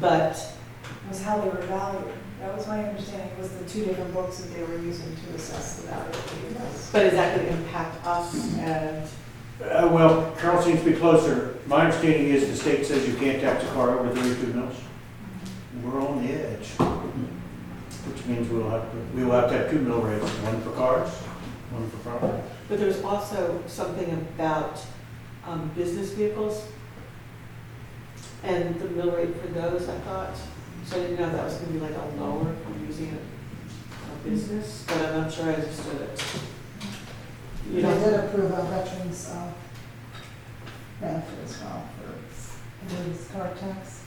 Speaker 11: but
Speaker 13: It was how they were valued. That was my understanding, was the two different books that they were using to assess the value of the units.
Speaker 11: is that going to impact us? And
Speaker 7: Well, Carol seems to be closer. My understanding is the state says you can't tax a car over 32 mils. We're on the edge, which means we will have to have 2 mill rates, one for cars, one for property.
Speaker 11: but there's also something about business vehicles and the mill rate for those, I thought. So I didn't know if that was going to be like a lower for using a business, but I'm not sure I understood it.
Speaker 1: We did approve a veterans benefit as well for the car tax.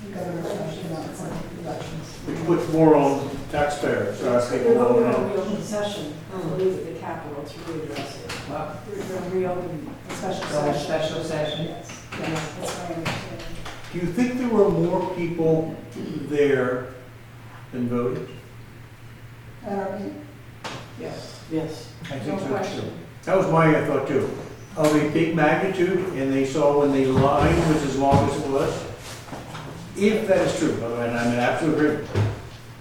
Speaker 1: We got a reflection on it for veterans.
Speaker 7: Which puts more on taxpayers, so I think
Speaker 13: They're
Speaker 7: we'll
Speaker 13: voting on
Speaker 7: know.
Speaker 13: reopen session, I believe, at the Capitol to readdress it. We're going to reopen a special session.
Speaker 8: Special session.
Speaker 13: Yes, yes, that's my understanding.
Speaker 7: Do you think there were more people there than voted?
Speaker 1: At our meeting,
Speaker 13: Yes.
Speaker 11: Yes.
Speaker 7: I
Speaker 13: No
Speaker 7: think so
Speaker 13: question.
Speaker 7: too. That was my thought too. Of a big magnitude, and they saw when the line was as long as it was. If that is true, by the way, and I'm in absolute agreement,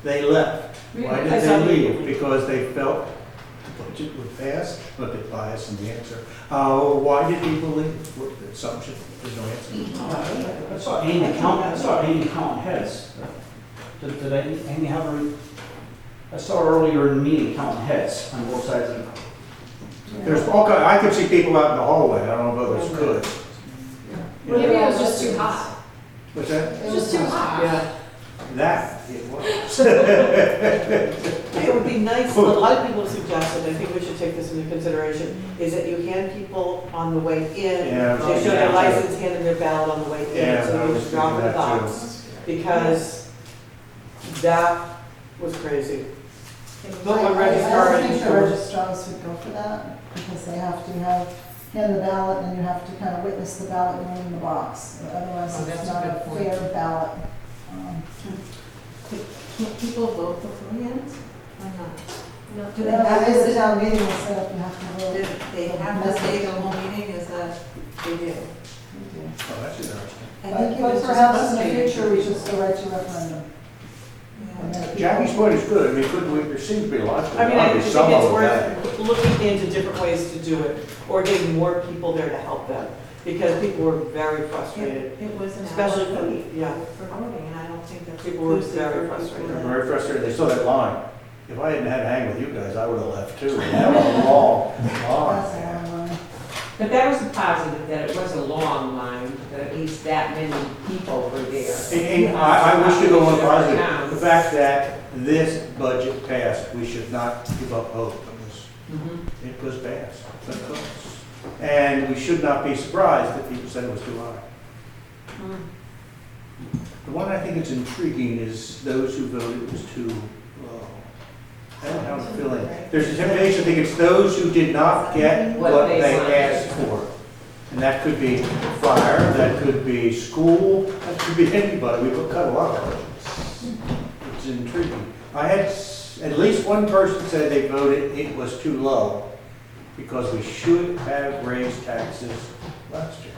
Speaker 7: they left. Why
Speaker 11: I
Speaker 7: did
Speaker 11: saw
Speaker 7: they
Speaker 11: the-
Speaker 7: leave? Because they felt the budget would pass, but they bias in the answer. Why did people leave? What the assumption? There's no answer.
Speaker 2: I saw Amy counting heads. Did Amy have her, I saw her earlier in the meeting counting heads on both sides of the.
Speaker 7: There's all kind, I could see people out in the hallway. I don't know if others could.
Speaker 9: Maybe it was just too hot.
Speaker 7: What's that?
Speaker 9: It was just too hot.
Speaker 11: Yeah.
Speaker 7: That, it was.
Speaker 11: It would be nice, a lot of people have suggested, I think we should take this into consideration, is that you hand people on the way in,
Speaker 7: Yeah,
Speaker 11: they show their license, hand them their ballot on the way in,
Speaker 7: Yeah, I
Speaker 11: so you
Speaker 7: was
Speaker 11: just drop in
Speaker 7: thinking
Speaker 11: the
Speaker 7: that too.
Speaker 11: box. Because that was crazy. But
Speaker 1: I
Speaker 11: when registrar
Speaker 1: don't think the
Speaker 11: sure.
Speaker 1: registrars would go for that, because they have to hand the ballot, and you have to kind of witness the ballot going in the box. Otherwise,
Speaker 8: Oh,
Speaker 1: it's
Speaker 8: that's a
Speaker 1: not
Speaker 8: good
Speaker 1: a
Speaker 8: point.
Speaker 1: fair ballot.
Speaker 9: Can't people vote beforehand? Or not?
Speaker 13: No,
Speaker 1: Do they have, is the town meeting is set up, you have to vote.
Speaker 9: They have to stay the whole meeting, is that? They do.
Speaker 7: Oh, that's interesting.
Speaker 1: But perhaps in the future, we should go right to referendum.
Speaker 7: Jackie's point is good. I mean, there seems to be a lot.
Speaker 11: I mean, I
Speaker 7: Obviously,
Speaker 11: just
Speaker 7: some
Speaker 11: think it's
Speaker 7: of that.
Speaker 11: worth looking into different ways to do it, or getting more people there to help them, because people were very frustrated.
Speaker 9: It was an
Speaker 11: Especially
Speaker 9: hour
Speaker 11: for-
Speaker 9: for,
Speaker 11: yeah.
Speaker 9: for voting, and I don't think that's.
Speaker 11: People were
Speaker 9: inclusive
Speaker 11: very
Speaker 9: for
Speaker 11: frustrated.
Speaker 9: people
Speaker 7: I'm
Speaker 9: that-
Speaker 7: very frustrated. They saw that line. If I hadn't had to hang with you guys, I would have left too. That was a long line.
Speaker 1: That's a long line.
Speaker 8: But that was a positive, that it was a long line, that at least that many people were there.
Speaker 7: And I wish to go on positive.
Speaker 8: Yeah.
Speaker 7: The fact that this budget passed, we should not give up hope on this.
Speaker 8: Mhm.
Speaker 7: It was passed, but close. And we should not be surprised that people said it was too high.
Speaker 8: Mm.
Speaker 7: The one I think is intriguing is those who voted it was too low. I don't have a feeling. There's a temptation to think it's those who did not get what they asked for. And that could be fire, that could be school, that could be anybody. We cut a lot of budgets. It's intriguing. I had at least one person said they voted it was too low because we should have raised taxes last year.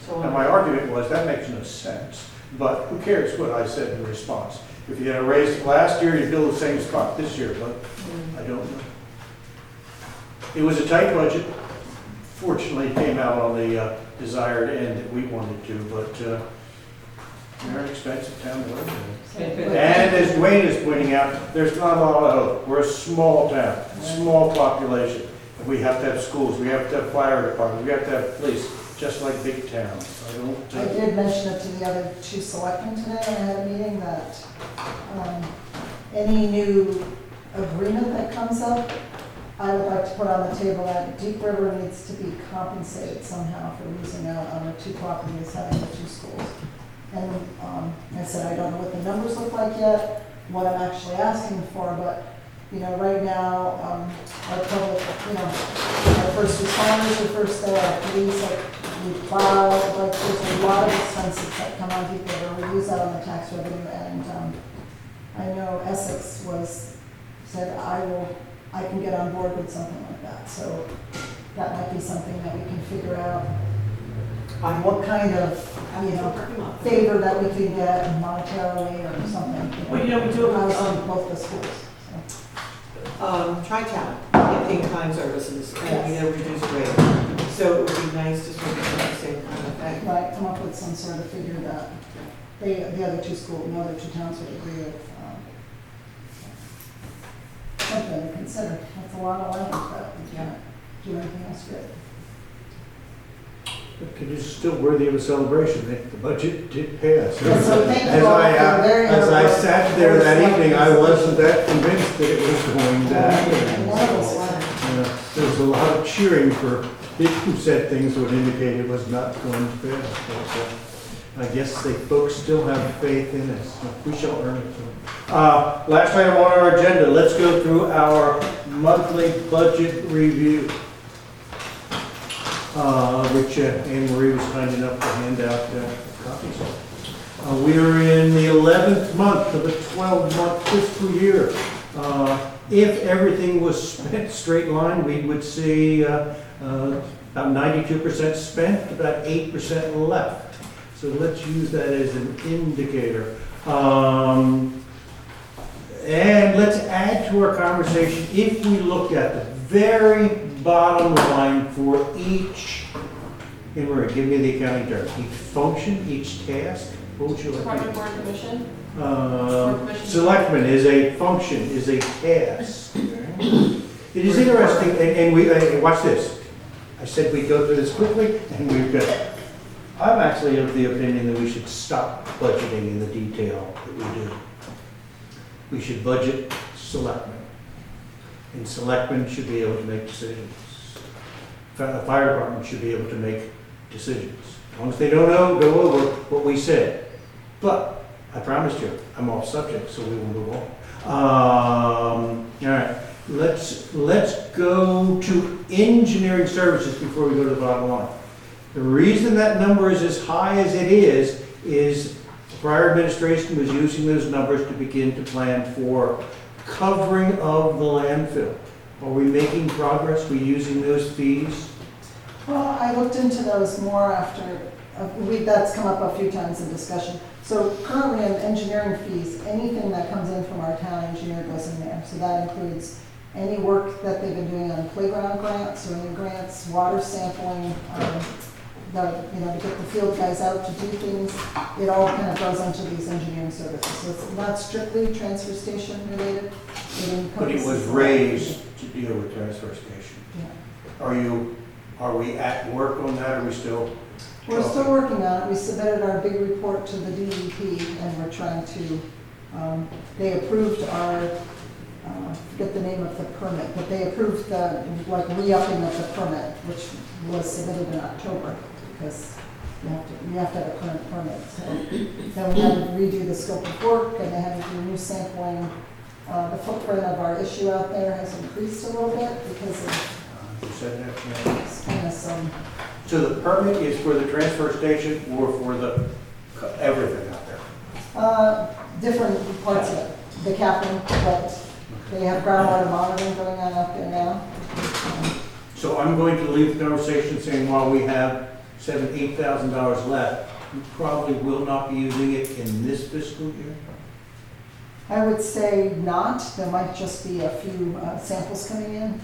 Speaker 8: So,
Speaker 7: And my argument was, that makes no sense, but who cares what I said in response? If you had raised it last year, you'd build the same spot this year, but I don't know. It was a tight budget. Fortunately, it came out on the desired end that we wanted to, but they're an expensive town to live in. And as Dwayne is pointing out, there's not a lot of hope. We're a small town, small population. And we have to have schools, we have to have fire department, we have to have police, just like big towns.
Speaker 1: I did mention it to the other two selectmen today, and I had a meeting that any new agreement that comes up, I would like to put on the table that Deep River needs to be compensated somehow for losing out on the two properties having the two schools. And I said, I don't know what the numbers look like yet, what I'm actually asking for, but, you know, right now, our public, you know, our first responders are first there, our police, we plow, like, there's a lot of expenses that come on Deep River, we use that on the tax revenue, and I know Essex said, I can get on board with something like that, so that might be something that we can figure out on what kind of, you know, favor that we can get monetarily or something.
Speaker 11: Well, you know, we do it,
Speaker 1: Obviously, both the schools, so.
Speaker 11: Tri-Town, getting time services, and we never reduce rate. So it would be nice to sort of do the same kind of thing.
Speaker 1: Right, come up with some sort of figure that the other two schools, the other two towns would agree with. Something to consider. That's a lot of land, but we can't do anything else good.
Speaker 7: It is still worthy of a celebration. The budget did pass.
Speaker 1: Yeah, so thank you all for very
Speaker 7: As I
Speaker 1: hard
Speaker 7: sat
Speaker 1: work.
Speaker 7: there that evening, I wasn't that convinced that it was going to happen.
Speaker 1: One of us won.
Speaker 7: There was a lot of cheering for people who said things would indicate it was not going to pass. But, I guess the folks still have faith in us. We shall earn it. Last item on our agenda, let's go through our monthly budget review, which Anne Marie was kind enough to hand out copies of. We are in the 11th month of a 12-month fiscal year. If everything was spent straight line, we would see about 92% spent, about 8% left. So let's use that as an indicator. And let's add to our conversation, if we look at the very bottom line for each, and Marie, give me the accounting term, each function, each task, what would you like?
Speaker 9: Department Board Commission?
Speaker 7: Selectmen is a function, is a task. It is interesting, and we, watch this. I said we'd go through this quickly, and we've got, I'm actually of the opinion that we should stop budgeting in the detail that we do. We should budget selectmen, and selectmen should be able to make decisions. The fire department should be able to make decisions. As long as they don't know, go over what we said. But I promised you, I'm off subject, so we will move on. All right, let's go to engineering services before we go to the bottom line. The reason that number is as high as it is the prior administration was using those numbers to begin to plan for covering of the landfill. Are we making progress? Are we using those fees?
Speaker 1: Well, I looked into those more after, that's come up a few times in discussion. So currently in engineering fees, anything that comes in from our town engineer goes in there. So that includes any work that they've been doing on playground grants or any grants, water sampling, to get the field guys out to do things. It all kind of goes into these engineering services. So it's not strictly transfer station related.
Speaker 7: But it was raised to deal with transfer station.
Speaker 1: Yeah.
Speaker 7: Are we at work on that, or are we still?
Speaker 1: We're still working on it. We submitted our big report to the DEP and we're trying to, they approved our, forget the name of the permit, but they approved the, like, re-upping of the permit, which was submitted in October, because you have to have a current permit. So then we had to redo the scope of work and they had to do new sampling. The footprint of our issue out there has increased a little bit because of
Speaker 7: You said that, yeah.
Speaker 1: kind of some,
Speaker 7: So the permit is for the transfer station or for the, everything out there?
Speaker 1: different parts of it. The capping, but they have groundwater monitoring going on out there now.
Speaker 7: So I'm going to leave the conversation saying while we have $7,000, $8,000 left, we probably will not be using it in this fiscal year?
Speaker 1: I would say not. There might just be a few samples coming in.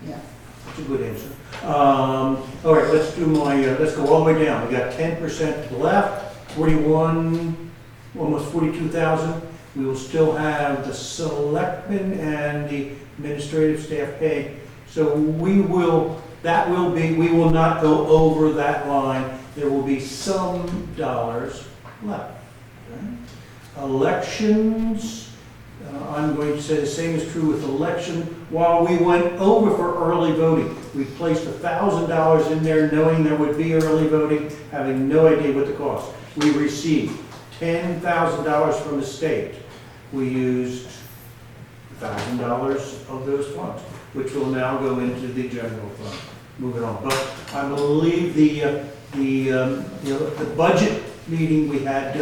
Speaker 1: Yeah.
Speaker 7: That's a good answer. All right, let's do let's go all the way down. We got 10% left, 41, almost 42,000. We will still have the selectmen and the administrative staff pay. So we will not go over that line. There will be some dollars left. Elections, I'm going to say the same is true with election. While we went over for early voting, we placed $1,000 in there knowing there would be early voting, having no idea what the cost. We received $10,000 from the state. We used $1,000 of those funds, which will now go into the general fund. Moving on, but I believe the budget meeting we had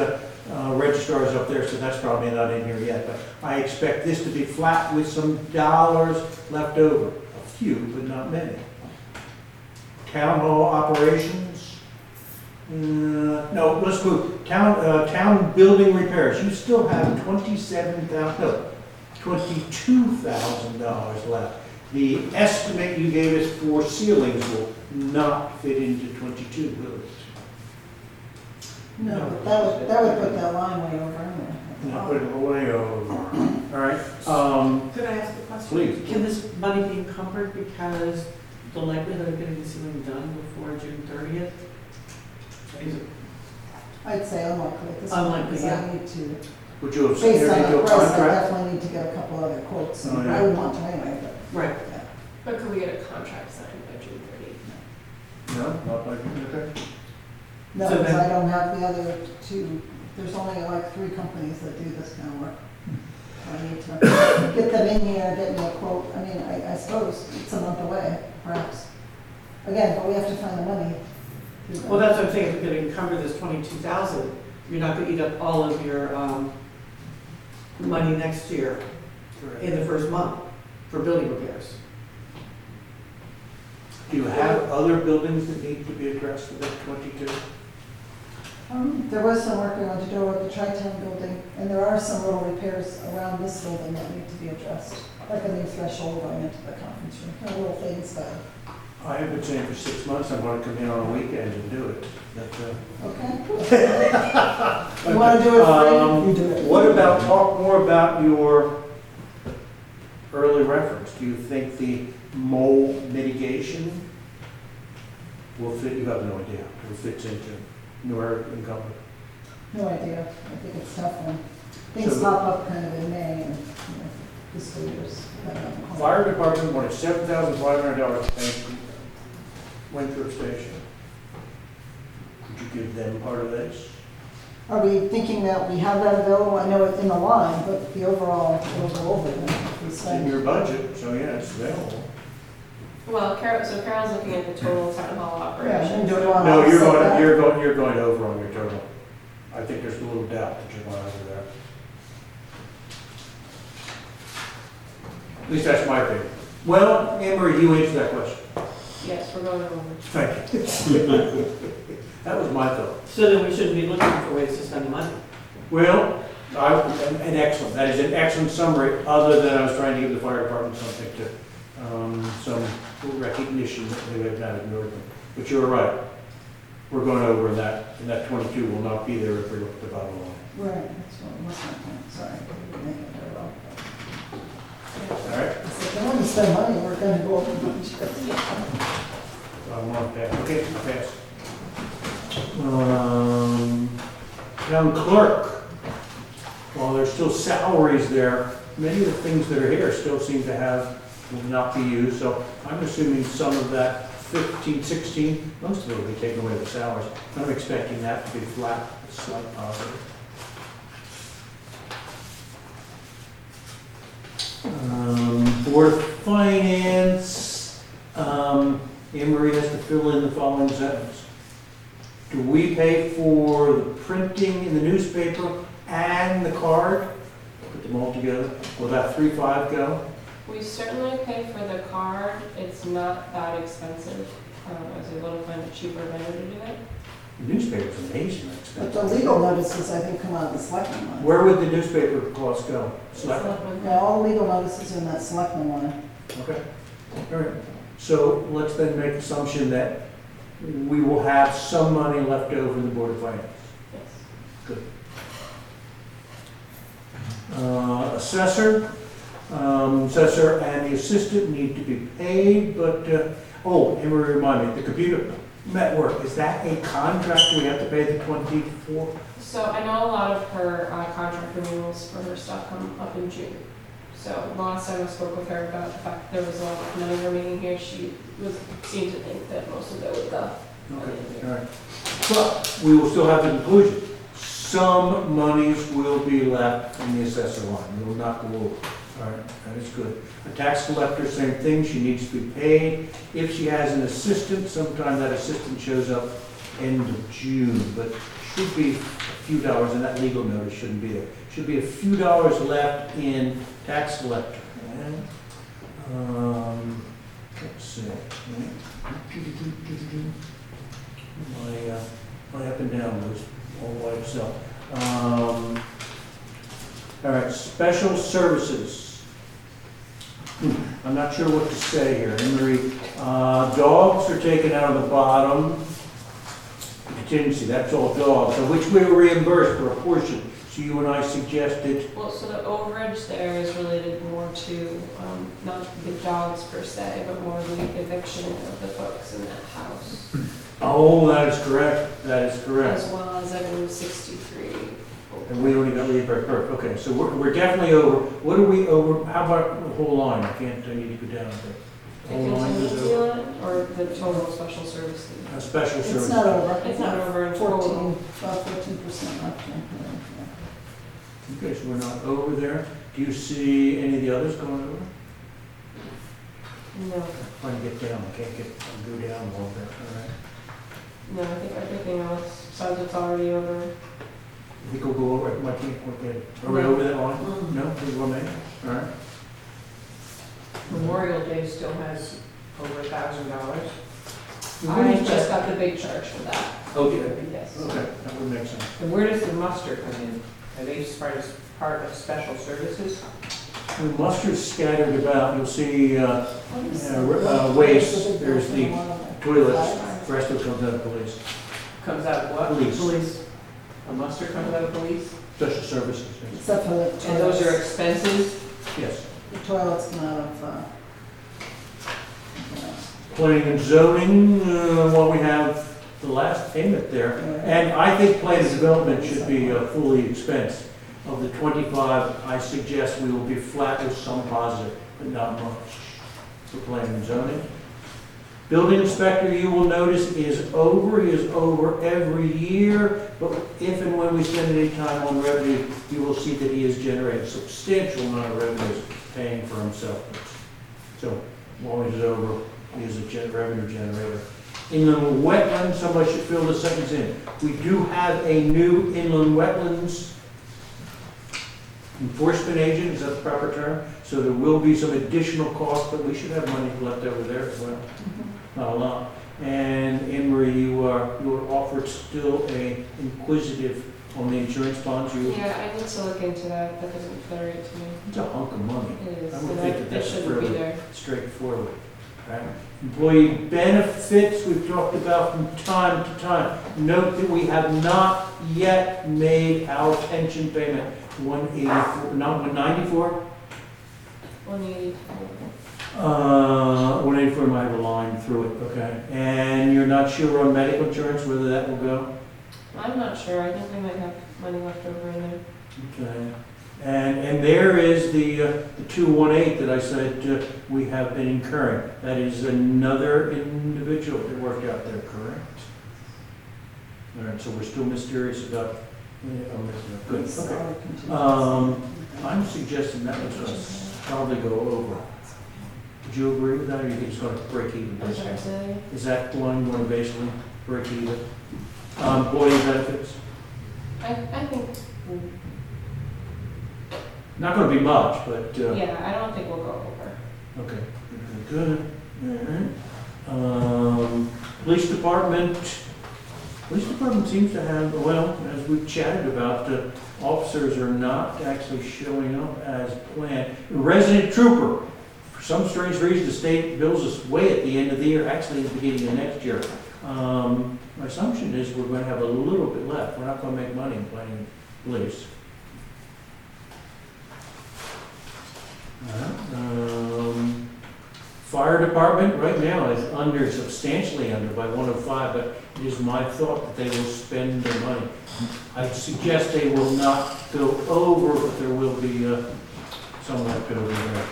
Speaker 7: registrars up there, so that's probably not in here yet, but I expect this to be flat with some dollars left over. A few, but not many. Town hall operations. No, let's move. Town building repairs. You still have $22,000 left. The estimate you gave us for ceilings will not fit into 22, will it?
Speaker 1: No, that would put that line way over anyway.
Speaker 7: Not put it way over. All right.
Speaker 11: Could I ask a question?
Speaker 7: Please.
Speaker 11: Can this money be encumbered because the likelihood of getting the ceiling done before June 30th? Is it
Speaker 1: I'd say unlikely at this point,
Speaker 11: Unlikely,
Speaker 1: because
Speaker 11: yeah.
Speaker 1: I need to,
Speaker 7: Would you have
Speaker 1: based
Speaker 7: entered
Speaker 1: on
Speaker 7: into
Speaker 1: the
Speaker 7: a
Speaker 1: price, I
Speaker 7: contract?
Speaker 1: definitely need to get a couple other quotes.
Speaker 7: Oh,
Speaker 1: And
Speaker 7: yeah.
Speaker 1: I would want to anyway, but.
Speaker 11: Right.
Speaker 1: Yeah.
Speaker 9: But could we get a contract signed by June 30th?
Speaker 7: No, not like, okay.
Speaker 1: No,
Speaker 11: So
Speaker 1: because
Speaker 11: then-
Speaker 1: I don't have the other two, there's only like 3 companies that do this kind of work. I need to get them in here, get me a quote. I mean, I suppose it's a month away, perhaps. Again, but we have to find the money. to do that.
Speaker 11: Well, that's what I'm saying, if we could encumber this 22,000, you're not gonna eat up all of your, money next year in the first month for building repairs.
Speaker 7: Do you have other buildings that need to be addressed with that 22?
Speaker 1: There was some work we want to do at the Tri-Town building, and there are some little repairs around this building that need to be addressed, like a new threshold going into the conference room, little things, but,
Speaker 7: I have been saying for 6 months, I'm going to come in on a weekend and do it.
Speaker 1: okay. You want to do it free? You do it.
Speaker 7: What about, talk more about your early reference. Do you think the mold mitigation will fit, you have no idea, will fit into Newark and Company?
Speaker 1: No idea. I think it's tough when things
Speaker 7: So-
Speaker 1: pop up kind of in May and, fiscal years.
Speaker 7: Fire department wanted $7,500 to paint Winthrop Station. Could you give them part of this?
Speaker 1: Are we thinking that we have that available? I know it's in the line, but the overall, it'll go over then if we
Speaker 7: It's in
Speaker 1: spend.
Speaker 7: your budget, so yeah, it's available.
Speaker 9: Well, Carol's looking at the total town hall
Speaker 1: Yeah,
Speaker 9: operations.
Speaker 1: and do we want to
Speaker 7: No,
Speaker 1: offset that?
Speaker 7: you're going over on your total. I think there's a little doubt that you're going over there. At least that's my opinion. Well, Emery, you answer that question.
Speaker 9: Yes, we're going over.
Speaker 7: Thank you. That was my thought.
Speaker 11: So then we shouldn't be looking for ways to spend the money.
Speaker 7: Well, an excellent, that is an excellent summary, other than I was trying to give the fire department something to, some recognition that they have not ignored them. But you're right. We're going over in that 22 will not be there if we look at the bottom line.
Speaker 1: Right, that's what was my point, sorry. I didn't make it very well.
Speaker 7: All right?
Speaker 1: It's like, I want to spend money, we're going to go over the budget.
Speaker 7: I'm on pass. Okay, I'll pass. Town clerk, while there's still salaries there, many of the things that are here still seem to have, will not be used, so I'm assuming some of that 15, 16, most of it will be taken away with salaries. I'm expecting that to be flat, slight positive. Board of Finance, Anne Marie has to fill in the following sentence. Do we pay for the printing in the newspaper and the card? Put them all together. Will that 3.5 go?
Speaker 9: We certainly pay for the card, it's not that expensive. I was able to find a cheaper vendor to do it.
Speaker 7: The newspaper's amazingly
Speaker 1: But
Speaker 7: expensive.
Speaker 1: the legal notices, I think, come out of the selectmen line.
Speaker 7: Where would the newspaper cost go? Selectmen?
Speaker 1: Yeah, all legal notices in that selectmen line.
Speaker 7: Okay, all right. So let's then make assumption that we will have some money left over in the Board of Finance.
Speaker 9: Yes.
Speaker 7: Assessor, assessor and the assistant need to be paid, but, Emery reminded me, the computer network, is that a contract we have to pay the 24?
Speaker 9: So I know a lot of her contract renewals for her stuff come up in June. So last time I spoke with her about the fact there was a lot of money remaining here, she seemed to think that most of it would go.
Speaker 7: Okay, all right. But we will still have the conclusion. Some monies will be left in the assessor line, we will not go over. All right, that is good. A tax collector, same thing, she needs to be paid. If she has an assistant, sometime that assistant shows up end of June, but should be a few dollars, and that legal notice shouldn't be there. Should be a few dollars left in tax collector. Let's see. My up and down was all by itself. All right, special services. I'm not sure what to say here. Emery, dogs are taken out of the bottom. Contingency, that's all dogs, of which we were reimbursed for a portion. So you and I suggested,
Speaker 9: Well, so the overage there is related more to, not the dogs per se, but more the eviction of the folks in that house.
Speaker 7: oh, that is correct, that is correct.
Speaker 9: As well as every 63.
Speaker 7: And we only got leave by perfect. Okay, so we're definitely over. What are we over? How about the whole line? I need to go down there.
Speaker 9: The
Speaker 7: Whole line is
Speaker 9: contingency
Speaker 7: over.
Speaker 9: line, or the total special service fee?
Speaker 7: A special service.
Speaker 1: It's not over.
Speaker 9: It's not over in
Speaker 1: 14,
Speaker 9: total.
Speaker 1: about 14% left.
Speaker 7: Okay, so we're not over there. Do you see any of the others going over?
Speaker 9: No,
Speaker 7: Trying to get down. I can't go down a little bit. All right.
Speaker 9: no, I think everything else, besides it's already over.
Speaker 7: I think we'll go over. I can't quite get it. Are we over that line? No, we will make. All right.
Speaker 8: Memorial Day still has over $1,000.
Speaker 9: I just got the big charge for that.
Speaker 7: Okay.
Speaker 9: Yes.
Speaker 7: Okay, that would make sense.
Speaker 8: And where does the muster come in? Are they part of special services?
Speaker 7: The mustard's scattered about. You'll see waste. There's the toilets. The rest of it comes out of police.
Speaker 8: Comes out of what?
Speaker 7: Police.
Speaker 8: A muster comes out of police?
Speaker 7: Special services. Yes.
Speaker 1: Except for the toilets.
Speaker 8: And those are expenses?
Speaker 7: Yes.
Speaker 1: The toilets come out of,
Speaker 7: Planning and zoning, well, we have the last payment there. And I think plan and development should be fully expensed. Of the 25, I suggest we will be flat with some positive, but not much for planning and zoning. Building inspector, you will notice, is over. He is over every year, but if and when we spend any time on revenue, you will see that he has generated a substantial amount of revenues paying for himself. So while he's over, he is a revenue generator. Inland wetlands, somebody should fill this sentence in. We do have a new inland wetlands enforcement agent, is that the proper term? So there will be some additional cost, but we should have money left over there as well. Not a lot. And Anne Marie, you were offered still a inquisitive on the insurance bonds.
Speaker 9: Yeah, I need to look into that, that doesn't feel right to me.
Speaker 7: It's a hunk of money.
Speaker 9: It is,
Speaker 7: I would
Speaker 9: and
Speaker 7: think
Speaker 9: that
Speaker 7: that's
Speaker 9: shouldn't be
Speaker 7: fairly
Speaker 9: there.
Speaker 7: straightforward. Right? Employee benefits, we've talked about from time to time. Note that we have not yet made our pension payment. 184, not 194?
Speaker 9: 184.
Speaker 7: 184 might have a line through it, okay. And you're not sure on medical insurance whether that will go?
Speaker 9: I'm not sure, I think we might have money left over in there.
Speaker 7: Okay. And there is the 218 that I said we have been incurring. That is another individual that worked out there, correct? All right, so we're still mysterious about, good, okay.
Speaker 1: Salary contingency.
Speaker 7: I'm suggesting that was going to probably go over. Would you agree with that, or you think it's going to break even?
Speaker 9: I'm sorry, say that again?
Speaker 7: Is that the one going to basically break even? Employee benefits?
Speaker 9: I think,
Speaker 7: Not going to be much, but,
Speaker 9: yeah, I don't think we'll go over.
Speaker 7: okay, good. All right. Police department seems to have, well, as we've chatted about, officers are not actually showing up as planned. Resident trooper, for some strange reason, the state bills us way at the end of the year, actually at the beginning of next year. My assumption is we're going to have a little bit left. We're not going to make money in planning police. Fire department right now is under, substantially under by 105, but it is my thought that they will spend their money. I suggest they will not go over, but there will be some left over there.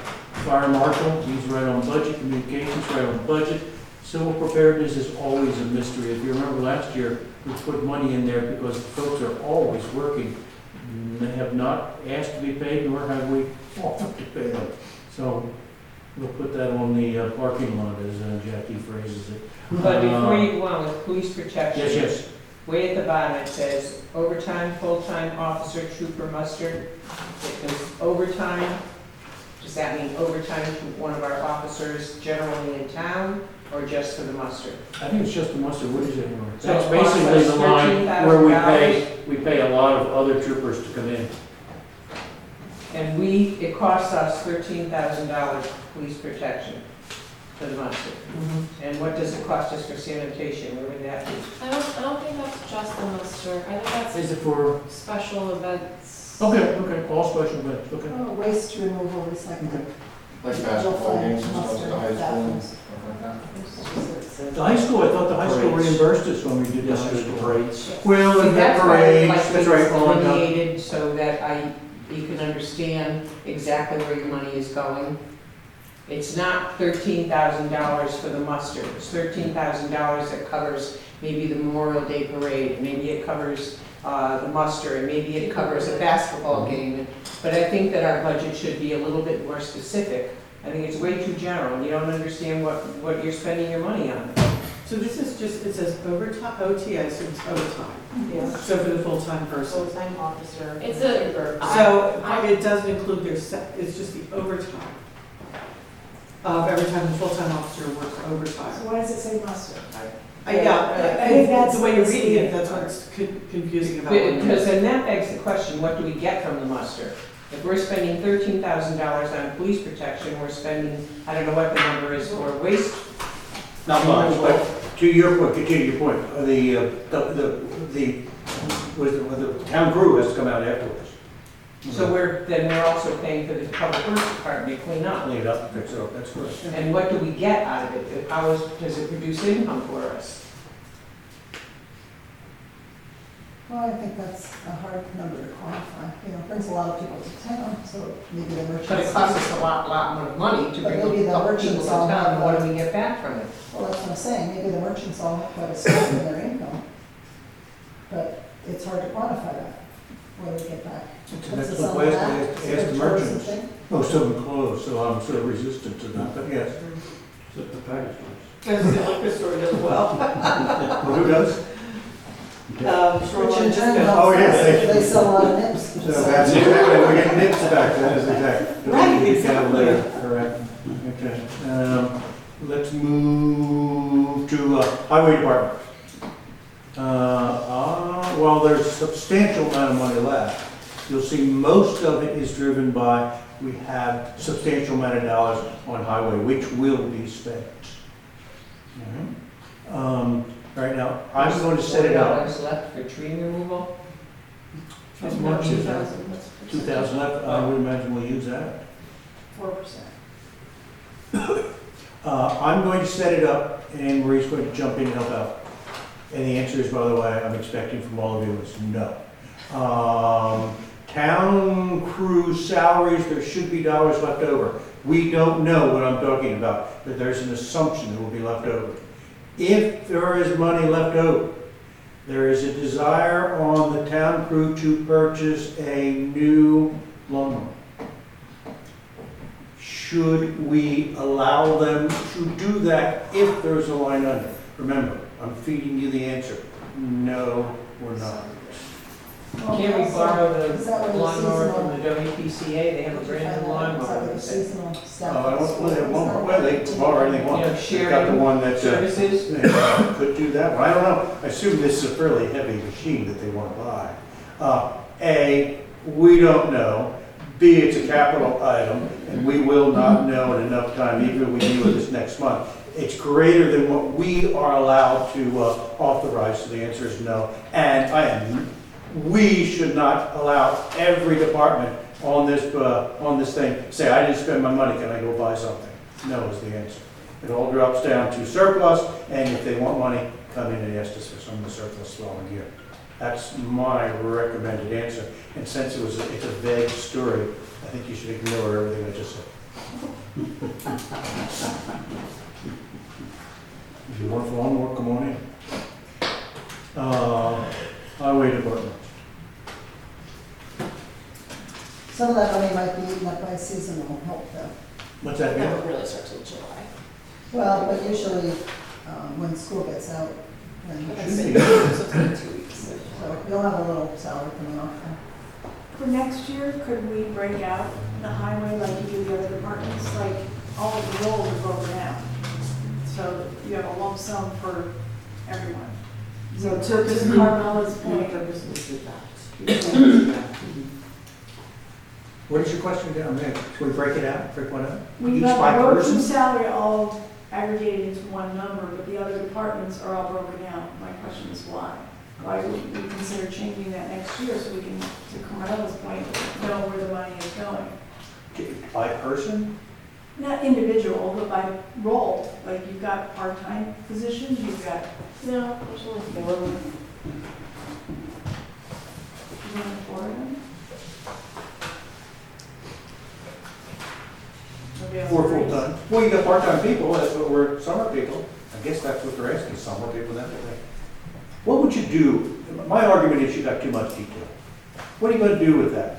Speaker 7: Fire marshal, he's right on budget. Communications, right on budget. Civil preparedness is always a mystery. If you remember last year, we put money in there because folks are always working. They have not asked to be paid, nor have we offered to pay them. So we'll put that on the parking lot, as Jackie phrases it.
Speaker 8: But before you go on with police protection.
Speaker 7: Yes, yes.
Speaker 8: Way at the bottom it says overtime, full-time officer, trooper, muster. It goes overtime. Does that mean overtime to one of our officers generally in town, or just for the muster?
Speaker 7: I think it's just the muster. What is it?
Speaker 8: So
Speaker 7: That's
Speaker 8: it costs
Speaker 7: basically
Speaker 8: us
Speaker 7: the line where
Speaker 8: $13,000.
Speaker 7: we pay a lot of other troopers to come in.
Speaker 8: And it costs us $13,000 police protection for the muster. And what does it cost us for sanitation? Where would that be?
Speaker 9: I don't think that's just the muster, I think that's
Speaker 7: Is it for,
Speaker 9: special events.
Speaker 7: okay, all special events, okay.
Speaker 1: Oh, waste removal, recycling.
Speaker 12: Like basketball games and stuff at the high school and stuff like that.
Speaker 7: The high school, I thought the high school
Speaker 2: Parades.
Speaker 7: reimbursed us when we did the high
Speaker 2: Yesterday,
Speaker 7: school.
Speaker 2: parades.
Speaker 7: Well,
Speaker 8: See,
Speaker 7: and the
Speaker 8: that's why I'd
Speaker 7: parades,
Speaker 8: like
Speaker 7: that's
Speaker 8: to
Speaker 7: right,
Speaker 8: be
Speaker 7: all the
Speaker 8: delineated so that you can understand exactly where your money is going. It's not $13,000 for the muster. It's $13,000 that covers maybe the Memorial Day parade, maybe it covers the muster, and maybe it covers a basketball game. But I think that our budget should be a little bit more specific. I think it's way too general. You don't understand what you're spending your money on.
Speaker 11: So this is just, it says overtime, OTA, so it's overtime.
Speaker 9: Yes.
Speaker 11: So for the full-time person.
Speaker 6: Full-time officer.
Speaker 9: It's a-
Speaker 11: So
Speaker 9: I-
Speaker 11: it doesn't include it's just the overtime. Of every time the full-time officer works
Speaker 13: So
Speaker 11: overtime.
Speaker 13: why does it say muster?
Speaker 11: Yeah,
Speaker 13: I think that's
Speaker 11: the way you're
Speaker 13: what's
Speaker 11: reading it,
Speaker 13: the-
Speaker 11: that's what's confusing about it.
Speaker 8: Because then that begs the question, what do we get from the muster? If we're spending $13,000 on police protection, we're spending, I don't know what the number is for waste.
Speaker 7: Not much, but to your point, continue your point, the town crew has to come out afterwards.
Speaker 8: So we're also paying for the public works department to clean up.
Speaker 7: Clean it up, fix it up, that's correct.
Speaker 8: And what do we get out of it? Does it produce income for us?
Speaker 1: Well, I think that's a hard number to quantify. You know, it brings a lot of people to town, so maybe the merchants.
Speaker 8: But it costs us a lot more money to
Speaker 1: But
Speaker 8: bring
Speaker 1: maybe
Speaker 8: a
Speaker 1: the
Speaker 8: couple
Speaker 1: merchants
Speaker 8: people to
Speaker 1: all
Speaker 8: town.
Speaker 1: have
Speaker 8: What do we get back from it?
Speaker 1: Well, that's what I'm saying, maybe the merchants all have a stake in their income, but it's hard to quantify that. What do we get back?
Speaker 7: That's
Speaker 1: What's
Speaker 7: the
Speaker 1: the sum of
Speaker 7: way
Speaker 1: that?
Speaker 7: to
Speaker 1: Is
Speaker 7: ask
Speaker 1: it
Speaker 7: the
Speaker 1: tourism
Speaker 7: merchants.
Speaker 1: thing?
Speaker 7: Most of them closed, so I'm sort of resistant to that, but yes.
Speaker 2: Flip the package.
Speaker 11: Because the liquor store does well.
Speaker 7: Well, who does?
Speaker 1: Rich and Jen
Speaker 7: Oh,
Speaker 1: helps
Speaker 7: yes,
Speaker 1: us.
Speaker 7: they-
Speaker 1: They sell a lot of nips.
Speaker 7: So that's exactly, we get nips back, that is exactly.
Speaker 11: Right,
Speaker 7: Cavalier, correct. Okay. Let's move to highway department. While there's a substantial amount of money left, you'll see most of it is driven by, we have substantial amount of dollars on highway, which will be spent. Right now, I'm going to set it up.
Speaker 8: $4 left for tree removal?
Speaker 7: As much as that. 2,000 left, I would imagine we'll use that.
Speaker 13: 4%.
Speaker 7: I'm going to set it up, and Marie's going to jump in and help out. And the answer is, by the way, I'm expecting from all of you is no. Town crew salaries, there should be dollars left over. We don't know what I'm talking about, but there's an assumption there will be left over. If there is money left over, there is a desire on the town crew to purchase a new lawnmower. Should we allow them to do that if there's a line under? Remember, I'm feeding you the answer. No, we're not.
Speaker 1: Well,
Speaker 8: Can we
Speaker 1: also,
Speaker 8: borrow
Speaker 1: is that
Speaker 8: the
Speaker 1: what your
Speaker 8: lawnmower from
Speaker 1: seasonal-
Speaker 8: the WPCA? They have a brand new lawnmower.
Speaker 1: Is that what your
Speaker 8: they say.
Speaker 1: seasonal staff
Speaker 7: I
Speaker 1: is
Speaker 7: don't, well, they
Speaker 1: for?
Speaker 7: won't, well, they borrow anything they want.
Speaker 8: You know,
Speaker 7: They've got the
Speaker 8: sharing
Speaker 7: one that,
Speaker 8: services?
Speaker 7: could do that. Well, I don't know. I assume this is a fairly heavy machine that they want to buy. A, we don't know. B, it's a capital item, and we will not know in enough time, even if we deal with this next month. It's greater than what we are allowed to authorize, so the answer is no. And we should not allow every department on this thing, say, I didn't spend my money, can I go buy something? No is the answer. It all drops down to surplus, and if they want money, come in and ask us for some of the surplus following year. That's my recommended answer. And since it's a vague story, I think you should ignore everything I just said. If you want for one more, come on in. Highway Department.
Speaker 1: Some of that money might be met by seasonal help though.
Speaker 7: What's that
Speaker 6: That
Speaker 7: mean?
Speaker 6: would really start till July.
Speaker 1: Well, but usually, when school gets out, then,
Speaker 7: Should be.
Speaker 6: So it's been 2 weeks.
Speaker 1: so you'll have a little salary coming off there.
Speaker 13: For next year, could we break out the highway like you do the other departments, like all of the roles are broken out? So you have a lump sum for everyone. So to Carmela's point,
Speaker 7: What is your question again? Should we break it out, break one out?
Speaker 13: we've
Speaker 7: Each
Speaker 13: got
Speaker 7: by
Speaker 13: the road
Speaker 7: person?
Speaker 13: crew salary all aggregated into one number, but the other departments are all broken out. My question is why? Why would we consider changing that next year so we can, to Carmela's point, know where the money is going?
Speaker 7: By person?
Speaker 13: Not individual, but by role. Like you've got part-time positions, you've got,
Speaker 6: No, there's only 4 of them.
Speaker 13: you've got 4 of them. Nobody else
Speaker 7: 4
Speaker 13: agrees?
Speaker 7: full-time. Well, you got part-time people, that's what we're, summer people. I guess that's what they're asking, summer people, that way. What would you do? My argument is you got too much detail. What are you gonna do with that?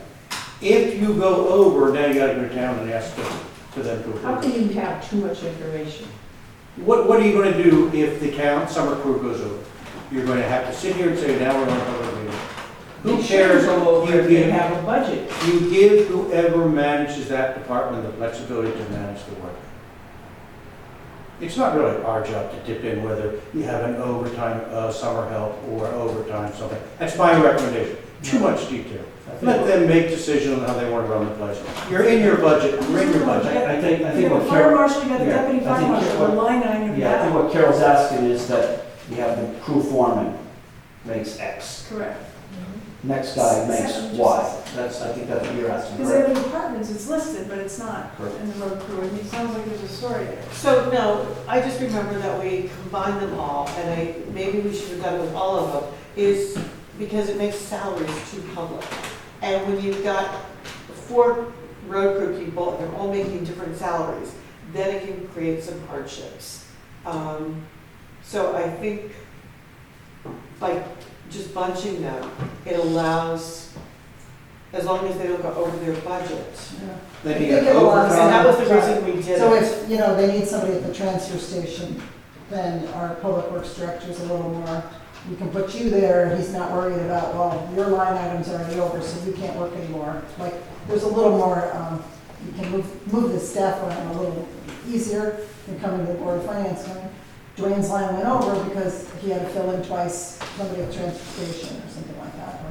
Speaker 7: If you go over, now you gotta go to town and ask for them to
Speaker 8: How
Speaker 7: approve.
Speaker 8: can you have too much information?
Speaker 7: What are you gonna do if the town summer crew goes over? You're gonna have to sit here and say, now we're on public meeting. Who
Speaker 8: They should
Speaker 7: cares?
Speaker 8: go over
Speaker 7: You
Speaker 8: if they
Speaker 7: give-
Speaker 8: have a budget.
Speaker 7: You give whoever manages that department the flexibility to manage the work. It's not really our job to dip in whether you have an overtime, summer help or overtime something. That's my recommendation. Too much detail. Let them make decisions on how they want to run the place. You're in your budget, you're in your budget.
Speaker 2: I think
Speaker 13: You have
Speaker 2: what
Speaker 13: the fire
Speaker 2: Carol,
Speaker 13: marshal, you got the
Speaker 2: yeah,
Speaker 13: deputy
Speaker 2: I
Speaker 13: fire
Speaker 2: think
Speaker 13: marshal,
Speaker 2: what-
Speaker 13: the line item,
Speaker 2: yeah, I think
Speaker 13: that.
Speaker 2: what Carol's asking is that you have the crew foreman makes X.
Speaker 13: Correct.
Speaker 2: Next guy makes
Speaker 13: Second,
Speaker 2: Y. That's, I think that's what you're asking,
Speaker 13: Because the
Speaker 2: correct?
Speaker 13: other departments, it's listed, but it's not
Speaker 2: Correct.
Speaker 13: in the road crew. And it sounds like there's a story there.
Speaker 11: So, no, I just remember that we combined them all, and maybe we should have done it with all of them, is because it makes salaries too public. And when you've got 4 road crew people, and they're all making different salaries, then it can create some hardships. So I think, like, just bunching them, it allows, as long as they don't go over their budget.
Speaker 7: Then
Speaker 1: They
Speaker 7: you got
Speaker 1: get a lot of-
Speaker 7: overtime.
Speaker 11: And that was the reason we did
Speaker 1: So
Speaker 11: it.
Speaker 1: if, they need somebody at the transfer station, then our public works director's a little more, we can put you there, he's not worried about, well, your line item's already over, so you can't work anymore. Like, there's a little more, you can move the staff around a little easier than coming to the board of finance going, Dwayne's line went over because he had to fill in twice, somebody at the transfer station or something like that.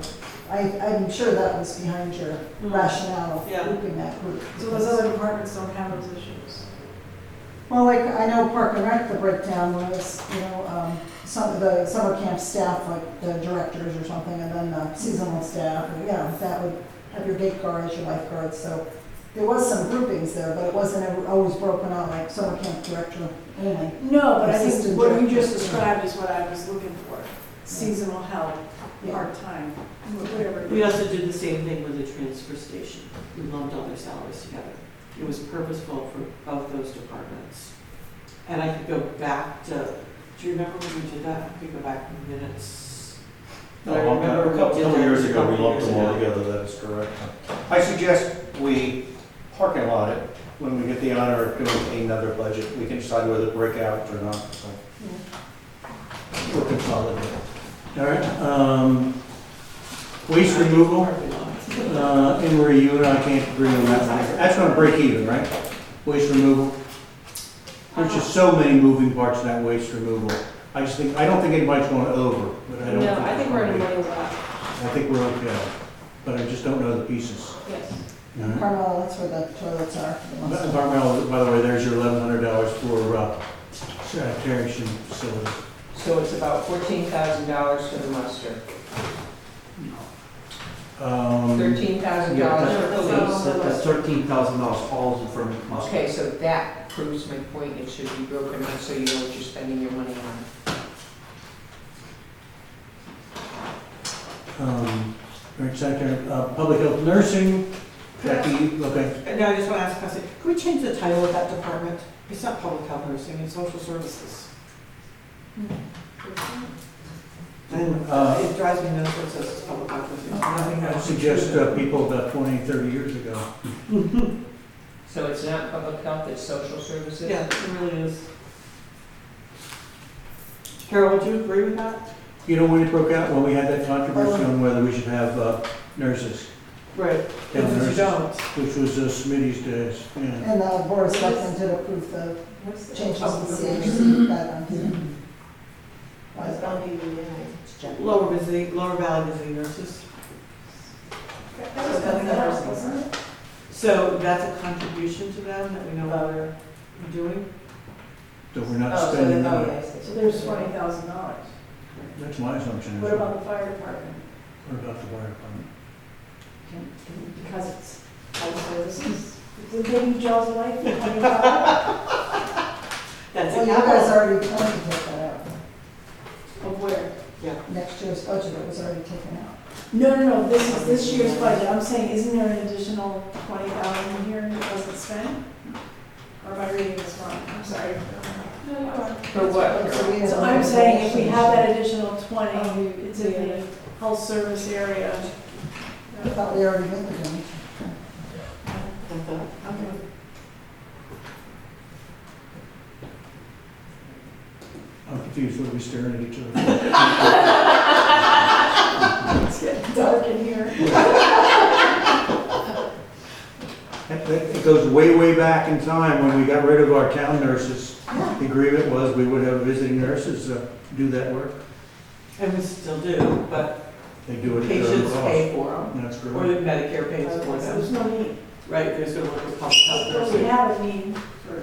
Speaker 1: Or I'm sure that was behind your rationale of
Speaker 11: Yeah.
Speaker 1: grouping that group.
Speaker 13: So those other departments don't have those issues.
Speaker 1: Well, like, I know Park and Rec, the breakdown was, some of the summer camp staff, like the directors or something, and then the seasonal staff, that would have your gate guard as your lifeguard, so There was some groupings there, but it wasn't ever always broken out like summer camp director only.
Speaker 13: No, but I think
Speaker 1: Assistant
Speaker 13: what you
Speaker 1: director.
Speaker 13: just described is what I was looking for. Seasonal help,
Speaker 1: Yeah.
Speaker 13: part-time, whatever. it
Speaker 11: We
Speaker 13: is.
Speaker 11: also did the same thing with the transfer station. We lumped all their salaries together. It was purposeful for both those departments. And I could go back to, do you remember when we did that? I could go back in minutes. But I remember we
Speaker 7: couple
Speaker 11: did that
Speaker 7: years ago, we
Speaker 11: couple
Speaker 7: lumped
Speaker 11: years
Speaker 7: them all
Speaker 11: ago.
Speaker 7: together, that is correct. I suggest we parking lot it, when we get the honor of doing another budget, we can decide whether to break out or not, so. We'll consolidate. All right, waste removal, Anne Marie, you and I can't agree on that one. That's gonna break even, right? Waste removal? There's just so many moving parts in that waste removal. I don't think anybody's going over, but I don't think.
Speaker 9: No, I think we're in a money left,
Speaker 7: I think we're okay, but I just don't know the pieces.
Speaker 9: yes.
Speaker 7: All right.
Speaker 1: Carmel, that's where the toilets are. for the most part.
Speaker 7: Environmental, by the way, there's your $1,100 for sanitation facility.
Speaker 8: So it's about $14,000 for the muster, $13,000
Speaker 2: Yeah,
Speaker 8: for police.
Speaker 2: That's $13,000 all is for mustard.
Speaker 8: Okay, so that proves my point, it should be broken up so you know what you're spending your money on.
Speaker 7: Right, second, public health nursing, Jackie, okay.
Speaker 11: Now, I just want to ask a question. Can we change the title of that department? It's not public health nursing, it's social services. And it drives me nuts when it says it's public health nursing.
Speaker 7: I suggest people about 20, 30 years ago.
Speaker 8: So it's not public health, it's social services?
Speaker 11: Yeah, it really is. Carol, would you agree with that?
Speaker 7: You know when it broke out, when we had that controversy on whether we should have nurses,
Speaker 11: Right.
Speaker 7: town
Speaker 11: Because you
Speaker 7: nurses,
Speaker 11: don't.
Speaker 7: which was Smitty's days, yeah.
Speaker 1: And the board of selectmen did approve the changes in CHC guidelines.
Speaker 11: Lower Valley Visiting Nurses.
Speaker 13: That was coming out, wasn't it?
Speaker 11: So that's a contribution to them that we know what they're doing?
Speaker 7: So we're not spending money.
Speaker 13: So there's $20,000.
Speaker 7: That's my assumption.
Speaker 13: What about the fire department?
Speaker 7: What about the fire department?
Speaker 13: Because it's health services. Did they use Jaws of Life for 25?
Speaker 11: That's
Speaker 1: Well,
Speaker 11: a
Speaker 1: you guys
Speaker 11: capital.
Speaker 1: already planned to take that out.
Speaker 13: Of where?
Speaker 1: Next year's budget, it was already taken out.
Speaker 13: No, this is this year's budget. I'm saying, isn't there an additional 20,000 in here that wasn't spent? Or am I reading this wrong? I'm sorry. No, you are.
Speaker 8: For what?
Speaker 13: So I'm saying if we have that additional 20, it's in the health service area.
Speaker 1: I thought we already went with them.
Speaker 13: Okay.
Speaker 7: I'm confused, what are we staring at each other?
Speaker 13: It's getting dark in here.
Speaker 7: It goes way, way back in time when we got rid of our town nurses. The agreement was we would have visiting nurses do that work.
Speaker 11: And we still do, but
Speaker 7: They do it at their own
Speaker 11: patients
Speaker 7: cost.
Speaker 11: pay for them,
Speaker 7: That's
Speaker 11: or
Speaker 7: correct.
Speaker 11: the Medicare pays for
Speaker 13: There's
Speaker 11: them.
Speaker 13: no need.
Speaker 11: Right, there's gonna work with public health
Speaker 13: But we
Speaker 11: nursing.
Speaker 13: have a need for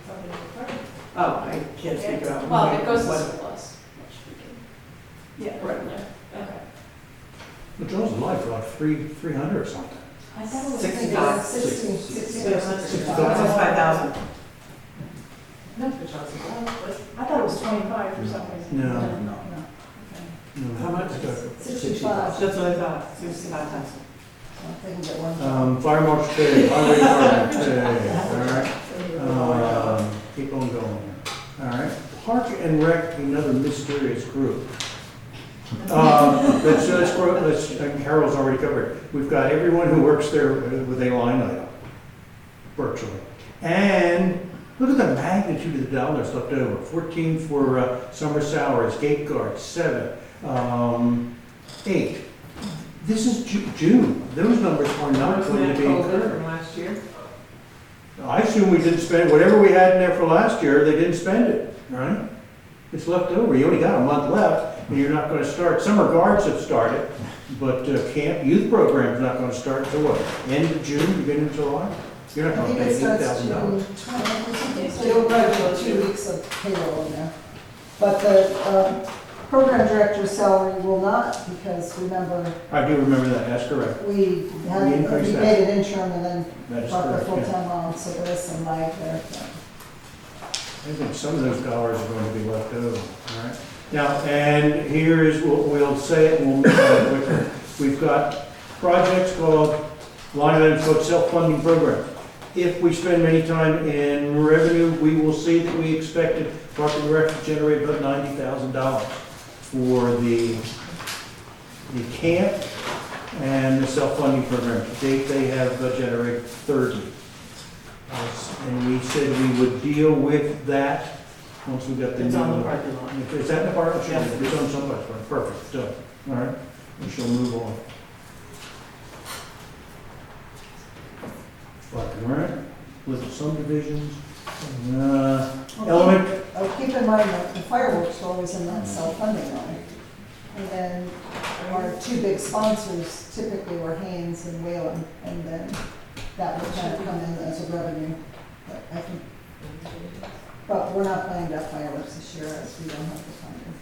Speaker 13: something different.
Speaker 11: Oh, I can't speak about.
Speaker 9: Well, it goes to
Speaker 11: what-
Speaker 9: surplus.
Speaker 13: Yeah.
Speaker 9: Right there. Okay.
Speaker 7: But Joe's life for like 300 or something.
Speaker 13: I thought it was
Speaker 11: 65.
Speaker 1: 65.
Speaker 13: No, I thought it was 25 for some reason.
Speaker 7: No.
Speaker 1: No.
Speaker 7: No,
Speaker 11: How much?
Speaker 1: 65.
Speaker 11: That's what I thought, 65,000.
Speaker 1: They can get one.
Speaker 7: Fire marshal pay, highway department pay, all right. Keep on going here. All right. Park and Rec, another mysterious group. Carol's already covered. We've got everyone who works there with a line item, virtually. And look at the magnitude of the dollars left over. 14 for summer salaries, gate guards, 7, 8. This is June. Those numbers are not
Speaker 8: Wasn't
Speaker 7: going
Speaker 8: that
Speaker 7: to be
Speaker 8: COVID
Speaker 7: incurred.
Speaker 8: from last year?
Speaker 7: I assume we didn't spend, whatever we had in there for last year, they didn't spend it, right? It's left over. You only got a month left, and you're not going to start. Summer guards have started, but camp youth program's not going to start until what? End of June, beginning of July? You're not
Speaker 1: I
Speaker 7: going to
Speaker 1: think
Speaker 7: pay
Speaker 1: it starts
Speaker 7: $8,000.
Speaker 1: June 20th. Still running 2 weeks of payroll in there. But the program director's salary will not, because remember,
Speaker 7: I do remember that, that's correct.
Speaker 1: we had,
Speaker 7: We
Speaker 1: we
Speaker 7: increased that.
Speaker 1: paid an interim and then
Speaker 7: That is
Speaker 1: brought the
Speaker 7: correct, yeah.
Speaker 1: full-time on, so there is some lag there.
Speaker 7: I think some of those dollars are going to be left over, all right? Now, and here is what we'll say it, and we'll move on quicker. We've got projects called, line items called self-funding programs. If we spend any time in revenue, we will see that we expected Park and Rec to generate about $90,000 for the camp and the self-funding program. To date, they have generated 30. And we said we would deal with that once we got the new.
Speaker 6: It's on the parking lot.
Speaker 7: Is that in the parking lot?
Speaker 6: Yeah.
Speaker 7: It's on somebody's part, perfect, done, all right, we shall move on. Park and Rec, little subdivisions, element,
Speaker 1: Oh, keep in mind that the fireworks are always in that self-funding line. And then our two big sponsors typically were Haynes and Whalen, and then that would kind of come in as a revenue. But I think, but we're not planning to have fireworks this year as we don't have the funding.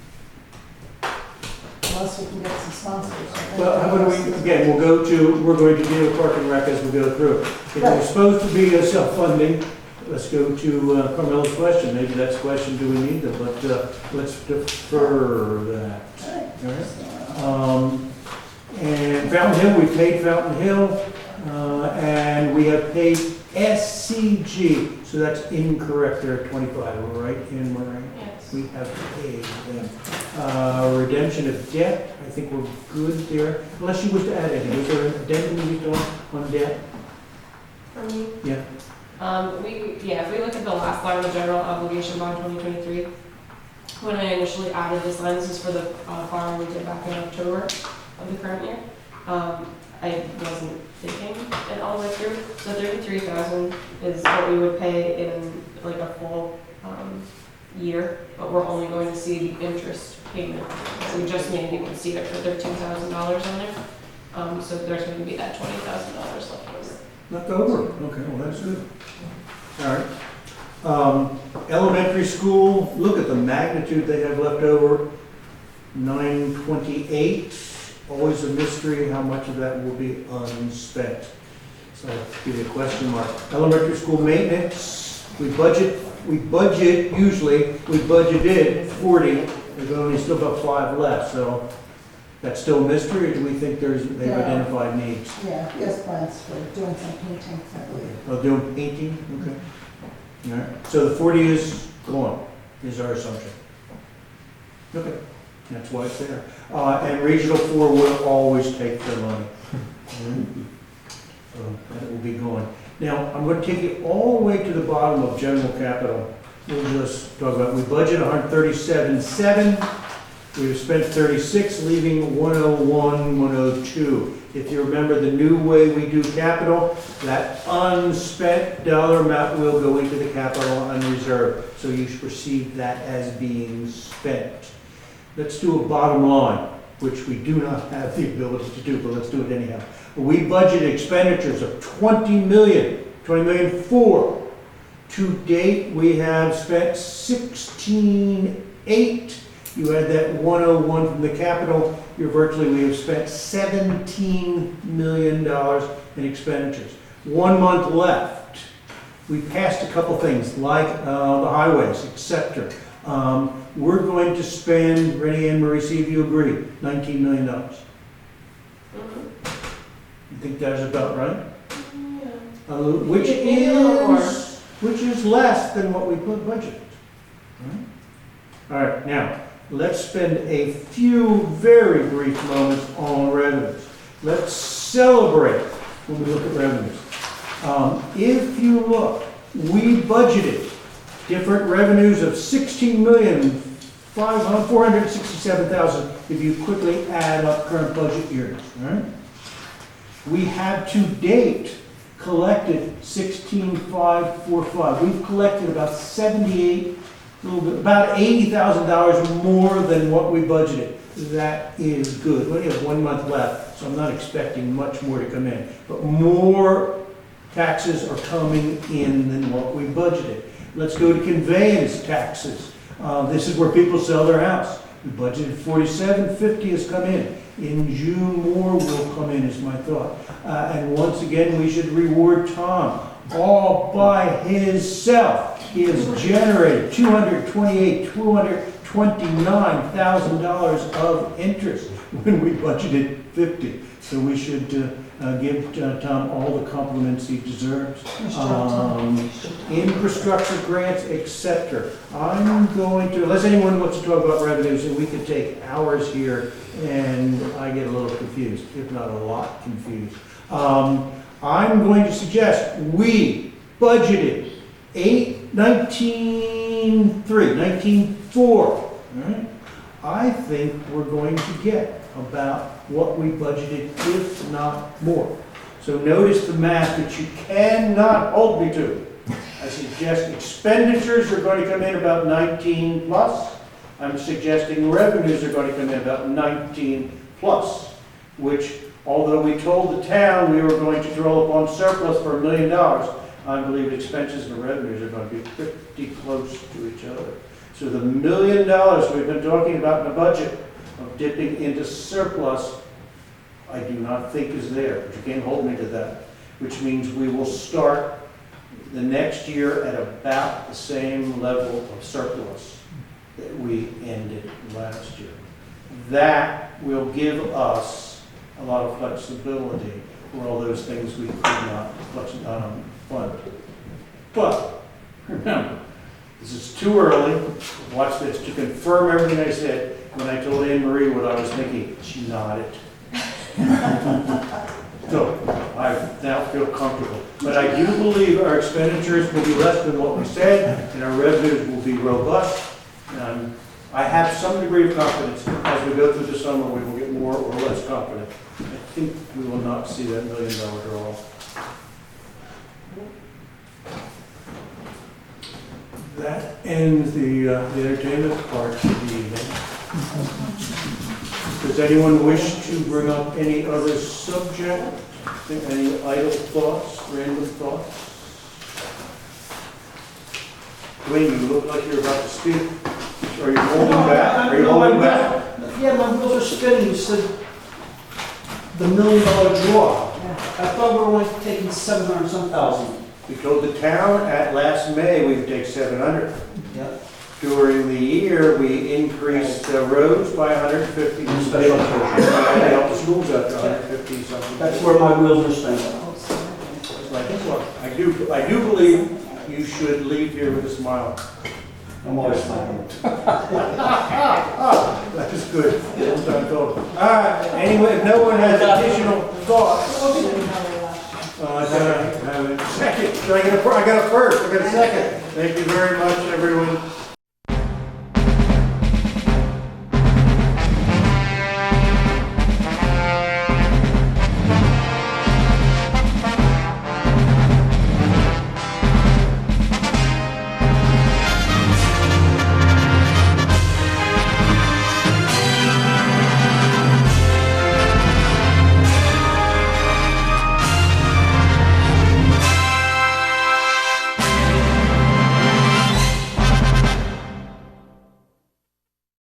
Speaker 1: Unless we can get some sponsors.
Speaker 7: well, how about we, again, we're going to deal with Park and Rec as we go through. If
Speaker 1: Right.
Speaker 7: it's supposed to be a self-funding, let's go to Carmela's question, maybe that's a question, do we need them, but let's defer that. All right. And Fountain Hill, we paid Fountain Hill, and we have paid SCG, so that's incorrect there at 25, all right, Anne Marie?
Speaker 9: Yes.
Speaker 7: We have paid them. Redemption of debt, I think we're good there, unless you wish to add anything. Is there a addendum you need on debt?
Speaker 9: For me?
Speaker 7: Yeah.
Speaker 9: If we look at the last line of the general obligation bond 2023, when I initially added this line, this is for the borrow we did back in October of the current year. I wasn't thinking it all the way through, so 33,000 is what we would pay in like a full year, but we're only going to see the interest payment. So we just made people see it for $13,000 on there. So there's going to be that $20,000 left over.
Speaker 7: Left over, okay, well, that's good. All right. Elementary school, look at the magnitude they have left over, 928. Always a mystery how much of that will be unspent. So give you a question mark. Elementary school maintenance, we budgeted 40, there's only still about 5 left, so that's still a mystery, or do we think they've
Speaker 1: Yeah.
Speaker 7: identified needs?
Speaker 1: Yeah, he has plans for doing some painting, I believe.
Speaker 7: Oh, doing painting, okay. All right, so the 40 is gone, is our assumption. Okay, that's why it's there. And Regional 4 will always take their money. So that will be gone. Now, I'm going to take you all the way to the bottom of general capital. We'll just talk about, we budget 137.7. We've spent 36, leaving 101, 102. If you remember the new way we do capital, that unspent dollar amount will go into the capital unreserved. So you should perceive that as being spent. Let's do a bottom line, which we do not have the ability to do, but let's do it anyhow. We budgeted expenditures of 20 million for. To date, we have spent 16.8. You add that 101 from the capital, we have spent $17 million in expenditures. 1 month left. We passed a couple things like the highways, etc. We're going to spend, Rennie Ann Marie, see if you agree, $19 million. You think that's about right?
Speaker 9: Yeah.
Speaker 7: Which is less than what we put budgeted. All right, now, let's spend a few very brief moments on revenues. Let's celebrate when we look at revenues. If you look, we budgeted different revenues of $16,467,000 if you quickly add up current budget years. All right? We have to date collected $16,545. We've collected about about $80,000 more than what we budgeted. That is good. We only have 1 month left, so I'm not expecting much more to come in. But more taxes are coming in than what we budgeted. Let's go to conveyance taxes. This is where people sell their house. We budgeted 4750 has come in. In June, more will come in, is my thought. And once again, we should reward Tom all by himself. He has generated $229,000 of interest when we budgeted 50. So we should give Tom all the compliments he deserves. Infrastructure grants, etc. I'm going to, unless anyone wants to talk about revenues, and we could take hours here, and I get a little confused, if not a lot confused. I'm going to suggest we budgeted 19.4, all right? I think we're going to get about what we budgeted, if not more. So notice the math that you cannot hold me to. I suggest expenditures are going to come in about 19 plus. I'm suggesting revenues are going to come in about 19 plus, which, although we told the town we were going to draw upon surplus for $1 million, I believe expenses and revenues are going to be pretty close to each other. So the $1 million we've been talking about in the budget of dipping into surplus, I do not think is there, but you can't hold me to that, which means we will start the next year at about the same level of surplus that we ended last year. That will give us a lot of flexibility for all those things we could not fund. But remember, this is too early, watch this, to confirm everything I said. When I told Anne Marie what I was thinking, she nodded. So, I now feel comfortable. But I do believe our expenditures will be less than what we said, and our revenues will be robust. I have some degree of confidence as we go through the summer, we will get more or less confident. I think we will not see that $1 million draw. That ends the entertainment part of the evening. Does anyone wish to bring up any other subject? Any idle thoughts, random thoughts? Dwayne, you look like you're about to speak. Are you holding back? Are you holding back?
Speaker 2: Yeah, my wheels are spinning. You said the $1 million draw. I thought we were only taking 700 some thousand.
Speaker 7: We told the town at last May we would take 700.
Speaker 2: Yeah.
Speaker 7: During the year, we increased the roads by 150.
Speaker 2: Special
Speaker 7: And helped the schools up to 150 something.
Speaker 2: That's where my wheels are spinning.
Speaker 7: I do believe you should leave here with a smile.
Speaker 2: I'm always smiling.
Speaker 7: That is good. Well done, Phil. All right, anyway, if no one has additional thoughts. I have a second. I got a first, I got a second. Thank you very much, everyone.